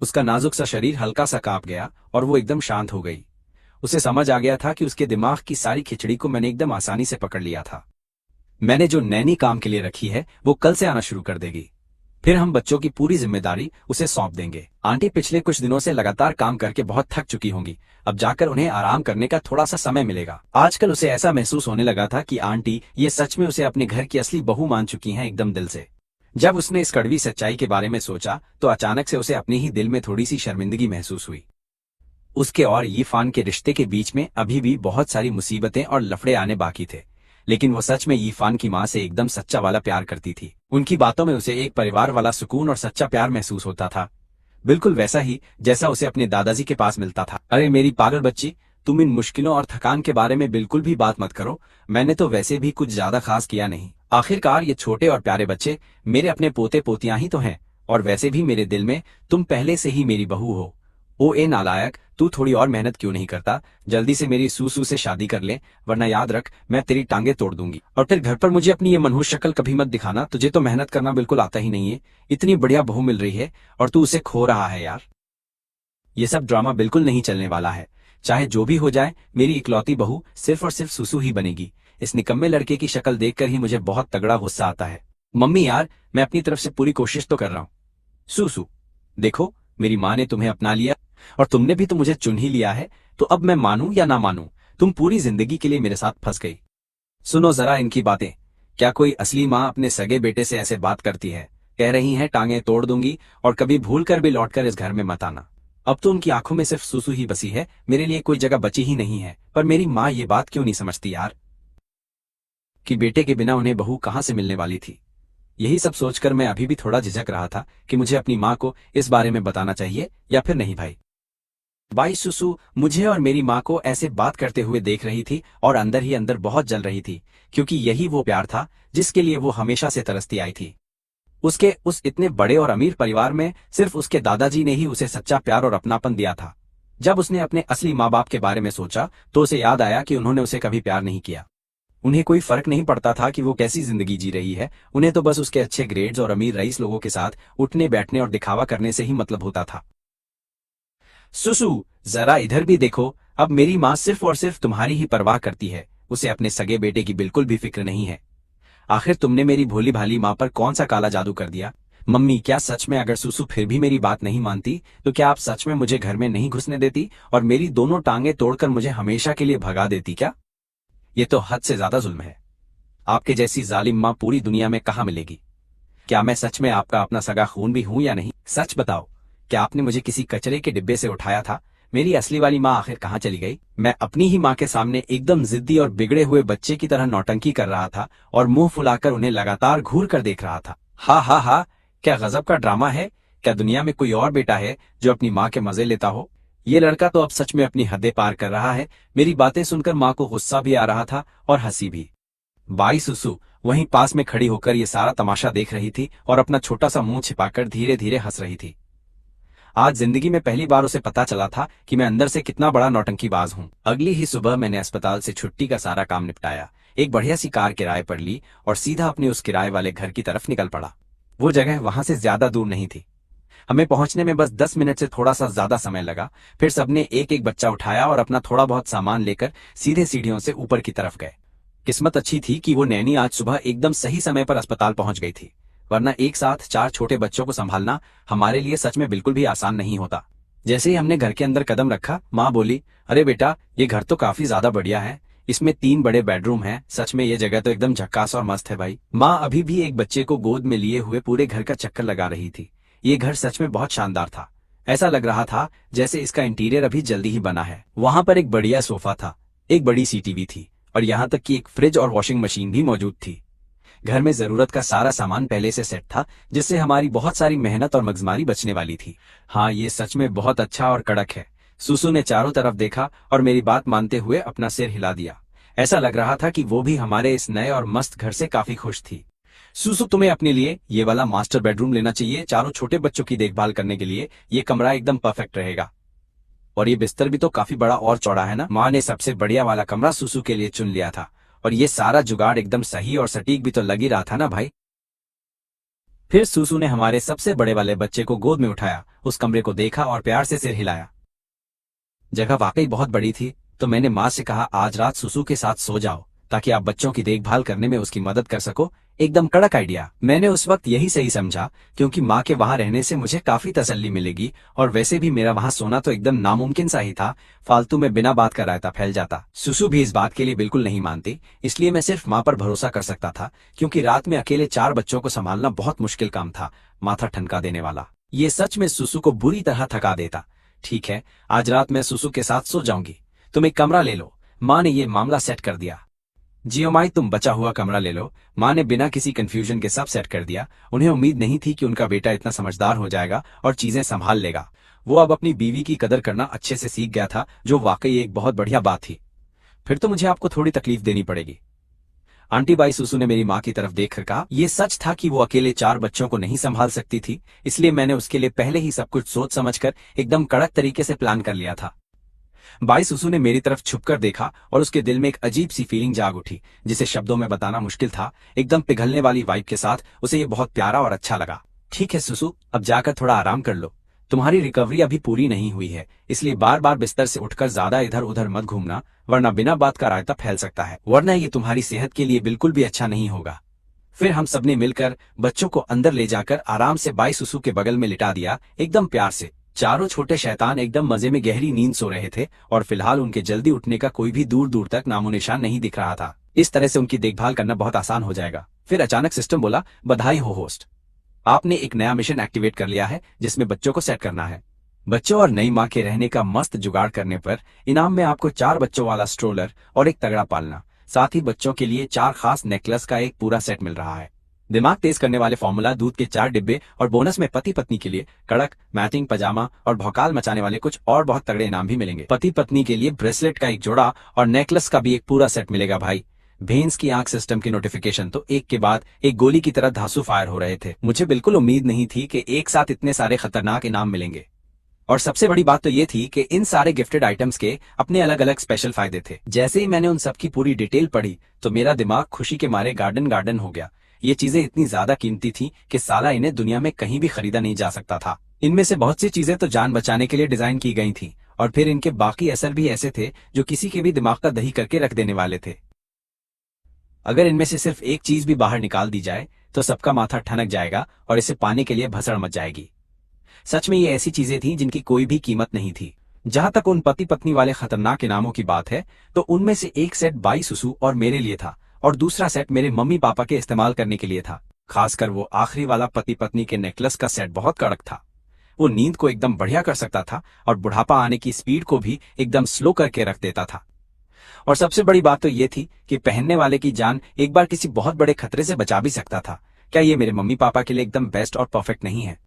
उसका नाजुक सा शरीर हल्का सा कांप गया और वो एकदम शांत हो गई। उसे समझ आ गया था कि उसके दिमाग की सारी खिचड़ी को मैंने एकदम आसानी से पकड़ लिया था। मैंने जो नैनी काम के लिए रखी है वो कल से आना शुरू कर देगी। फिर हम बच्चों की पूरी जिम्मेदारी उसे सौंप देंगे। आंटी पिछले कुछ दिनों से लगातार काम करके बहुत थक चुकी होंगी। अब जाकर उन्हें आराम करने का थोड़ा सा समय मिलेगा। आजकल उसे ऐसा महसूस होने लगा था कि आंटी ये सच में उसे अपने घर की असली बहू मान चुकी हैं एकदम दिल से। जब उसने इस कड़वी सच्चाई के बारे में सोचा तो अचानक से उसे अपने ही दिल में थोड़ी सी शर्मिंदगी महसूस हुई। उसके और यीफान के रिश्ते के बीच में अभी भी बहुत सारी मुसीबतें और लफड़े आने बाकी थे, लेकिन वो सच में यीफान की माँ से एकदम सच्चा वाला प्यार करती थी। उनकी बातों में उसे एक परिवार वाला सुकून और सच्चा प्यार महसूस होता था, बिल्कुल वैसा ही जैसा उसे अपने दादाजी के पास मिलता था। अरे मेरी पागल बच्ची, तुम इन मुश्किलों और थकान के बारे में बिल्कुल भी बात मत करो। मैंने तो वैसे भी कुछ ज्यादा खास किया नहीं। आखिरकार ये छोटे और प्यारे बच्चे मेरे अपने पोते पोतियां ही तो हैं, और वैसे भी मेरे दिल में तुम पहले से ही मेरी बहू हो। ओ ए नालायक, तू थोड़ी और मेहनत क्यों नहीं करता? जल्दी से मेरी सूसू से शादी कर ले, वरना याद रख मैं तेरी टांगे तोड़ दूंगी। और फिर घर पर मुझे अपनी ये मनहूस शक्ल कभी मत दिखाना। तुझे तो मेहनत करना बिल्कुल आता ही नहीं है। इतनी बढ़िया बहू मिल रही है और तू उसे खो रहा है यार। ये सब ड्रामा बिल्कुल नहीं चलने वाला है। चाहे जो भी हो जाए, मेरी इकलौती बहू सिर्फ और सिर्फ सुसु ही बनेगी। इस निकम्मे लड़के की शक्ल देखकर ही मुझे बहुत तगड़ा गुस्सा आता है। मम्मी यार, मैं अपनी तरफ से पूरी कोशिश तो कर रहा हूँ। सुसु, देखो मेरी माँ ने तुम्हें अपना लिया और तुमने भी तो मुझे चुन ही लिया है, तो अब मैं मानूं या ना मानूं, तुम पूरी जिंदगी के लिए मेरे साथ फंस गई। सुनो जरा इनकी बातें। क्या कोई असली माँ अपने सगे बेटे से ऐसे बात करती है? कह रही हैं टांगे तोड़ दूंगी और कभी भूल कर भी लौटकर इस घर में मत आना। अब तो उनकी आंखों में सिर्फ सुसु ही बसी है, मेरे लिए कोई जगह बची ही नहीं है। पर मेरी माँ ये बात क्यों नहीं समझती यार, कि बेटे के बिना उन्हें बहू कहाँ से मिलने वाली थी। यही सब सोचकर मैं अभी भी थोड़ा झिझक रहा था कि मुझे अपनी माँ को इस बारे में बताना चाहिए या फिर नहीं। भाई सुसु मुझे और मेरी माँ को ऐसे बात करते हुए देख रही थी और अंदर ही अंदर बहुत जल रही थी, क्योंकि यही वो प्यार था जिसके लिए वो हमेशा से तरसती आई थी। उसके उस इतने बड़े और अमीर परिवार में सिर्फ उसके दादाजी ने ही उसे सच्चा प्यार और अपनापन दिया था। जब उसने अपने असली माँ बाप के बारे में सोचा तो उसे याद आया कि उन्होंने उसे कभी प्यार नहीं किया। उन्हें कोई फर्क नहीं पड़ता था कि वो कैसी जिंदगी जी रही है, उन्हें तो बस उसके अच्छे ग्रेड्स और अमीर रईस लोगों के साथ उठने बैठने और दिखावा करने से ही मतलब होता था। सुसु, जरा इधर भी देखो। अब मेरी माँ सिर्फ और सिर्फ तुम्हारी ही परवाह करती है, उसे अपने सगे बेटे की बिल्कुल भी फिक्र नहीं है। आखिर तुमने मेरी भोली भाली माँ पर कौन सा काला जादू कर दिया मम्मी, क्या सच में अगर सुसु फिर भी मेरी बात नहीं मानती तो क्या आप सच में मुझे घर में नहीं घुसने देती और मेरी दोनों टांगे तोड़कर मुझे हमेशा के लिए भगा देती क्या? ये तो हद से ज्यादा जुल्म है। आपके जैसी जालिम माँ पूरी दुनिया में कहाँ मिलेगी? क्या मैं सच में आपका अपना सगा खून भी हूं या नहीं? सच बताओ, क्या आपने मुझे किसी कचरे के डिब्बे से उठाया था? मेरी असली वाली माँ आखिर कहाँ चली गई? मैं अपनी ही माँ के सामने एकदम जिद्दी और बिगड़े हुए बच्चे की तरह नौटंकी कर रहा था और मुंह फुलाकर उन्हें लगातार घूर कर देख रहा था। हा हा हा, क्या गजब का ड्रामा है। क्या दुनिया में कोई और बेटा है जो अपनी माँ के मजे लेता हो? ये लड़का तो अब सच में अपनी हदें पार कर रहा है। मेरी बातें सुनकर माँ को गुस्सा भी आ रहा था और हंसी भी। बाई सुसु वहीं पास में खड़ी होकर ये सारा तमाशा देख रही थी और अपना छोटा सा मुंह छिपाकर धीरे धीरे हंस रही थी। आज जिंदगी में पहली बार उसे पता चला था कि मैं अंदर से कितना बड़ा नौटंकीबाज हूँ। अगली ही सुबह मैंने अस्पताल से छुट्टी का सारा काम निपटाया, एक बढ़िया सी कार किराए पर ली और सीधा अपने उस किराए वाले घर की तरफ निकल पड़ा। वो जगह वहां से ज्यादा दूर नहीं थी, हमें पहुंचने में बस 10 मिनट से थोड़ा सा ज्यादा समय लगा। फिर सबने एक एक बच्चा उठाया और अपना थोड़ा बहुत सामान लेकर सीधे सीढ़ियों से ऊपर की तरफ गए। किस्मत अच्छी थी कि वो नैनी आज सुबह एकदम सही समय पर अस्पताल पहुंच गई थी, वरना एक साथ 4 छोटे बच्चों को संभालना हमारे लिए सच में बिल्कुल भी आसान नहीं होता। जैसे ही हमने घर के अंदर कदम रखा, माँ बोली, अरे बेटा, ये घर तो काफी ज्यादा बढ़िया है। इसमें 3 बड़े बेडरूम हैं। सच में ये जगह तो एकदम झक्कास और मस्त है भाई। माँ अभी भी एक बच्चे को गोद में लिए हुए पूरे घर का चक्कर लगा रही थी। ये घर सच में बहुत शानदार था। ऐसा लग रहा था जैसे इसका इंटीरियर अभी जल्दी ही बना है। वहां पर एक बढ़िया सोफा था, एक बड़ी सी टीवी थी और यहाँ तक कि एक फ्रिज और वॉशिंग मशीन भी मौजूद थी। घर में जरूरत का सारा सामान पहले से सेट था, जिससे हमारी बहुत सारी मेहनत और मगजमारी बचने वाली थी। हाँ, ये सच में बहुत अच्छा और कड़क है। सुसु ने चारों तरफ देखा और मेरी बात मानते हुए अपना सिर हिला दिया। ऐसा लग रहा था कि वो भी हमारे इस नए और मस्त घर से काफी खुश थी। सुसु, तुम्हें अपने लिए ये वाला मास्टर बेडरूम लेना चाहिए। चारों छोटे बच्चों की देखभाल करने के लिए ये कमरा एकदम परफेक्ट रहेगा। और ये बिस्तर भी तो काफी बड़ा और चौड़ा है ना? माँ ने सबसे बढ़िया वाला कमरा सुसु के लिए चुन लिया था और ये सारा जुगाड़ एकदम सही और सटीक भी तो लग ही रहा था ना भाई। फिर सुसु ने हमारे सबसे बड़े वाले बच्चे को गोद में उठाया, उस कमरे को देखा और प्यार से सिर हिलाया। जगह वाकई बहुत बड़ी थी, तो मैंने माँ से कहा, आज रात सुसु के साथ सो जाओ ताकि आप बच्चों की देखभाल करने में उसकी मदद कर सको। एकदम कड़क आइडिया। मैंने उस वक्त यही सही समझा, क्योंकि माँ के वहां रहने से मुझे काफी तसल्ली मिलेगी और वैसे भी मेरा वहां सोना तो एकदम नामुमकिन सा ही था। फालतू में बिना बात का रायता फैल जाता। सुसु भी इस बात के लिए बिल्कुल नहीं मानती, इसलिए मैं सिर्फ माँ पर भरोसा कर सकता था, क्योंकि रात में अकेले 4 बच्चों को संभालना बहुत मुश्किल काम था, माथा ठनका देने वाला। ये सच में सुसु को बुरी तरह थका देता। ठीक है, आज रात मैं सुसु के साथ सो जाऊंगी, तुम एक कमरा ले लो। माँ ने ये मामला सेट कर दिया। जियो माई, तुम बचा हुआ कमरा ले लो। माँ ने बिना किसी कंफ्यूजन के सब सेट कर दिया। उन्हें उम्मीद नहीं थी कि उनका बेटा इतना समझदार हो जाएगा और चीजें संभाल लेगा। वो अब अपनी बीवी की कदर करना अच्छे से सीख गया था, जो वाकई एक बहुत बढ़िया बात थी। फिर तो मुझे आपको थोड़ी तकलीफ देनी पड़ेगी। आंटी बाई सुसु ने मेरी माँ की तरफ देखकर कहा। ये सच था कि वो अकेले 4 बच्चों को नहीं संभाल सकती थी, इसलिए मैंने उसके लिए पहले ही सब कुछ सोच समझकर एकदम कड़क तरीके से प्लान कर लिया था। बाई सुसु ने मेरी तरफ छुपकर देखा और उसके दिल में एक अजीब सी फीलिंग जाग उठी, जिसे शब्दों में बताना मुश्किल था। एकदम पिघलने वाली वाइब के साथ उसे ये बहुत प्यारा और अच्छा लगा। ठीक है सुसु, अब जाकर थोड़ा आराम कर लो। तुम्हारी रिकवरी अभी पूरी नहीं हुई है, इसलिए बार बार बिस्तर से उठकर ज्यादा इधर उधर मत घूमना, वरना बिना बात का रायता फैल सकता है, वरना ये तुम्हारी सेहत के लिए बिल्कुल भी अच्छा नहीं होगा। फिर हम सबने मिलकर बच्चों को अंदर ले जाकर आराम से बाई सुसु के बगल में लिटा दिया, एकदम प्यार से। चारों छोटे शैतान एकदम मजे में गहरी नींद सो रहे थे और फिलहाल उनके जल्दी उठने का कोई भी दूर दूर तक नामो निशान नहीं दिख रहा था। इस तरह से उनकी देखभाल करना बहुत आसान हो जाएगा। फिर अचानक सिस्टम बोला, बधाई हो होस्ट, आपने एक नया मिशन एक्टिवेट कर लिया है, जिसमें बच्चों को सेट करना है। बच्चों और नई माँ के रहने का मस्त जुगाड़ करने पर इनाम में आपको 4 बच्चों वाला स्ट्रोलर और एक तगड़ा पालना, साथ ही बच्चों के लिए 4 खास नेकलेस का एक पूरा सेट मिल रहा है। दिमाग तेज करने वाले फॉर्मूला दूध के 4 डिब्बे और बोनस में पति पत्नी के लिए कड़क मैचिंग पजामा और भौकाल मचाने वाले कुछ और बहुत तगड़े इनाम भी मिलेंगे। पति पत्नी के लिए ब्रेसलेट का एक जोड़ा और नेकलेस का भी एक पूरा सेट मिलेगा भाई। भेंस की आंख सिस्टम की नोटिफिकेशन तो एक के बाद एक गोली की तरह धांसू फायर हो रहे थे। मुझे बिल्कुल उम्मीद नहीं थी कि एक साथ इतने सारे खतरनाक इनाम मिलेंगे, और सबसे बड़ी बात तो ये थी कि इन सारे गिफ्टेड आइटम्स के अपने अलग अलग स्पेशल फायदे थे। जैसे ही मैंने उन सब की पूरी डिटेल पढ़ी तो मेरा दिमाग खुशी के मारे गार्डन गार्डन हो गया। ये चीजें इतनी ज्यादा कीमती थी कि साला इन्हें दुनिया में कहीं भी खरीदा नहीं जा सकता था। इनमें से बहुत सी चीजें तो जान बचाने के लिए डिजाइन की गई थी, और फिर इनके बाकी असर भी ऐसे थे जो किसी के भी दिमाग का दही करके रख देने वाले थे। अगर इनमें से सिर्फ एक चीज भी बाहर निकाल दी जाए तो सबका माथा ठनक जाएगा और इसे पाने के लिए भसड़ मच जाएगी। सच में ये ऐसी चीजें थीं जिनकी कोई भी कीमत नहीं थी। जहां तक उन पति पत्नी वाले खतरनाक इनामों की बात है, तो उनमें से एक सेट बाई सुसु और मेरे लिए था और दूसरा सेट मेरे मम्मी पापा के इस्तेमाल करने के लिए था। खासकर वो आखिरी वाला पति पत्नी के नेकलेस का सेट बहुत कड़क था। वो नींद को एकदम बढ़िया कर सकता था और बुढ़ापा आने की स्पीड को भी एकदम स्लो करके रख देता था। और सबसे बड़ी बात तो ये थी कि पहनने वाले की जान एक बार किसी बहुत बड़े खतरे से बचा भी सकता था। क्या ये मेरे मम्मी पापा के लिए एकदम बेस्ट और परफेक्ट नहीं है?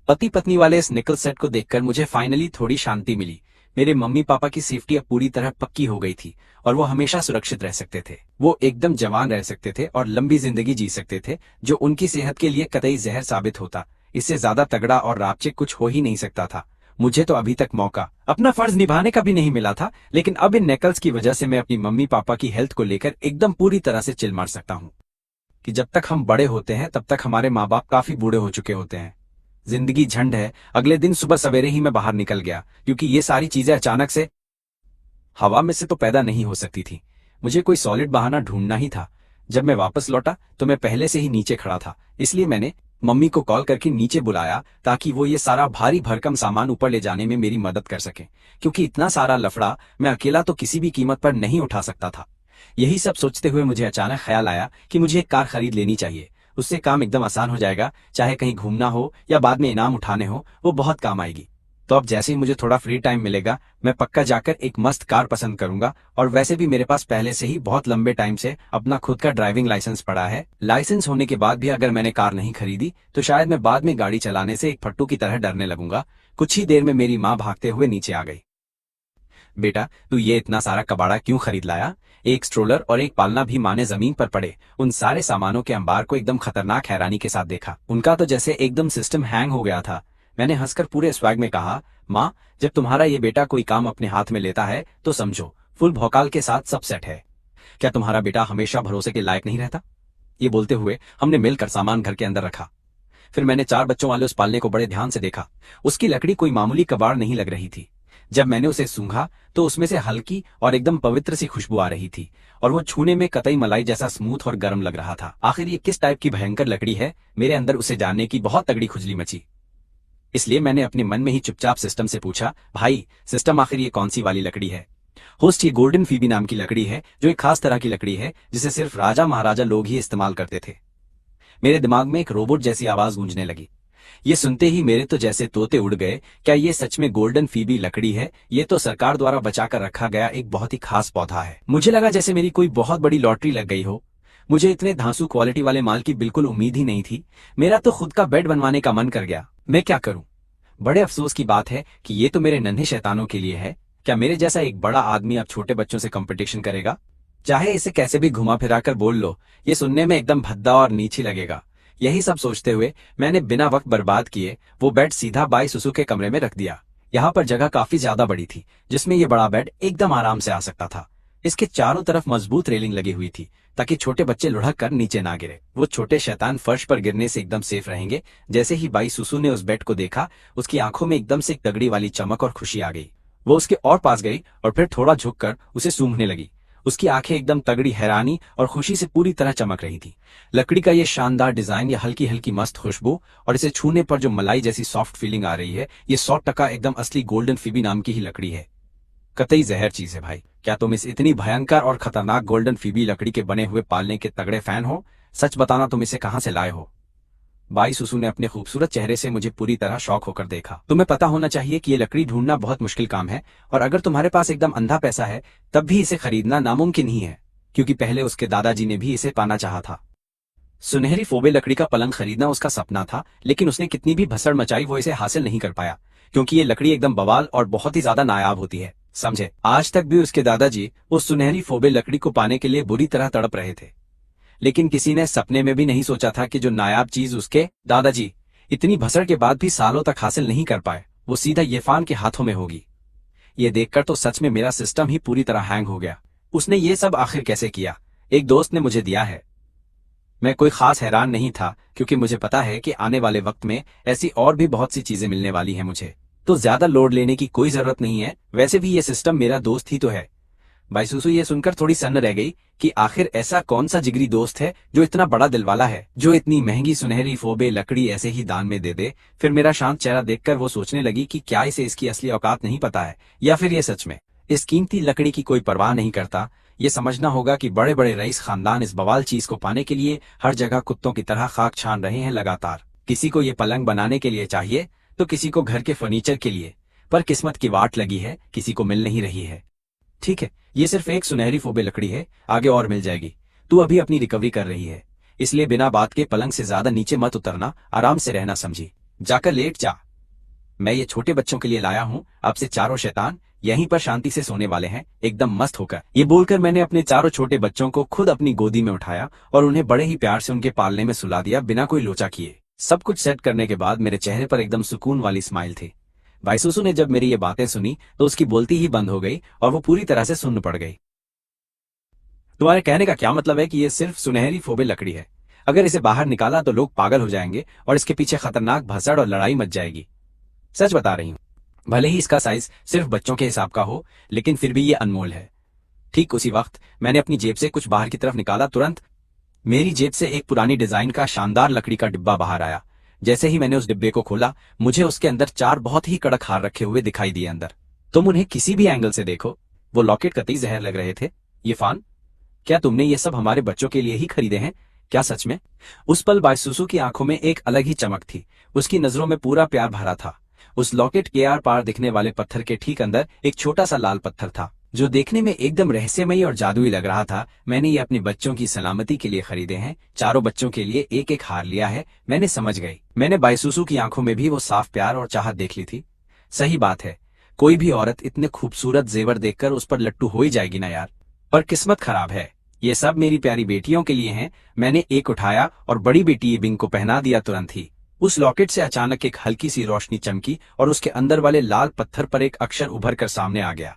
पति पत्नी वाले इस नेकलेस सेट को देखकर मुझे फाइनली थोड़ी शांति मिली। मेरे मम्मी पापा की सेफ्टी अब पूरी तरह पक्की हो गई थी और वो हमेशा सुरक्षित रह सकते थे। वो एकदम जवान रह सकते थे और लंबी जिंदगी जी सकते थे, जो उनकी सेहत के लिए कतई जहर साबित होता। इससे ज्यादा तगड़ा और रापचिक कुछ हो ही नहीं सकता था। मुझे तो अभी तक मौका अपना फर्ज निभाने का भी नहीं मिला था, लेकिन अब इन नेकल्स की वजह से मैं अपनी मम्मी पापा की हेल्थ को लेकर एकदम पूरी तरह से चिल मार सकता हूँ कि जब तक हम बड़े होते हैं तब तक हमारे माँ बाप काफी बूढ़े हो चुके होते हैं। जिंदगी झंड है। अगले दिन सुबह सवेरे ही मैं बाहर निकल गया, क्योंकि ये सारी चीजें अचानक से हवा में से तो पैदा नहीं हो सकती थी। मुझे कोई सॉलिड बहाना ढूंढना ही था। जब मैं वापस लौटा तो मैं पहले से ही नीचे खड़ा था, इसलिए मैंने मम्मी को कॉल करके नीचे बुलाया ताकि वो ये सारा भारी भरकम सामान ऊपर ले जाने में मेरी मदद कर सके, क्योंकि इतना सारा लफड़ा मैं अकेला तो किसी भी कीमत पर नहीं उठा सकता था। यही सब सोचते हुए मुझे अचानक ख्याल आया कि मुझे एक कार खरीद लेनी चाहिए। उससे काम एकदम आसान हो जाएगा, चाहे कहीं घूमना हो या बाद में इनाम उठाने हो, वो बहुत काम आएगी। तो अब जैसे ही मुझे थोड़ा फ्री टाइम मिलेगा, मैं पक्का जाकर एक मस्त कार पसंद करूंगा। और वैसे भी मेरे पास पहले से ही बहुत लंबे टाइम से अपना खुद का ड्राइविंग लाइसेंस पड़ा है। लाइसेंस होने के बाद भी अगर मैंने कार नहीं खरीदी तो शायद मैं बाद में गाड़ी चलाने से एक फट्टू की तरह डरने लगूंगा। कुछ ही देर में मेरी माँ भागते हुए नीचे आ गई। बेटा, तू ये इतना सारा कबाड़ा क्यों खरीद लाया? एक स्ट्रोलर और एक पालना भी माँ ने जमीन पर पड़े उन सारे सामानों के अंबार को एकदम खतरनाक हैरानी के साथ देखा। उनका तो जैसे एकदम सिस्टम हैंग हो गया था। मैंने हंसकर पूरे स्वैग में कहा, माँ, जब तुम्हारा ये बेटा कोई काम अपने हाथ में लेता है तो समझो फुल भौकाल के साथ सब सेट है। क्या तुम्हारा बेटा हमेशा भरोसे के लायक नहीं रहता? ये बोलते हुए हमने मिलकर सामान घर के अंदर रखा। फिर मैंने 4 बच्चों वाले उस पालने को बड़े ध्यान से देखा। उसकी लकड़ी कोई मामूली कबाड़ नहीं लग रही थी। जब मैंने उसे सूंघा तो उसमें से हल्की और एकदम पवित्र सी खुशबू आ रही थी और वो छूने में कतई मलाई जैसा स्मूथ और गर्म लग रहा था। आखिर ये किस टाइप की भयंकर लकड़ी है? मेरे अंदर उसे जानने की बहुत तगड़ी खुजली मची। इसलिए मैंने अपने मन में ही चुपचाप सिस्टम से पूछा, भाई सिस्टम, आखिर ये कौन सी वाली लकड़ी है? होस्ट, ये गोल्डन फीबी नाम की लकड़ी है, जो एक खास तरह की लकड़ी है जिसे सिर्फ राजा महाराजा लोग ही इस्तेमाल करते थे। मेरे दिमाग में एक रोबोट जैसी आवाज गूंजने लगी। ये सुनते ही मेरे तो जैसे तोते उड़ गए। क्या ये सच में गोल्डन फीबी लकड़ी है? ये तो सरकार द्वारा बचाकर रखा गया एक बहुत ही खास पौधा है। मुझे लगा जैसे मेरी कोई बहुत बड़ी लॉटरी लग गई हो। मुझे इतने धांसू क्वालिटी वाले माल की बिल्कुल उम्मीद ही नहीं थी। मेरा तो खुद का बेड बनवाने का मन कर गया। मैं क्या करूं? बड़े अफसोस की बात है कि ये तो मेरे नन्हे शैतानों के लिए है। क्या मेरे जैसा एक बड़ा आदमी अब छोटे बच्चों से कंपटीशन करेगा? चाहे इसे कैसे भी घुमा फिरा कर बोल लो, ये सुनने में एकदम भद्दा और नीची लगेगा। यही सब सोचते हुए मैंने बिना वक्त बर्बाद किए वो बेड सीधा बाई सुसु के कमरे में रख दिया। यहाँ पर जगह काफी ज्यादा बड़ी थी, जिसमें ये बड़ा बेड एकदम आराम से आ सकता था। इसके चारों तरफ मजबूत रेलिंग लगी हुई थी ताकि छोटे बच्चे लुढ़क कर नीचे ना गिरे। वो छोटे शैतान फर्श पर गिरने से एकदम सेफ रहेंगे। जैसे ही बाई सुसु ने उस बेड को देखा, उसकी आंखों में एकदम से एक तगड़ी वाली चमक और खुशी आ गई। वो उसके और पास गई और फिर थोड़ा झुककर उसे सूंघने लगी। उसकी आंखें एकदम तगड़ी हैरानी और खुशी से पूरी तरह चमक रही थी। लकड़ी का ये शानदार डिजाइन, ये हल्की हल्की मस्त खुशबू और इसे छूने पर जो मलाई जैसी सॉफ्ट फीलिंग आ रही है, ये 100% एकदम असली गोल्डन फीबी नाम की ही लकड़ी है। कतई जहर चीज है भाई। क्या तुम इस इतनी भयंकर और खतरनाक गोल्डन फीबी लकड़ी के बने हुए पालने के तगड़े फैन हो? सच बताना, तुम इसे कहां से लाए हो? बाई सुसु ने अपने खूबसूरत चेहरे से मुझे पूरी तरह शौक होकर देखा। तुम्हें पता होना चाहिए कि ये लकड़ी ढूंढना बहुत मुश्किल काम है, और अगर तुम्हारे पास एकदम अंधा पैसा है तब भी इसे खरीदना नामुमकिन ही है, क्योंकि पहले उसके दादाजी ने भी इसे पाना चाहा था। सुनहरी फोबे लकड़ी का पलंग खरीदना उसका सपना था, लेकिन उसने कितनी भी भसड़ मचाई वो इसे हासिल नहीं कर पाया, क्योंकि ये लकड़ी एकदम बवाल और बहुत ही ज्यादा नायाब होती है। समझे? आज तक भी उसके दादाजी उस सुनहरी फोबे लकड़ी को पाने के लिए बुरी तरह तड़प रहे थे, लेकिन किसी ने सपने में भी नहीं सोचा था कि जो नायाब चीज उसके दादाजी इतनी भसड़ के बाद भी सालों तक हासिल नहीं कर पाए, वो सीधा येफान के हाथों में होगी। ये देखकर तो सच में मेरा सिस्टम ही पूरी तरह हैंग हो गया। उसने ये सब आखिर कैसे किया? एक दोस्त ने मुझे दिया है। मैं कोई खास हैरान नहीं था, क्योंकि मुझे पता है कि आने वाले वक्त में ऐसी और भी बहुत सी चीजें मिलने वाली हैं मुझे, तो ज्यादा लोड लेने की कोई जरूरत नहीं है। वैसे भी ये सिस्टम मेरा दोस्त ही तो है। बाईसुसु ये सुनकर थोड़ी सन्न रह गई कि आखिर ऐसा कौन सा जिगरी दोस्त है जो इतना बड़ा दिल वाला है, जो इतनी महंगी सुनहरी फोबे लकड़ी ऐसे ही दान में दे दे। फिर मेरा शांत चेहरा देखकर वो सोचने लगी कि क्या इसे इसकी असली औकात नहीं पता है, या फिर ये सच में इस कीमती लकड़ी की कोई परवाह नहीं करता। ये समझना होगा कि बड़े बड़े रईस खानदान इस बवाल चीज को पाने के लिए हर जगह कुत्तों की तरह खाक छान रहे हैं लगातार। किसी को ये पलंग बनाने के लिए चाहिए तो किसी को घर के फर्नीचर के लिए, पर किस्मत की वाट लगी है, किसी को मिल नहीं रही है। ठीक है, ये सिर्फ एक सुनहरी फोबे लकड़ी है, आगे और मिल जाएगी। तू अभी अपनी रिकवरी कर रही है, इसलिए बिना बात के पलंग से ज्यादा नीचे मत उतरना, आराम से रहना, समझी? जाकर लेट जा। मैं ये छोटे बच्चों के लिए लाया हूँ, अब से चारों शैतान यहीं पर शांति से सोने वाले हैं, एकदम मस्त होकर। ये बोलकर मैंने अपने चारों छोटे बच्चों को खुद अपनी गोदी में उठाया और उन्हें बड़े ही प्यार से उनके पालने में सुला दिया, बिना कोई लोचा किए। सब कुछ सेट करने के बाद मेरे चेहरे पर एकदम सुकून वाली स्माइल थी। बाईसुसु ने जब मेरी ये बातें सुनी तो उसकी बोलती ही बंद हो गई और वो पूरी तरह से सुन्न पड़ गई। तुम्हारे कहने का क्या मतलब है कि ये सिर्फ सुनहरी फोबे लकड़ी है? अगर इसे बाहर निकाला तो लोग पागल हो जाएंगे और इसके पीछे खतरनाक भसड़ और लड़ाई मच जाएगी। सच बता रही हूँ, भले ही इसका साइज सिर्फ बच्चों के हिसाब का हो, लेकिन फिर भी ये अनमोल है। ठीक उसी वक्त मैंने अपनी जेब से कुछ बाहर की तरफ निकाला। तुरंत मेरी जेब से एक पुरानी डिजाइन का शानदार लकड़ी का डिब्बा बाहर आया। जैसे ही मैंने उस डिब्बे को खोला, मुझे उसके अंदर 4 बहुत ही कड़क हार रखे हुए दिखाई दिए अंदर। तुम उन्हें किसी भी एंगल से देखो, वो लॉकेट कतई जहर लग रहे थे। ये फान, क्या तुमने ये सब हमारे बच्चों के लिए ही खरीदे हैं? क्या सच में? उस पल बाईसुसु की आंखों में एक अलग ही चमक थी, उसकी नजरों में पूरा प्यार भरा था। उस लॉकेट के आर पार दिखने वाले पत्थर के ठीक अंदर एक छोटा सा लाल पत्थर था, जो देखने में एकदम रहस्यमयी और जादुई लग रहा था। मैंने ये अपने बच्चों की सलामती के लिए खरीदे हैं, चारों बच्चों के लिए एक एक हार लिया है। मैंने समझ गई। मैंने बाईसुसु की आंखों में भी वो साफ प्यार और चाहत देख ली थी। सही बात है, कोई भी औरत इतने खूबसूरत जेवर देखकर उस पर लट्टू हो ही जाएगी ना यार। पर किस्मत खराब है, ये सब मेरी प्यारी बेटियों के लिए हैं। मैंने एक उठाया और बड़ी बेटी ये बिंग को पहना दिया। तुरंत ही उस लॉकेट से अचानक एक हल्की सी रोशनी चमकी और उसके अंदर वाले लाल पत्थर पर एक अक्षर उभर कर सामने आ गया।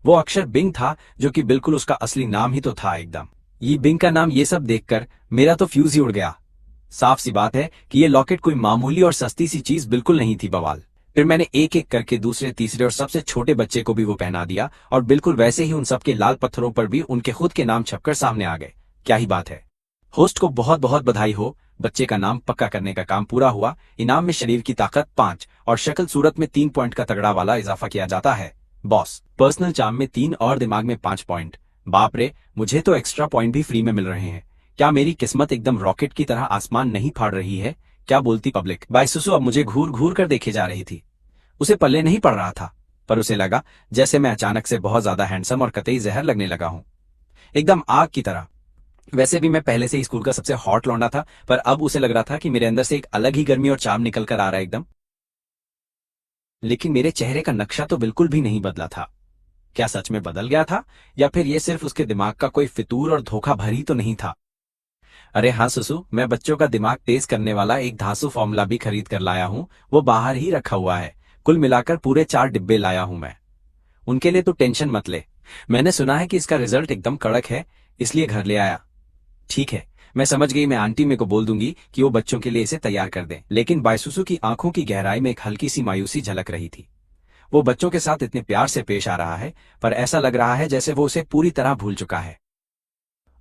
वो अक्षर बिंग था, जो कि बिल्कुल उसका असली नाम ही तो था एकदम। ये बिंग का नाम ये सब देखकर मेरा तो फ्यूज ही उड़ गया। साफ सी बात है कि ये लॉकेट कोई मामूली और सस्ती सी चीज बिल्कुल नहीं थी बवाल। फिर मैंने एक एक करके दूसरे, तीसरे और सबसे छोटे बच्चे को भी वो पहना दिया और बिल्कुल वैसे ही उन सबके लाल पत्थरों पर भी उनके खुद के नाम छपकर सामने आ गए। क्या ही बात है। होस्ट को बहुत बहुत बधाई हो, बच्चे का नाम पक्का करने का काम पूरा हुआ। इनाम में शरीर की ताकत 5 और शक्ल सूरत में 3 पॉइंट का तगड़ा वाला इजाफा किया जाता है। बॉस, पर्सनल चार्म में 3 और दिमाग में 5 पॉइंट। बाप रे, मुझे तो एक्स्ट्रा पॉइंट भी फ्री में मिल रहे हैं। क्या मेरी किस्मत एकदम रॉकेट की तरह आसमान नहीं फाड़ रही है? क्या बोलती पब्लिक? बाईसुसु अब मुझे घूर घूर कर देखे जा रही थी। उसे पल्ले नहीं पड़ रहा था, पर उसे लगा जैसे मैं अचानक से बहुत ज्यादा हैंडसम और कतई जहर लगने लगा हूं, एकदम आग की तरह। वैसे भी मैं पहले से ही स्कूल का सबसे हॉट लौंडा था, पर अब उसे लग रहा था कि मेरे अंदर से एक अलग ही गर्मी और चार्म निकल कर आ रहा है एकदम। लेकिन मेरे चेहरे का नक्शा तो बिल्कुल भी नहीं बदला था। क्या सच में बदल गया था, या फिर यह सिर्फ उसके दिमाग का कोई फितूर और धोखा भरी तो नहीं था? अरे हाँ सुसु, मैं बच्चों का दिमाग तेज करने वाला एक धांसू फॉर्मूला भी खरीद कर लाया हूँ। वो बाहर ही रखा हुआ है। कुल मिलाकर पूरे 4 डिब्बे लाया हूं मैं। उनके लिए तो टेंशन मत ले। मैंने सुना है कि इसका रिजल्ट एकदम कड़क है, इसलिए घर ले आया। ठीक है, मैं समझ गई। मैं आंटी में को बोल दूंगी कि वो बच्चों के लिए इसे तैयार कर दें। लेकिन बाईसुसु की आंखों की गहराई में एक हल्की सी मायूसी झलक रही थी। वो बच्चों के साथ इतने प्यार से पेश आ रहा है, पर ऐसा लग रहा है जैसे वो उसे पूरी तरह भूल चुका है।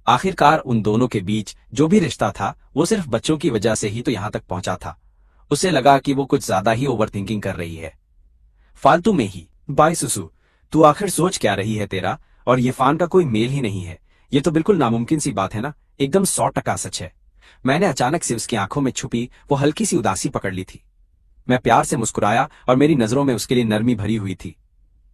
आखिरकार उन दोनों के बीच जो भी रिश्ता था, वो सिर्फ बच्चों की वजह से ही तो यहां तक पहुंचा था। उसे लगा कि वो कुछ ज्यादा ही ओवर थिंकिंग कर रही है, फालतू में ही। बाईसुसु, तू आखिर सोच क्या रही है? तेरा और ये फान का कोई मेल ही नहीं है। ये तो बिल्कुल नामुमकिन सी बात है ना। एकदम 100% सच है। मैंने अचानक से उसकी आंखों में छुपी वो हल्की सी उदासी पकड़ ली थी। मैं प्यार से मुस्कुराया और मेरी नजरों में उसके लिए नरमी भरी हुई थी।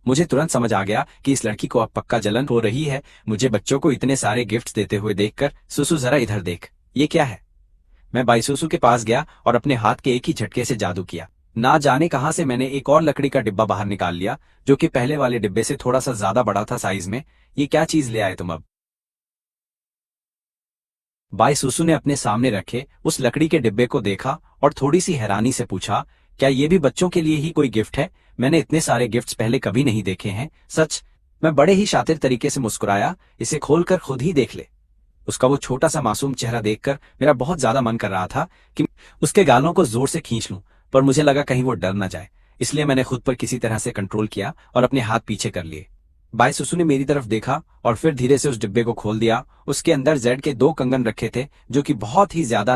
मुझे तुरंत समझ आ गया कि इस लड़की को अब पक्का जलन हो रही है मुझे बच्चों को इतने सारे गिफ्ट्स देते हुए देखकर। सुसु, जरा इधर देख, ये क्या है? मैं बाईसुसु के पास गया और अपने हाथ के एक ही झटके से जादू किया। ना जाने कहां से मैंने एक और लकड़ी का डिब्बा बाहर निकाल लिया, जो कि पहले वाले डिब्बे से थोड़ा सा ज्यादा बड़ा था साइज में। ये क्या चीज ले आए तुम अब? बाईसुसु ने अपने सामने रखे उस लकड़ी के डिब्बे को देखा और थोड़ी सी हैरानी से पूछा, क्या ये भी बच्चों के लिए ही कोई गिफ्ट है? मैंने इतने सारे गिफ्ट्स पहले कभी नहीं देखे हैं। सच? मैं बड़े ही शातिर तरीके से मुस्कुराया। इसे खोलकर खुद ही देख ले। उसका वो छोटा सा मासूम चेहरा देखकर मेरा बहुत ज्यादा मन कर रहा था कि उसके गालों को जोर से खींच लूं, पर मुझे लगा कहीं वो डर ना जाए, इसलिए मैंने खुद पर किसी तरह से कंट्रोल किया और अपने हाथ पीछे कर लिए। बायसुसु ने मेरी तरफ देखा और फिर धीरे से उस डिब्बे को खोल दिया। उसके अंदर जेड के 2 कंगन रखे थे जो कि बहुत ही ज्यादा